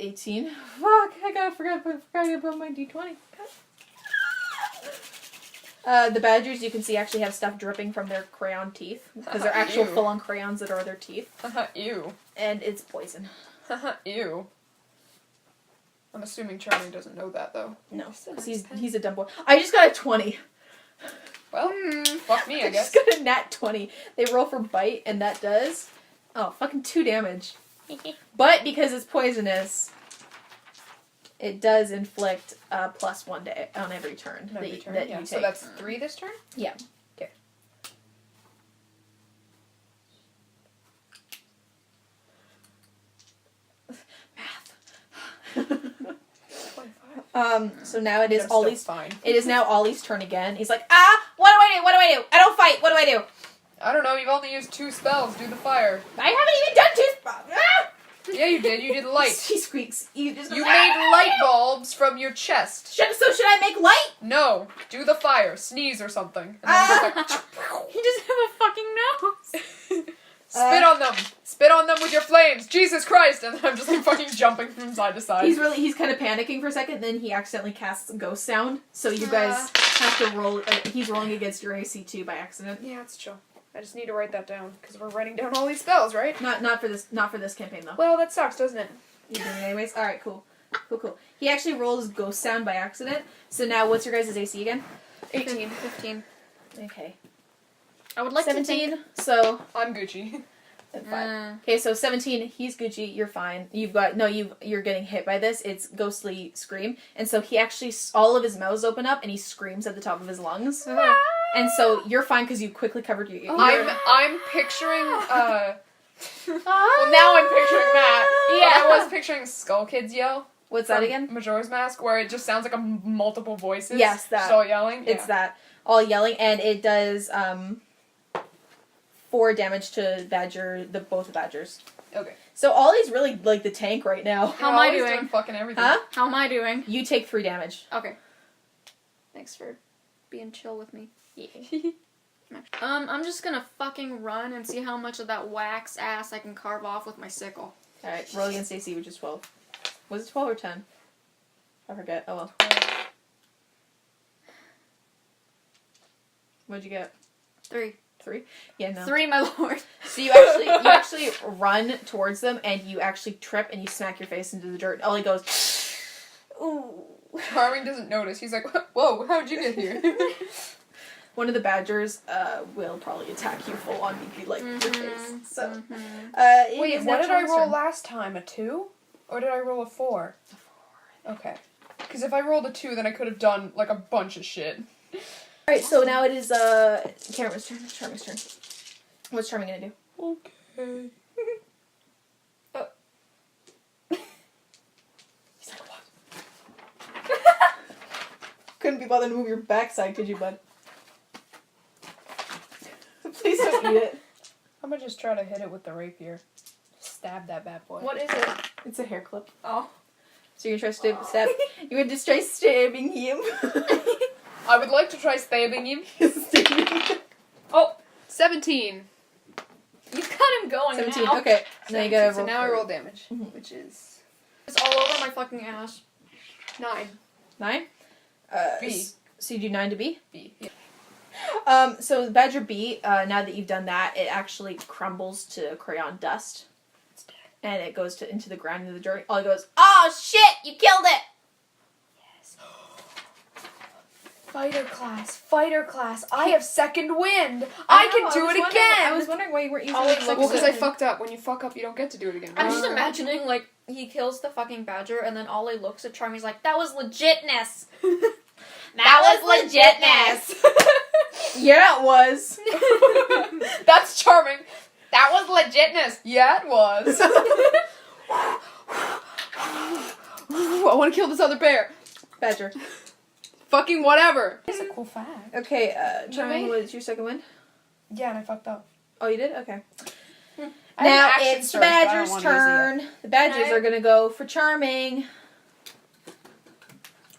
18. Fuck, I forgot about my d20. The badgers, you can see, actually have stuff dripping from their crayon teeth. Because they're actual Ew. full-on crayons that are their teeth. Ew. And it's poison. Ew. I'm assuming Charlie doesn't know that, though. No, because he's a dumb boy. I just got a 20. Well, fuck me, I guess. just got a nat 20. They roll for bite, and that does... Oh, fucking 2 damage. But because it's poisonous, it does inflict +1 on every turn. Every turn, that yeah. you So take. that's 3 this turn? Yeah. Okay. So now it is I'm still Ollie's. fine. It is now Ollie's turn again. He's like, what do I do? What do I do? I don't fight. What do I do? I don't know, you've only used 2 spells. Do the fire. I haven't even done 2 spells. Yeah, you did. You did light. She squeaks. You just. You made light bulbs from your chest. So should I make light? No. Do the fire. Sneeze or something. And then just like... He doesn't have a fucking nose. Spit on them! Spit on them with your flames! Jesus Christ! And then I'm just like fucking jumping from side to side. He's kind of panicking for a second, then he accidentally casts ghost sound, so you guys have to roll, he's rolling against your AC too by accident. Yeah, it's chill. I just need to write that down, because we're writing down all these spells, right? Not for this campaign though. Well, that sucks, doesn't it? You're doing it anyways? Alright, cool. Cool. He actually rolls ghost sound by accident, so now what's your guys' AC again? 18. 15. Okay. I would like 17, to think... so... I'm Gucci. Fine. Okay, so 17, he's Gucci, you're fine. You're getting hit by this, it's ghostly scream, and so he actually, all of his mouths open up, and he screams at the top of his lungs. And so you're fine because you quickly covered your ears. I'm picturing, well, now I'm picturing that. Yeah. I was picturing Skull Kids yell. What's that again? Majora's Mask, where it just sounds like multiple voices. Yes, that. Just all yelling. It's that. All yelling, and it does, 4 damage to both the Badgers. Okay. So Ollie's really like the tank right now. How am I Ollie's doing? Fucking everything. Huh? How am I doing? You take 3 damage. Okay. Thanks for being chill with me. Yeah. I'm just gonna fucking run and see how much of that wax ass I can carve off with my sickle. Alright, roll against AC, which is 12. Was it 12 or 10? I forget. Oh well. What'd you get? 3. 3? Yeah, no. 3, my lord. So you actually run towards them, and you actually trip, and you smack your face into the dirt. And Ollie goes, ooh. Charming doesn't notice. He's like, whoa, how'd you get here? One of the Badgers will probably attack you full on, beat you like your face. So, Wait, what did I roll last time? A 2? Or did I roll a 4? A 4. Okay. Because if I rolled a 2, then I could have done, like, a bunch of shit. Alright, so now it is, Cameron's turn. Charming's turn. What's Charming gonna do? Okay. He's like, what? Couldn't be bothered to move your backside, could you, bud? Please don't eat it. I'm gonna just try to hit it with the rapier. Stab that bad boy. What is it? It's a hair clip. Oh. So you're gonna try to stab. You're gonna just try stabbing him. I would like to try stabbing him. Oh, 17. you've got him going 17. now. Okay. Now you gotta So roll. now I for- roll damage, which is It's all over my fucking ass. 9. 9. B. So you do 9 to B. B. Yeah. So Badger B. Now that you've done that, it actually crumbles to crayon dust, It's dead. and it goes into the ground into the dirt. Ollie goes, "Oh shit! You killed it!" Yes. Fighter class. I have second wind. I can do it again. I was wondering why you weren't using Well, it. because I fucked up. When you fuck up, you don't get to do it again. I'm just imagining, like, he kills the fucking badger, and then Ollie looks at Charming, he's like, that was legitness. That was legitness. Yeah, it was. That's charming. That was legitness. Yeah, it was. I want to kill this other bear. Badger. Fucking whatever. It's a cool fact. Okay, Charming, Really? what's your second win? Yeah, and I fucked up. Oh, you did? Okay. I Now have an action it's the surge, but I don't Badger's wanna use it turn. The Badgers Okay. are gonna go for Charming.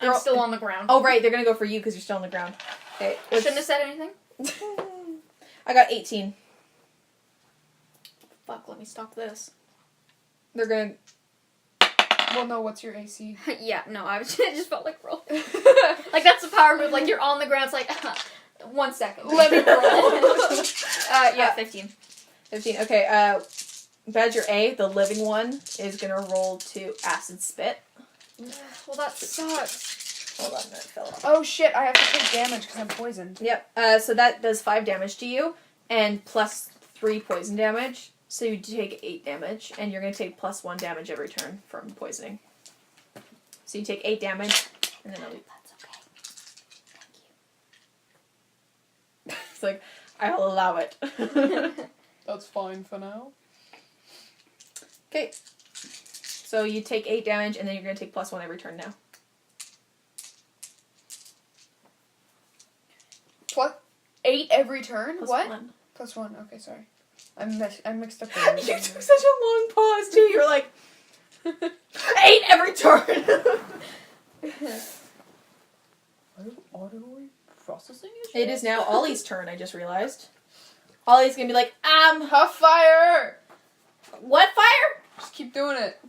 I'm still on the ground. Oh, right, they're gonna go for you because you're still on the ground. Okay. I shouldn't have said anything. I got 18. Fuck, let me stop this. They're gonna. Well, no, what's your AC? Yeah, no, I just felt like roll. Like, that's the power move. Like, you're on the ground, it's like, 1 second. Let me roll. Yeah, 15. 15. Okay, Badger A, the living one, is gonna roll to acid spit. Well, that sucks. Hold on, that fell off. Oh shit, I have to take damage because I'm poisoned. Yep, so that does 5 damage to you, and plus 3 poison damage. So you take 8 damage, and you're gonna take plus 1 damage every turn from poisoning. So you take 8 damage, and then That's okay. Thank you. it's like, I'll allow it. That's fine for now. Okay. So you take 8 damage, and then you're gonna take plus 1 every turn now. Plus 8 every turn? Plus What? 1. Plus 1. Okay, sorry. I mixed up the You numbers. took such a long pause, too. You're like, 8 every turn! Auto processing It is now Ollie's turn, I just realized. Olly's gonna be like, Huff fire! what fire? Just keep doing it.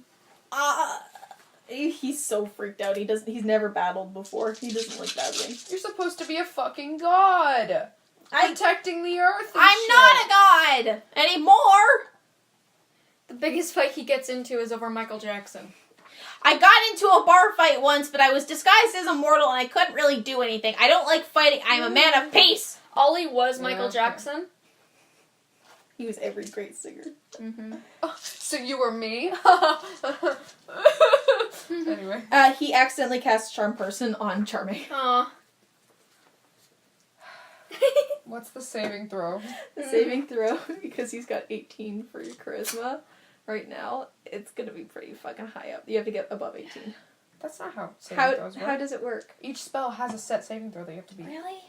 He's so freaked out. He's never battled before. He doesn't like battling. You're supposed to be a fucking god. Protecting the earth and I'm shit. not a god anymore. The biggest fight he gets into is over Michael Jackson. I got into a bar fight once, but I was disguised as a mortal and I couldn't really do anything. I don't like fighting. I'm a man of peace. Ollie was Michael okay. Jackson. He was every great singer. Mm-hmm. Oh, so you were me? Anyway. He accidentally cast Charm Person on Charming. Aw. What's the saving throw? The saving throw, because he's got 18 for your charisma right now, it's gonna be pretty fucking high up. You have to get above 18. That's not how saving throws work. How does it work? Each spell has a set saving throw that you have to beat. Really?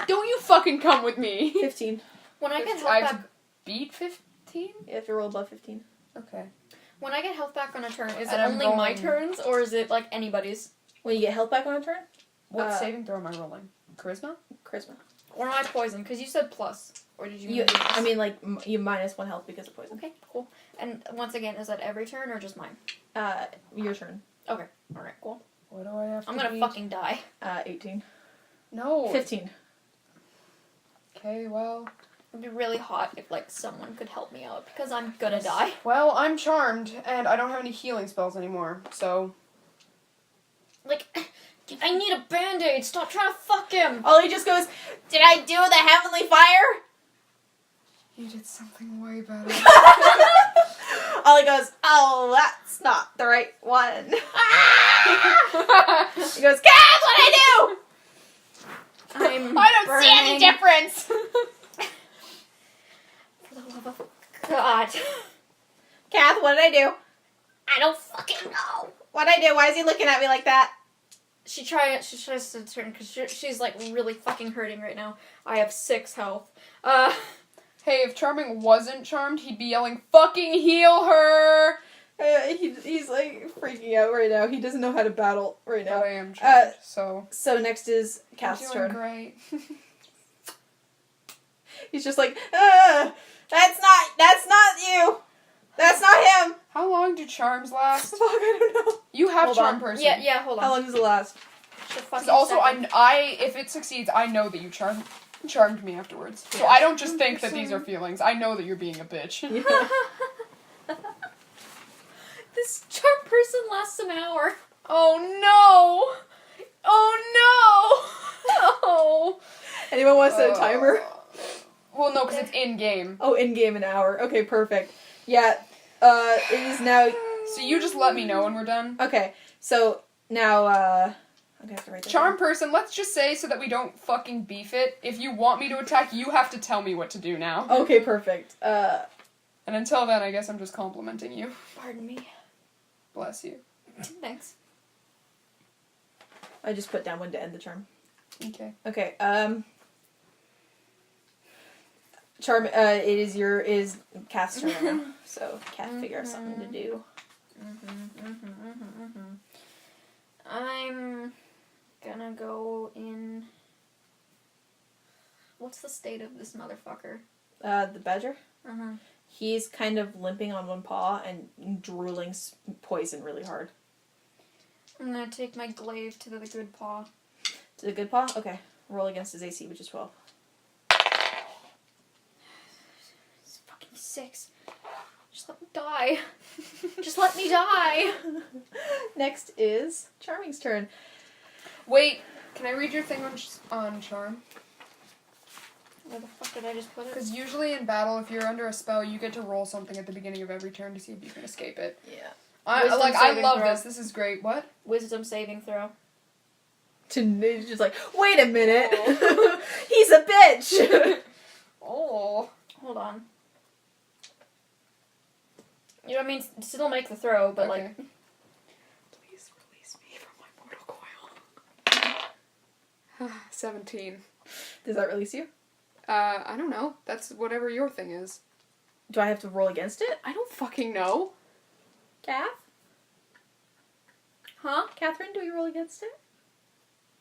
Don't you fucking come with me. 15. When I get health I have back, to beat 15? You have to roll above 15. Okay. when I get health back on a turn, is it And I'm only my rolling. turns or is it like anybody's? When you get health back on a turn? What saving throw am I rolling? Charisma? Charisma. Or am I poison? Because you said plus. Or did you? You, I mean, like, you minus 1 health because of poison. Okay, cool. And once again, is that every turn or just mine? Your turn. Okay. All right. Cool. What do I have to I'm gonna beat? fucking die. 18. No. 15. Okay, well. It'd be really hot if like someone could help me out because I'm gonna die. Well, I'm charmed, and I don't have any healing spells anymore, so... Like, I need a band-aid. Stop trying to fuck him. Ollie just goes, did I do the heavenly fire? You did something way better. Ollie goes, oh, that's not the right one. He goes, Kath, what'd I do? I'm I don't see any burning. difference. For the love of God. Kath, what did I do? I don't fucking know. What'd I do? Why is he looking at me like that? She tries to turn because she's like really fucking hurting right now. I have 6 health. Hey, if Charming wasn't charmed, he'd be yelling, fucking heal her! He's like freaking out right now. He doesn't know how to battle right now. But I am charmed, so... So next is I'm Kath's doing turn. great. He's just like, that's not you. That's not him. How long do charms last? Fuck, I don't know. You have Hold charm on. person. yeah, hold on. How long does it last? Just a Because fucking also, second. if it succeeds, I know that you charmed me afterwards. So I don't just think that these are feelings. I know that you're being a bitch. Yeah. This charm person lasts an hour. Oh no! Oh no! Oh. Anyone want to set a timer? Well, no, because it's in game. Oh, in game an hour. Okay, perfect. Yeah. It is now. So you just let me know when we're done. Okay, so now I'm gonna have to write that Charm down. person, let's just say so that we don't fucking beef it. If you want me to attack, you have to tell me what to do now. Okay, perfect. And until then, I guess I'm just complimenting you. Pardon me. Bless you. Thanks. I just put down when to end the charm. Okay. Okay. Charm. It is Kath's turn now. So Kath figure out something to do. I'm gonna go in. What's the state of this motherfucker? The badger. Uh-huh. He's kind of limping on one paw and drooling poison really hard. I'm gonna take my glaive to the good paw. To the good paw? Okay. Roll against his AC, which is 12. It's fucking 6. Just let me die. Just let me die. Next is Charming's turn. Wait, can I read your thing on charm? Where the fuck did I just put it? Because usually in battle, if you're under a spell, you get to roll something at the beginning of every turn to see if you can escape it. Yeah. I Wisdom saving love throw. this. This is great. What? Wisdom saving throw. He's just like, wait a minute. He's a bitch. Oh. Hold on. You know what I mean? Still make the throw, but Okay. like... Please release me from my mortal coil. 17. Does that release you? I don't know. That's whatever your thing is. Do I have to roll against it? I don't fucking know. Kath? Huh? Catherine, do we roll against it?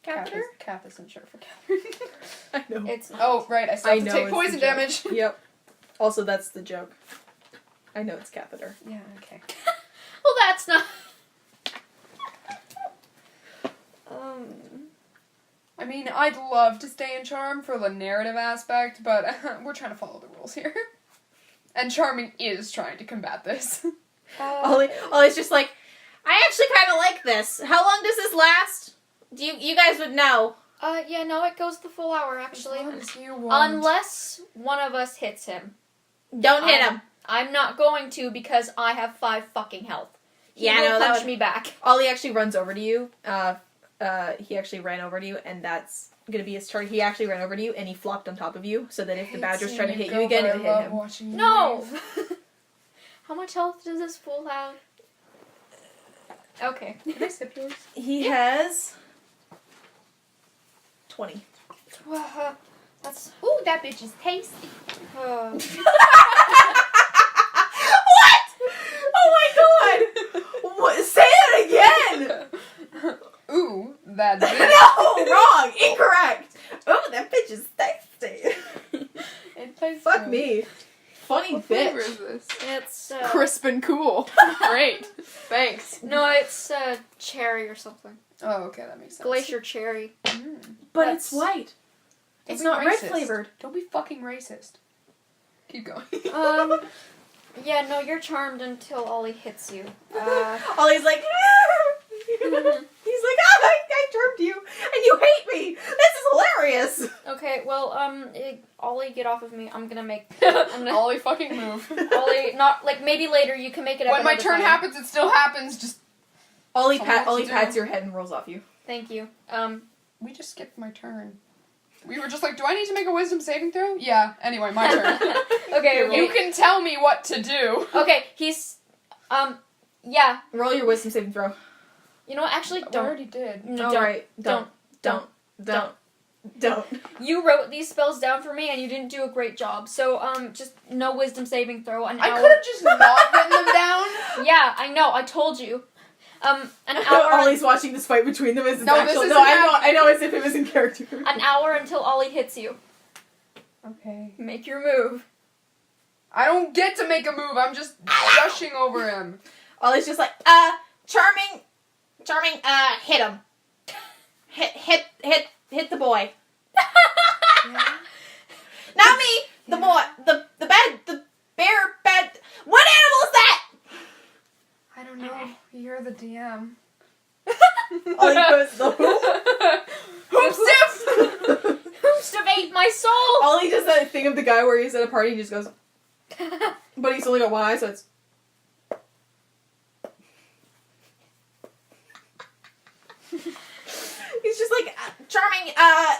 Catheter? Kath isn't short for Catherine. I know. It's not. Oh, right, I still have to take it's poison the joke. damage. Yep. Also, that's the joke. I know it's catheter. Yeah, okay. Well, that's not. I mean, I'd love to stay in Charm for the narrative aspect, but we're trying to follow the rules here. And Charming is trying to combat this. Ollie's just like, I actually kind of like this. How long does this last? You guys would know. Yeah, no, it goes the full hour, actually. As long as you want. Unless one of us hits him. Don't hit him. I'm not going to because I have 5 fucking health. He Yeah, will no, that punch would- me back. Ollie actually runs over to you. He actually ran over to you, and that's gonna be his turn. He actually ran over to you, and he flopped on top of you, so that if the badger's trying to hit you again, it would hit him. No! How much health does this fool have? Okay. Can I sip yours? He has 20. That's... Ooh, that bitch is tasty. What? Oh my god! What? Say it again! Ooh, that bitch. No! Wrong! Incorrect! Oh, that bitch is tasty. It tastes Fuck good. me. Funny What flavor bitch. is this? It's, Crisp and cool. Great. Thanks. No, it's, cherry or something. Oh, okay, that makes sense. Glacier cherry. But That's- it's white. Don't It's be not red racist. flavored. Don't be fucking racist. Keep going. Yeah, no, you're charmed until Ollie hits you. Ollie's like, he's like, I charmed you, and you hate me. This is hilarious. Okay, well, Ollie, get off of me. I'm gonna Ollie, fucking move. Ollie, not, like, maybe later you can make it up When my another turn time. happens, it still happens. Just Ollie Someone has to do pats it. your head and rolls off you. Thank you. we just skipped my turn. We were just like, do I need to make a wisdom saving throw? Yeah. Anyway, my turn. Okay, You wait. can tell me what to do. Okay, he's, yeah. Roll your wisdom saving throw. You know what, actually, I don't. already did. No, All don't. right. Don't. You wrote these spells down for me, and you didn't do a great job. So, just no wisdom saving throw. An I hour. could have just not written them down. Yeah, I know. I told you. An hour. Ollie's watching this fight between them as it's No, this actual. isn't No, happening. I know as if it was in character. An hour until Ollie hits you. Okay. Make your move. I don't get to make a move. I'm just gushing over him. Ollie's just like, Charming, hit him. Hit the boy. Not me. The boy. The bear bed. What animal is that? I don't know. You're the DM. Ollie goes, the who? Hoopstiff! Hoopstiff ate my soul! Ollie does that thing of the guy where he's at a party and he just goes, but he's only got one eye, so it's. He's just like, Charming,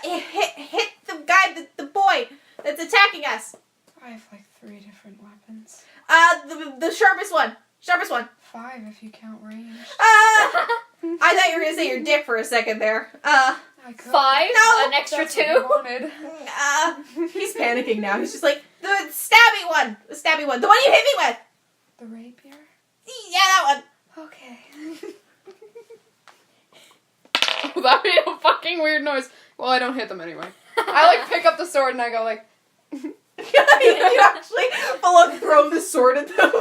hit the guy, the boy that's attacking us. I have like 3 different weapons. The sharpest one. 5 if you count range. I thought you were gonna say your dick for a second there. I could. 5? No, An extra That's what 2? you wanted. he's panicking now. He's just like, The stabby one. The one you hit me with. The rapier? Yeah, that one. Okay. Oh, that made a fucking weird noise. Well, I don't hit them anyway. I like pick up the sword and I go like. you actually full on throw the sword at them.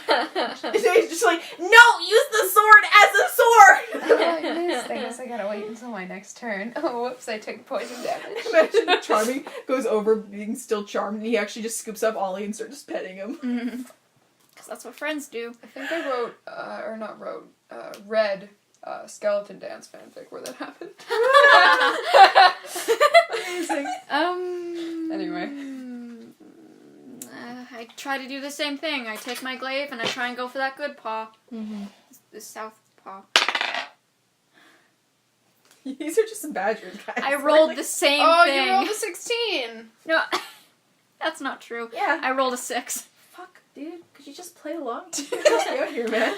And he's just like, No, use the sword as a sword. Oh, I missed. I guess I gotta wait until my next turn. Oh, whoops! I took poison damage. imagine Charming goes over being still charmed and he actually just scoops up Ollie and starts petting him. Because that's what friends do. I think I read skeleton dance fanfic where that happened. Amazing. Anyway. I try to do the same thing. I take my glaive and I try and go for that good paw. Mm-hmm. The south paw. These are just some badgers, guys. I rolled the same thing. You rolled a 16. No, that's not true. Yeah. I rolled a 6. Fuck, dude. Could you just play along? Help me out here, man.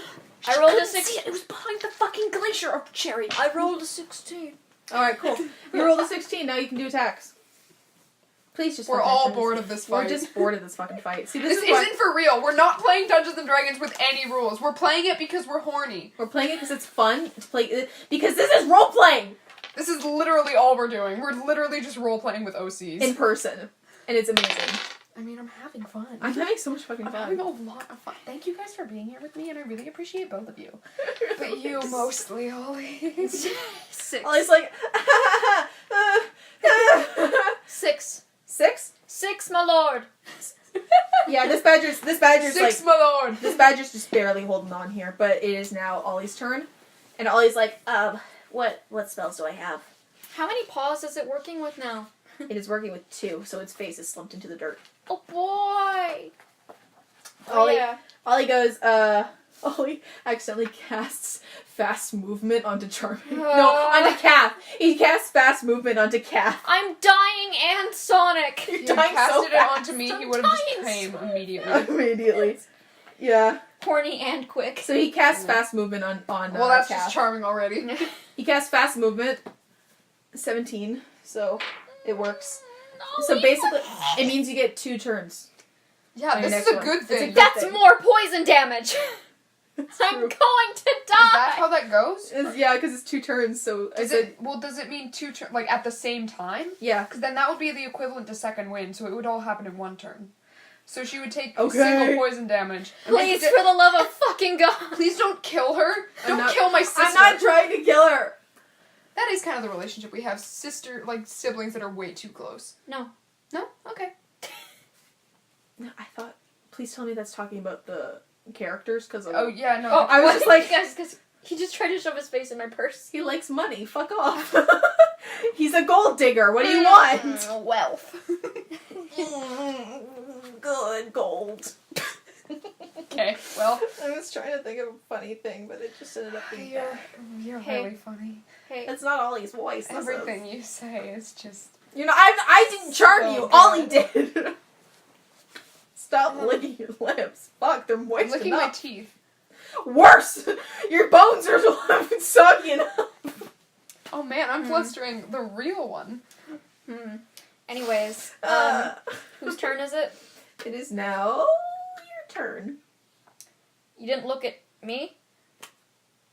I rolled a 16. It was behind the fucking glacier of cherry. I rolled a 16. Alright, cool. You rolled a 16, now you can do attacks. Please just We're fucking all finish bored this. of this We're fight. just bored of this fucking fight. See, This is why isn't for real. We're not playing Dungeons and Dragons with any rules. We're playing it because we're horny. we're playing it because it's fun to play. Because this is role playing. This is literally all we're doing. We're literally just role-playing with OCs. in person. And it's amazing. I mean, I'm having fun. I'm having so much fucking I'm fun. having a lot of fun. Thank you guys for being here with me, and I really appreciate both of you. But you mostly, Ollie. 6. Ollie's like, 6. 6? 6, my lord. Yeah, this badger's Six, like, my lord. this badger's just barely holding on here, but it is now Ollie's turn. And Ollie's like, What spells do I have? How many paws is it working with now? it is working with 2, so its face is slumped into the dirt. Oh boy. Ollie, yeah. Ollie goes, Ollie accidentally casts fast movement onto Charming. No, onto Kath. He casts fast movement onto Kath. I'm dying and Sonic. You're If you dying casted so it fast. onto me, I'm he would have just dying came so immediately. Immediately. Yeah. Horny and quick. So he casts fast movement on Well, that's Kath. just charming already. He casts fast movement, 17, so it works. No, So we- basically, it means you get 2 turns. Yeah, On your this next is a one. good It's a thing. good- That's thing. more poison damage. It's I'm true. going to die. Is that how that goes? Yeah, because it's 2 turns, so I Does said, does it mean 2 turns, like, at the same time? yeah. Because then that would be the equivalent to second wind, so it would all happen in 1 turn. So she would take Okay. single poison damage. And Please, for the love of fucking God. please don't kill her. I'm Don't not- kill my sister. I'm not trying to kill her! That is kind of the relationship we have. Siblings that are way too close. No. No? Okay. No, I thought, please tell me that's talking about the characters, because Oh, yeah, no. Oh, I was just like, Guys, he just tried to shove his face in my purse. he likes money, fuck off. He's a gold digger, what do you want? Wealth. Good gold. Okay, well. I was trying to think of a funny thing, but it just ended up being bad. You're Hey. really funny. Hey. It's not Ollie's voice. this is. Everything you say is just... You know, I didn't charm So you. good. Ollie did. Stop licking your lips. Fuck, they're I'm moist licking my enough. teeth. Worse! Your bones are soggy enough. Oh man, I'm flustering the real one. Anyways, whose turn is it? It is now your turn. You didn't look at me?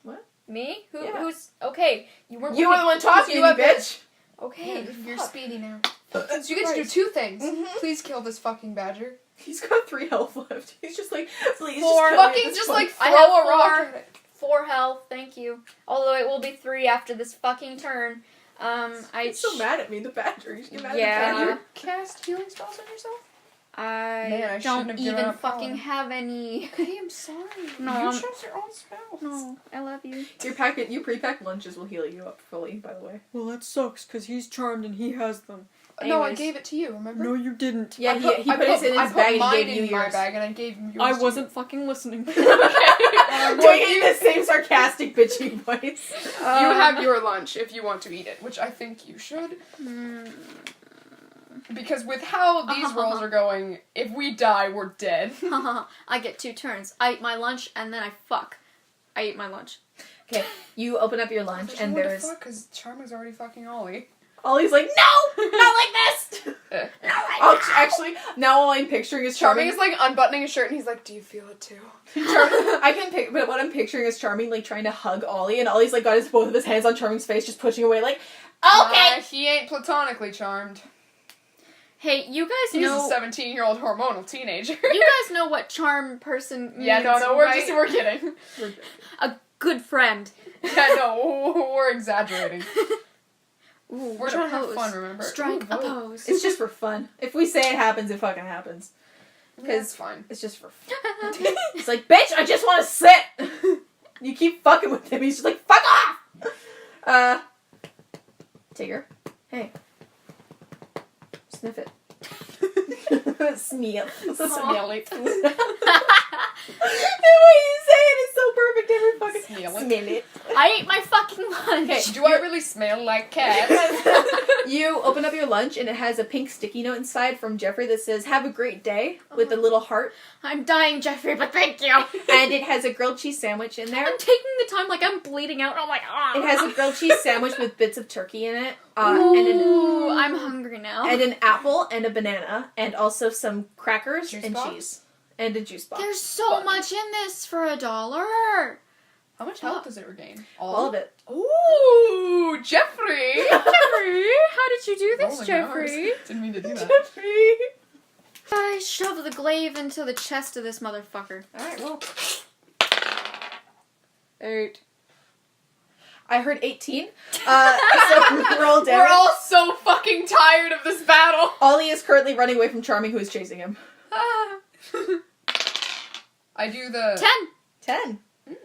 What? Me? Yeah. Who's... Okay, you weren't You were the one talking to me, bitch. Okay, You're fuck. speedy now. So you get to do 2 things. Please kill this fucking badger. He's got 3 health left. He's just like, please Four. just kill me at Fucking this just point. like I throw have a rock 4. at it. 4 health, thank you. Although it will be 3 after this fucking turn. He's so mad at me, the badger. You should get mad Yeah. at the Can badger. you cast healing spells on yourself? I Man, I shouldn't don't have given even up fucking power. have any. Okay, I'm sorry. No, you I'm- chose your own spells. No, I love you. Your pre-packed lunches will heal you up fully, by the way. Well, that sucks, because he's charmed and he has them. No, I Anyways. gave it to you, remember? No, you didn't. Yeah, I he put it in I his put bag and mine he gave you in my yours. bag and I gave yours I to wasn't fucking listening. Doing it in the same sarcastic bitchy voice. You have your lunch if you want to eat it, which I think you should. Because with how these rolls are going, if we die, we're dead. I get 2 turns. I eat my lunch and then I fuck. I eat my lunch. Okay, you open up your lunch and there's... Because Charming's already fucking Ollie. Ollie's like, no! Not like this! Oh, actually, now all I'm picturing is Charming Charming. is like unbuttoning his shirt and he's like, do you feel it too? I can pick, but what I'm picturing is Charming like trying to hug Ollie, and Ollie's like got his both of his hands on Charming's face, just pushing away, like, okay. He ain't platonically charmed. Hey, you guys He's know... a 17-year-old hormonal teenager. You guys know what charm person means, Yeah, no, right? we're kidding. A good friend. Yeah, no, we're exaggerating. Ooh, We're what trying a to have pose. fun, remember? Strike Ooh, a vote. pose. It's just for fun. If we say it happens, it fucking happens. It's fine. It's just for fun. It's like, bitch, I just want to sit! You keep fucking with him, he's just like, fuck off! Tigger, hey. Sniff it. Smeal. Smell it. The way you say it is so perfect every fucking... Smell it. Smell it. I ate my fucking lunch. Do I really smell like cat? You open up your lunch and it has a pink sticky note inside from Jeffrey that says, have a great day, with a little heart. I'm dying, Jeffrey, but thank you. And it has a grilled cheese sandwich in there. I'm taking the time like I'm bleeding out. I'm like, ah. It has a grilled cheese sandwich with bits of turkey in it. And Ooh, I'm hungry now. an apple and a banana. And also some crackers Juice and box? cheese. And a juice box. There's so much in this for $1. How much health does it regain? All of it. Ooh, Jeffrey! Jeffrey, how did you do this, Rolling Jeffrey? hours. Didn't mean to do that. Jeffrey. I shoved the glaive into the chest of this motherfucker. Alright, well. 8. I heard 18. So roll damage. We're all so fucking tired of this battle. Ollie is currently running away from Charming, who is chasing him. I do the 10. 10.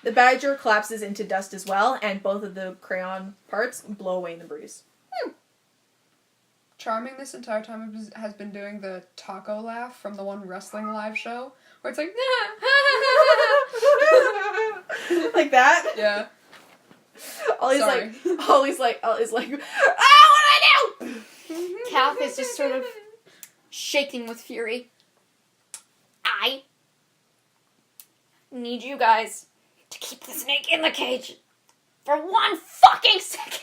The badger collapses into dust as well, and both of the crayon parts blow away in the breeze. Charming this entire time has been doing the taco laugh from the one wrestling live show, where it's like, Like that? yeah. Ollie's Sorry. like, ah, what do I do? Kath is just sort of shaking with fury. I need you guys to keep the snake in the cage for 1 fucking second.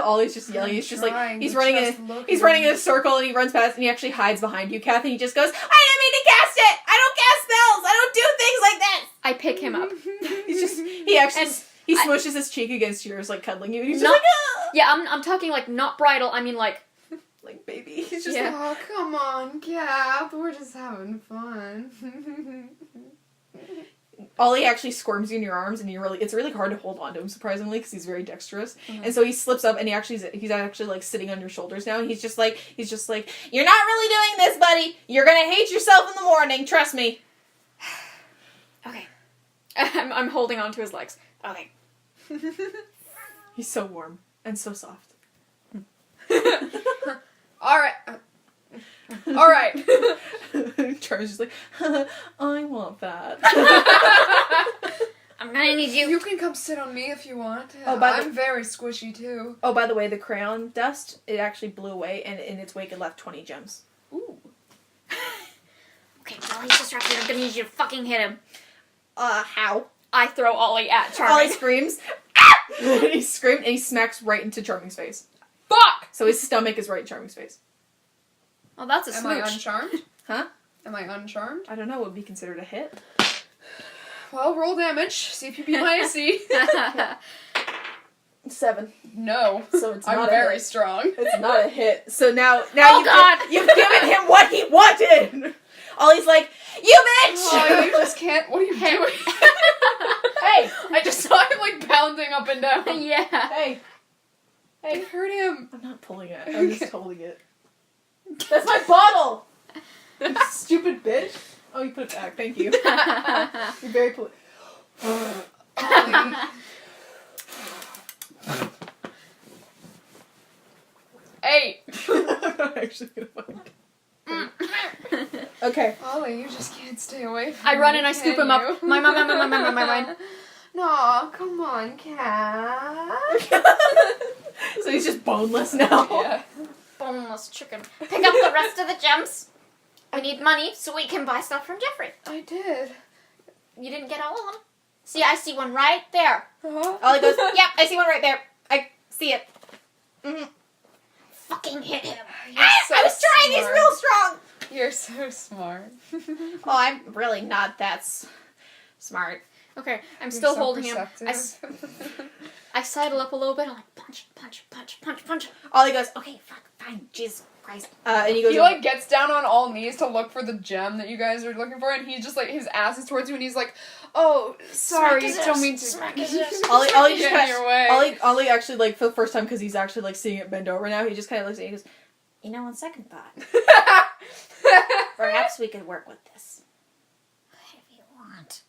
Ollie's just yelling. He's just like, Trying he's to running just in. look He's at running him. in a circle, and he runs past, and he actually hides behind you, Kath, and he just goes, I didn't mean to cast it. I don't cast spells. I don't do things like this. I pick him up. He actually And he I- smushes his cheek against yours, like cuddling you. And he's just Not- like, ah! Yeah, I'm talking like not bridal. I mean like Like baby. He's just Yeah. Oh, come on, Kath. We're just having fun. Ollie actually squirms you in your arms, and it's really hard to hold on to him, surprisingly, because he's very dexterous. And so he slips up, and he's actually like sitting on your shoulders now. And he's just like, you're not really doing this, buddy. You're gonna hate yourself in the morning. Trust me. okay. I'm holding on to his legs. Okay. He's so warm and so soft. Alright. Alright. Charles is like, I want that. I'm gonna need you. You can come sit on me if you want. Oh, by the- I'm very squishy too. Oh, by the way, the crayon dust, it actually blew away, and in its wake, it left 20 gems. Ooh. Okay, while he's distracted, I'm gonna need you to fucking hit him. How? I throw Ollie at Charming. Ollie screams, ah! And he screamed, and he smacks right into Charming's face. Fuck! So his stomach is right in Charming's face. Oh, that's a Am I smooch. uncharmed? Huh? Am I uncharmed? I don't know, would be considered a hit. Well, roll damage. See if you beat my AC. 7. No. So it's I'm not a very hit. strong. It's not a hit. So now Oh, God! you've given him what he wanted! Ollie's like, you bitch! Oh, you just can't. What are you doing? Hey! I just saw him like pounding up and down. Yeah. Hey, I hurt him. I'm not pulling it. I'm just holding it. That's my bottle! You stupid bitch. Oh, you put it back. Thank you. You're very polite. Ollie. 8. I'm not actually gonna find it. Okay. Ollie, you just can't stay away from I run me, and I scoop can him up. you? My mind. No, come on, cat. So he's just boneless now. Yeah. Boneless chicken. Pick up the rest of the gems. We need money so we can buy stuff from Jeffrey. I did. You didn't get all of them. See, I see one right there. Uh-huh. Ollie goes, yep, I see one right there. I see it. Mm-hmm. Fucking hit him. You're so I was trying, he's smart. real strong. You're so smart. Oh, I'm really not that smart. Okay, I'm You're still so holding him. perceptive. I sidle up a little bit. I'm like, punch. Ollie goes, okay, fine, Jesus Christ. And he goes, He like gets down on all knees to look for the gem that you guys are looking for, and he's just like his ass is towards you, and he's like, "Oh, sorry, Smack his don't ass, mean to." smack his ass. Ollie just Get in kind your way. Ollie actually, like, for the first time, because he's actually, like, seeing it bend over now, he just kind of looks at it and he goes, you know, on second thought, perhaps we could work with this. If you want.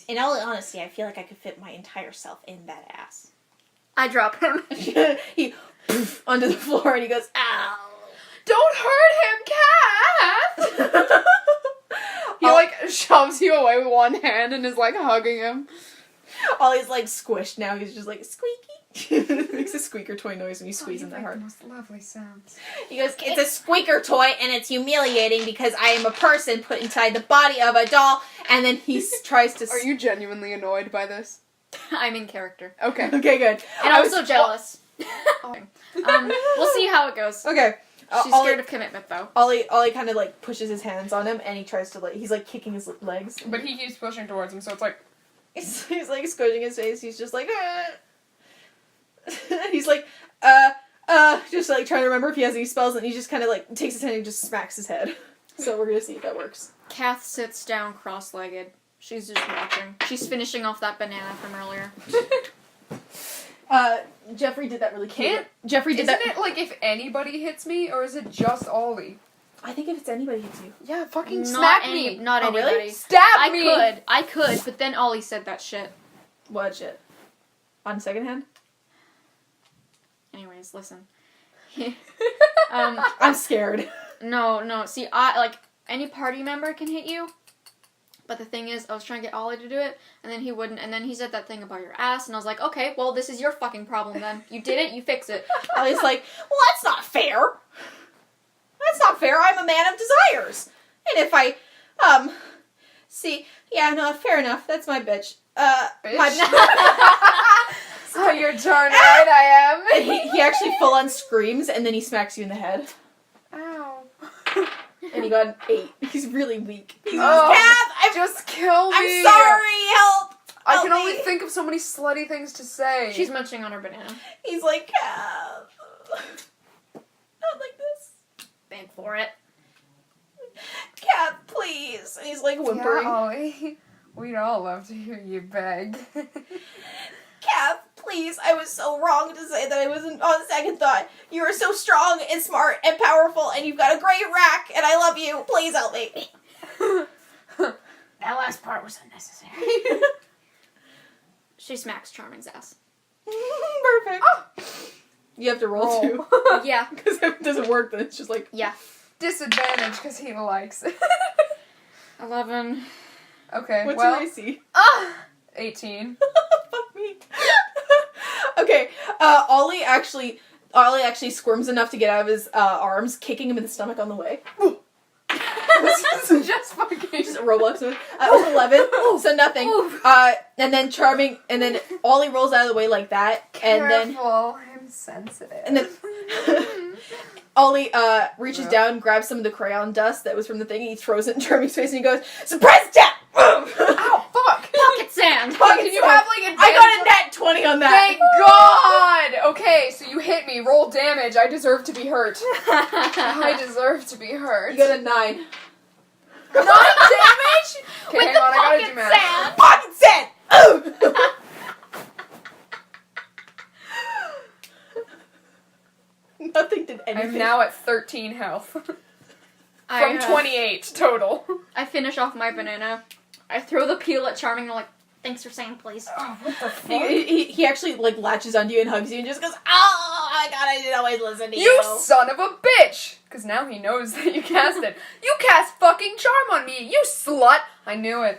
In all honesty, I feel like I could fit my entire self in that ass. I drop him. He poof, onto the floor and he goes, ow. Don't hurt him, Kath! He like shoves you away with one hand and is like hugging him. Ollie's like squished now. He's just like squeaky. Makes a squeaker toy noise when you squeeze him that hard. The most lovely sounds. He goes, it's a squeaker toy and it's humiliating because I am a person put inside the body of a doll. And then he tries to... Are you genuinely annoyed by this? I'm in character. Okay. Okay, good. And I also was- jealous. We'll see how it goes. Okay. She's Ollie, scared of commitment, though. Ollie kind of like pushes his hands on him and he tries to like, he's like kicking his legs. But he keeps pushing towards him, so it's like, He's like squishing his face. He's just like, and he's like, just like trying to remember if he has any spells, and he just kind of like takes his hand and just smacks his head. So we're gonna see if that works. Kath sits down cross-legged. She's just watching. She's finishing off that banana from earlier. Jeffrey did that really cute. Can't- Jeffrey did Isn't that. it like if anybody hits me, or is it just Ollie? I think if it's anybody hits you. Yeah, fucking Not smack any, me. not Oh, really? anybody. Stab I me. could, but then Ollie said that shit. What shit? On second hand? Anyways, listen. I'm scared. No. See, I any party member can hit you. But the thing is, I was trying to get Ollie to do it, and then he wouldn't, and then he said that thing about your ass, and I was like, okay, well, this is your fucking problem then. You did it, you fix it. I was like, well, that's not fair. That's not fair. I'm a man of desires. And if I, see, yeah, no, fair enough. That's my bitch. So you're darn right I am. he actually full on screams, and then he smacks you in the head. Ow. And he got an 8. He's really weak. He's Oh, Kath, just kill me. I'm sorry, help! I Help can only me. think of so many slutty things to say. She's munching on her banana. He's like, Kath. Not like this. Beg for it. Kath, please. And he's like whimpering. Yeah, Ollie. We'd all love to hear you beg. Kath, please. I was so wrong to say that I wasn't on second thought. You are so strong and smart and powerful, and you've got a great rack, and I love you. Please help me. That last part was unnecessary. She smacks Charming's ass. Perfect. You have to roll too. Yeah. Because if it doesn't work, then it's just like... Yeah. Disadvantage because he likes it. 11. Okay, What's well. your AC? 18. Fuck me. Okay, Ollie actually squirms enough to get out of his arms, kicking him in the stomach on the way. This is just fucking. Just a Roblox move. It was 11, so nothing. And then Charming, and then Ollie rolls out of the way like that, and then Careful, I'm sensitive. And then Ollie reaches down, grabs some of the crayon dust that was from the thing, and he throws it in Charming's face, and he goes, "Surprise attack!" Ow, fuck! Pocket sand! Pocket Can you sand. have like advantage? I got a nat 20 on that. Thank God! Okay, so you hit me. Roll damage. I deserve to be hurt. I deserve to be hurt. You got a 9. 9 damage? Okay, hang on, I gotta do math. Pocket sand! Oh! Nothing did anything. I'm now at 13 health. From I, 28 total. I finish off my banana. I throw the peel at Charming and I'm like, thanks for saying please. Oh, what the fuck? He actually like latches onto you and hugs you and just goes, "Oh my god, I didn't always listen to you." You son of a bitch! Because now he knows that you cast it. You cast fucking charm on me, you slut! I knew it.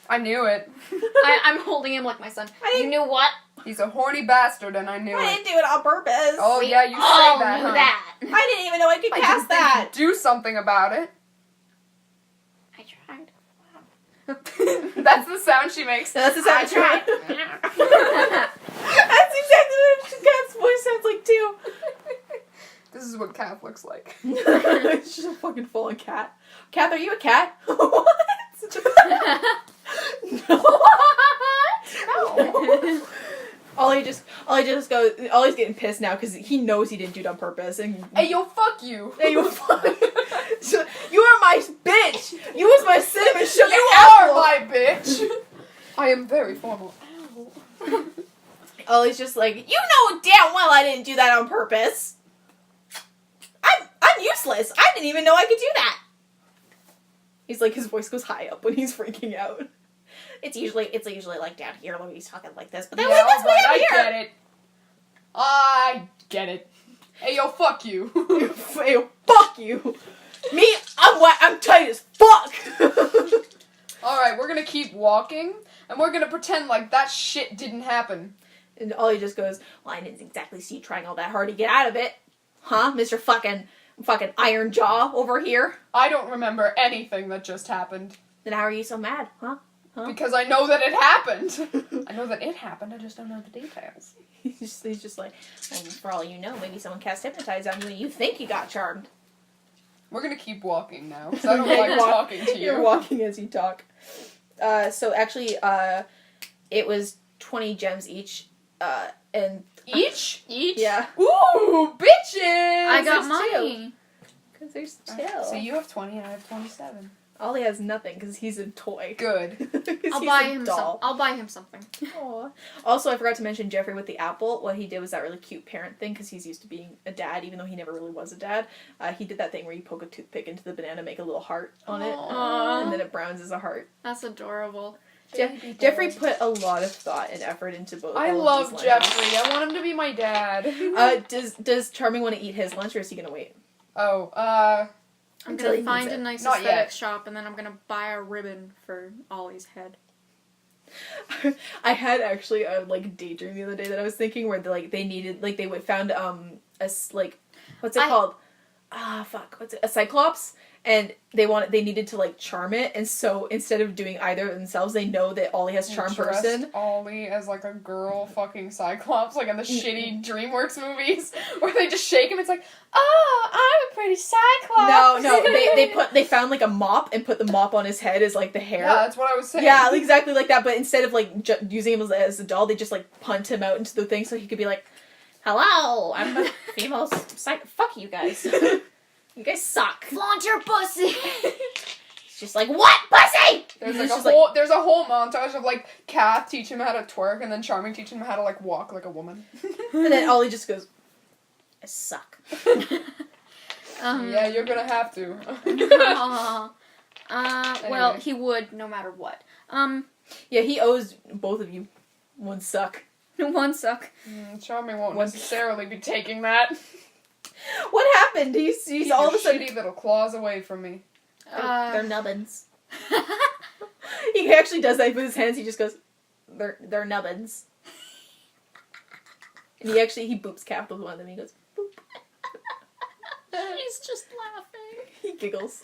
I'm holding him like my son. You knew what? He's a horny bastard and I knew I it. didn't do it on purpose. Oh We yeah, you all say that, knew huh? that. I didn't even know I could I cast didn't think that. you'd do something about it. I tried. That's the sound she makes. That's the sound. I tried. That's exactly what Kath's voice sounds like too. This is what Kath looks like. It's just a fucking full-on cat. Kath, are you a cat? What? No. No. Ollie's getting pissed now because he knows he didn't do it on purpose. And Hey, yo, fuck you. Hey, you so, you are my bitch. You was my cinnamon sugar You apple. are my bitch. I am very formal. Ow. Ollie's just like, you know damn well I didn't do that on purpose. I'm useless. I didn't even know I could do that. He's like, his voice goes high up when he's freaking out. It's usually like down here when he's talking like this, but then Yeah, that's way alright, up I here. get it. I get it. Hey, yo, fuck you. Hey, fuck you. Me, I'm wet. I'm tight as fuck. Alright, we're gonna keep walking, and we're gonna pretend like that shit didn't happen. And Ollie just goes, well, I didn't exactly see you trying all that hard to get out of it. Huh, Mr. fucking Iron Jaw over here? I don't remember anything that just happened. Then how are you so mad, huh? Because I know that it happened. I know that it happened, I just don't know the details. He's just like, well, for all you know, maybe someone cast Hypnotize on you and you think you got charmed. We're gonna keep walking now, because I don't like talking to you. You're walking as you talk. So actually, it was 20 gems each, and Each? yeah, Ooh, bitches! I got There's money. because there's So two. you have 20 and I have 27. Ollie has nothing because he's a toy. Good. 'Cause I'll he's buy a him doll. I'll buy him something. Aw. Also, I forgot to mention Jeffrey with the apple. What he did was that really cute parent thing because he's used to being a dad, even though he never really was a dad. He did that thing where you poke a toothpick into the banana, make a little heart on it, Aw. and then it browns as a heart. That's adorable. Jeffrey put a lot of thought and effort into both. I all of love these lunches. Jeffrey. I want him to be my dad. Does Charming want to eat his lunch or is he gonna wait? I'm Until he gonna needs find it. a nice Not aesthetic yet. shop and then I'm gonna buy a ribbon for Ollie's head. I had actually a daydream the other day that I was thinking where they needed they found what's it called? What's it? A cyclops, and they needed to charm it, and so instead of doing either of themselves, they know that Ollie has charm person. Ollie as a girl fucking Cyclops, in the shitty DreamWorks movies where they just shake him. It's like, oh, I'm a pretty Cyclops. No, they found a mop and put the mop on his head as the hair. Yeah, that's what I was saying. Yeah, exactly like that. But instead of using him as a doll, they just punt him out into the thing so he could be like, Hello, I'm a female fuck you guys. You guys suck. Flaunt your pussy! It's just what, pussy? There's He's a just whole montage of Kath teaching him how to twerk and then Charming teaching him how to walk like a woman. and then Ollie just goes, I suck. Yeah, you're gonna have to. Well, Anyway. he would no matter what. yeah, he owes both of you one suck. One suck. Charming won't One- necessarily be taking that. What happened? He's Keep all your of a sudden. shitty little claws away from me. They're nubbins. He actually does that with his hands. He just goes, they're nubbins. And he boops Kath with one of them. He goes, boop. He's just laughing. He giggles.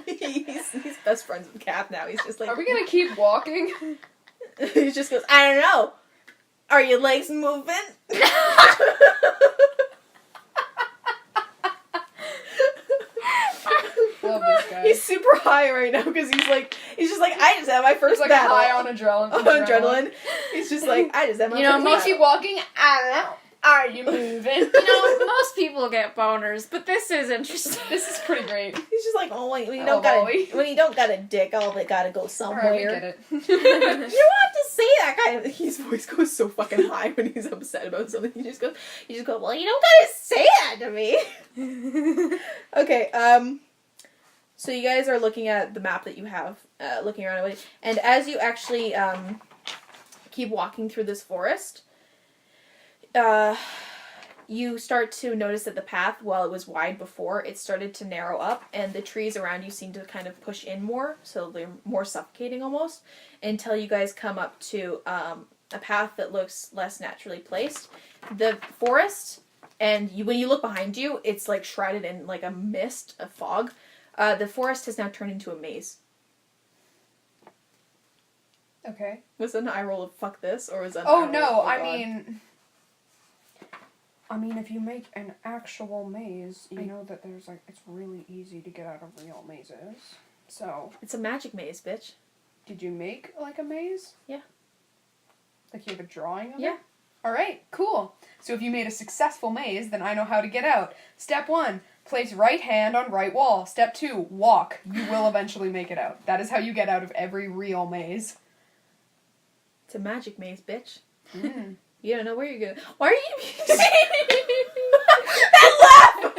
he's best friends with Kath now. He's just Are we gonna keep walking? He just goes, I don't know. Are your legs moving? Love this guy. He's super high right now because he's just I just had my first He's battle. high on adrenaline. Adrenaline. He's just I just had my first Keep battle. walking. I don't know. Are you moving? Most people get boners, but this is interesting. This is pretty great. He's just when you I don't love Ollie. when you don't got a dick, all of it gotta go somewhere. Alright, we get it. You don't have to say that kind of. His voice goes so fucking high when he's upset about something. You just go, well, you don't gotta say that to me. Okay, so you guys are looking at the map that you have, looking around, and as you actually keep walking through this forest, you start to notice that the path, while it was wide before, it started to narrow up, and the trees around you seem to kind of push in more, so they're more suffocating almost, until you guys come up to a path that looks less naturally placed. The forest, and when you look behind you, it's shrouded in a mist, a fog. The forest has now turned into a maze. Okay. Was that an eye roll of fuck this, or was that an Oh eye roll no, of, I mean, if you make an actual maze, you know that there's it's really easy to get out of real mazes. So, It's a magic maze, bitch. did you make a maze? Yeah. You have a drawing of Yeah. it? Alright, cool. So if you made a successful maze, then I know how to get out. Step 1, place right hand on right wall. Step 2, walk. You will eventually make it out. That is how you get out of every real maze. It's a magic maze, bitch. Mm. You don't know where you're going. Why are you... That laugh!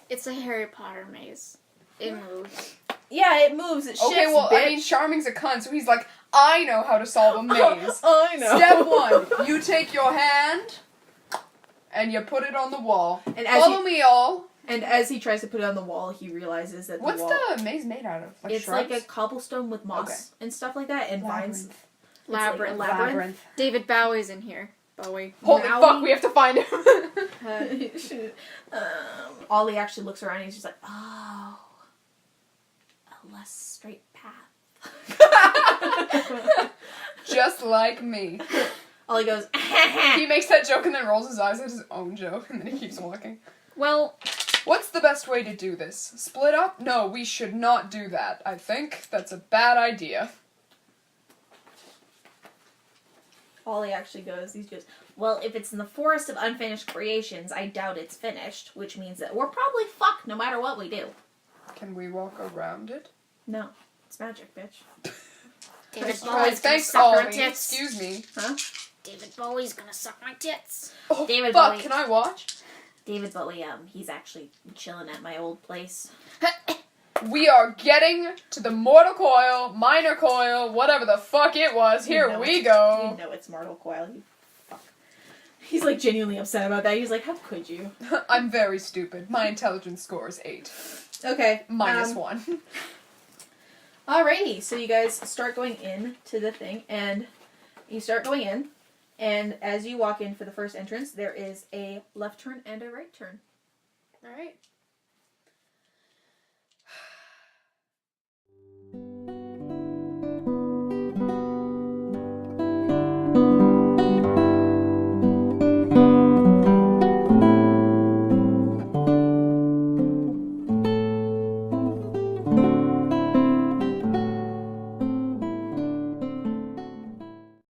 It's a Harry Potter maze. It moves. Yeah, it moves, it shifts, Okay, well, bitch. I mean, Charming's a cunt, so he's like, I know how to solve a maze. I know. Step 1, you take your hand and you put it on the wall. And as Follow me, all. And as he tries to put it on the wall, he realizes that What's the wall... the maze made out of? It's shrubs? like a cobblestone with moss Okay. and stuff like that, and vines. Labyrinth. It's like a labyrinth. David Bowie's in here. Bowie. Holy Maui. fuck, we have to find him. Ollie actually looks around and he's just like, oh, a less straight path. Just like me. Ollie goes, He makes that joke and then rolls his eyes at his own joke and then he keeps walking. Well, What's the best way to do this? Split up? No, we should not do that. I think that's a bad idea. Ollie actually goes. He goes, Well, if it's in the forest of unfinished creations, I doubt it's finished, which means that we're probably fucked no matter what we do. Can we walk around it? no, it's magic, bitch. David Right, Bowie's gonna thanks, suck my Ollie. tits. Excuse me. David Bowie's gonna suck my tits. Oh, David fuck, Bowie. can I watch? David Bowie, he's actually chilling at my old place. We are getting to the mortal coil, minor coil, whatever the fuck it was. Here we You go. know it's Mortal Coil. You fuck. He's like genuinely upset about that. He's like, how could you? I'm very stupid. My intelligence score is 8. Okay. -1. Alrighty, so you guys start going in to the thing, and you start going in, and as you walk in for the first entrance, there is a left turn and a right turn. Alright.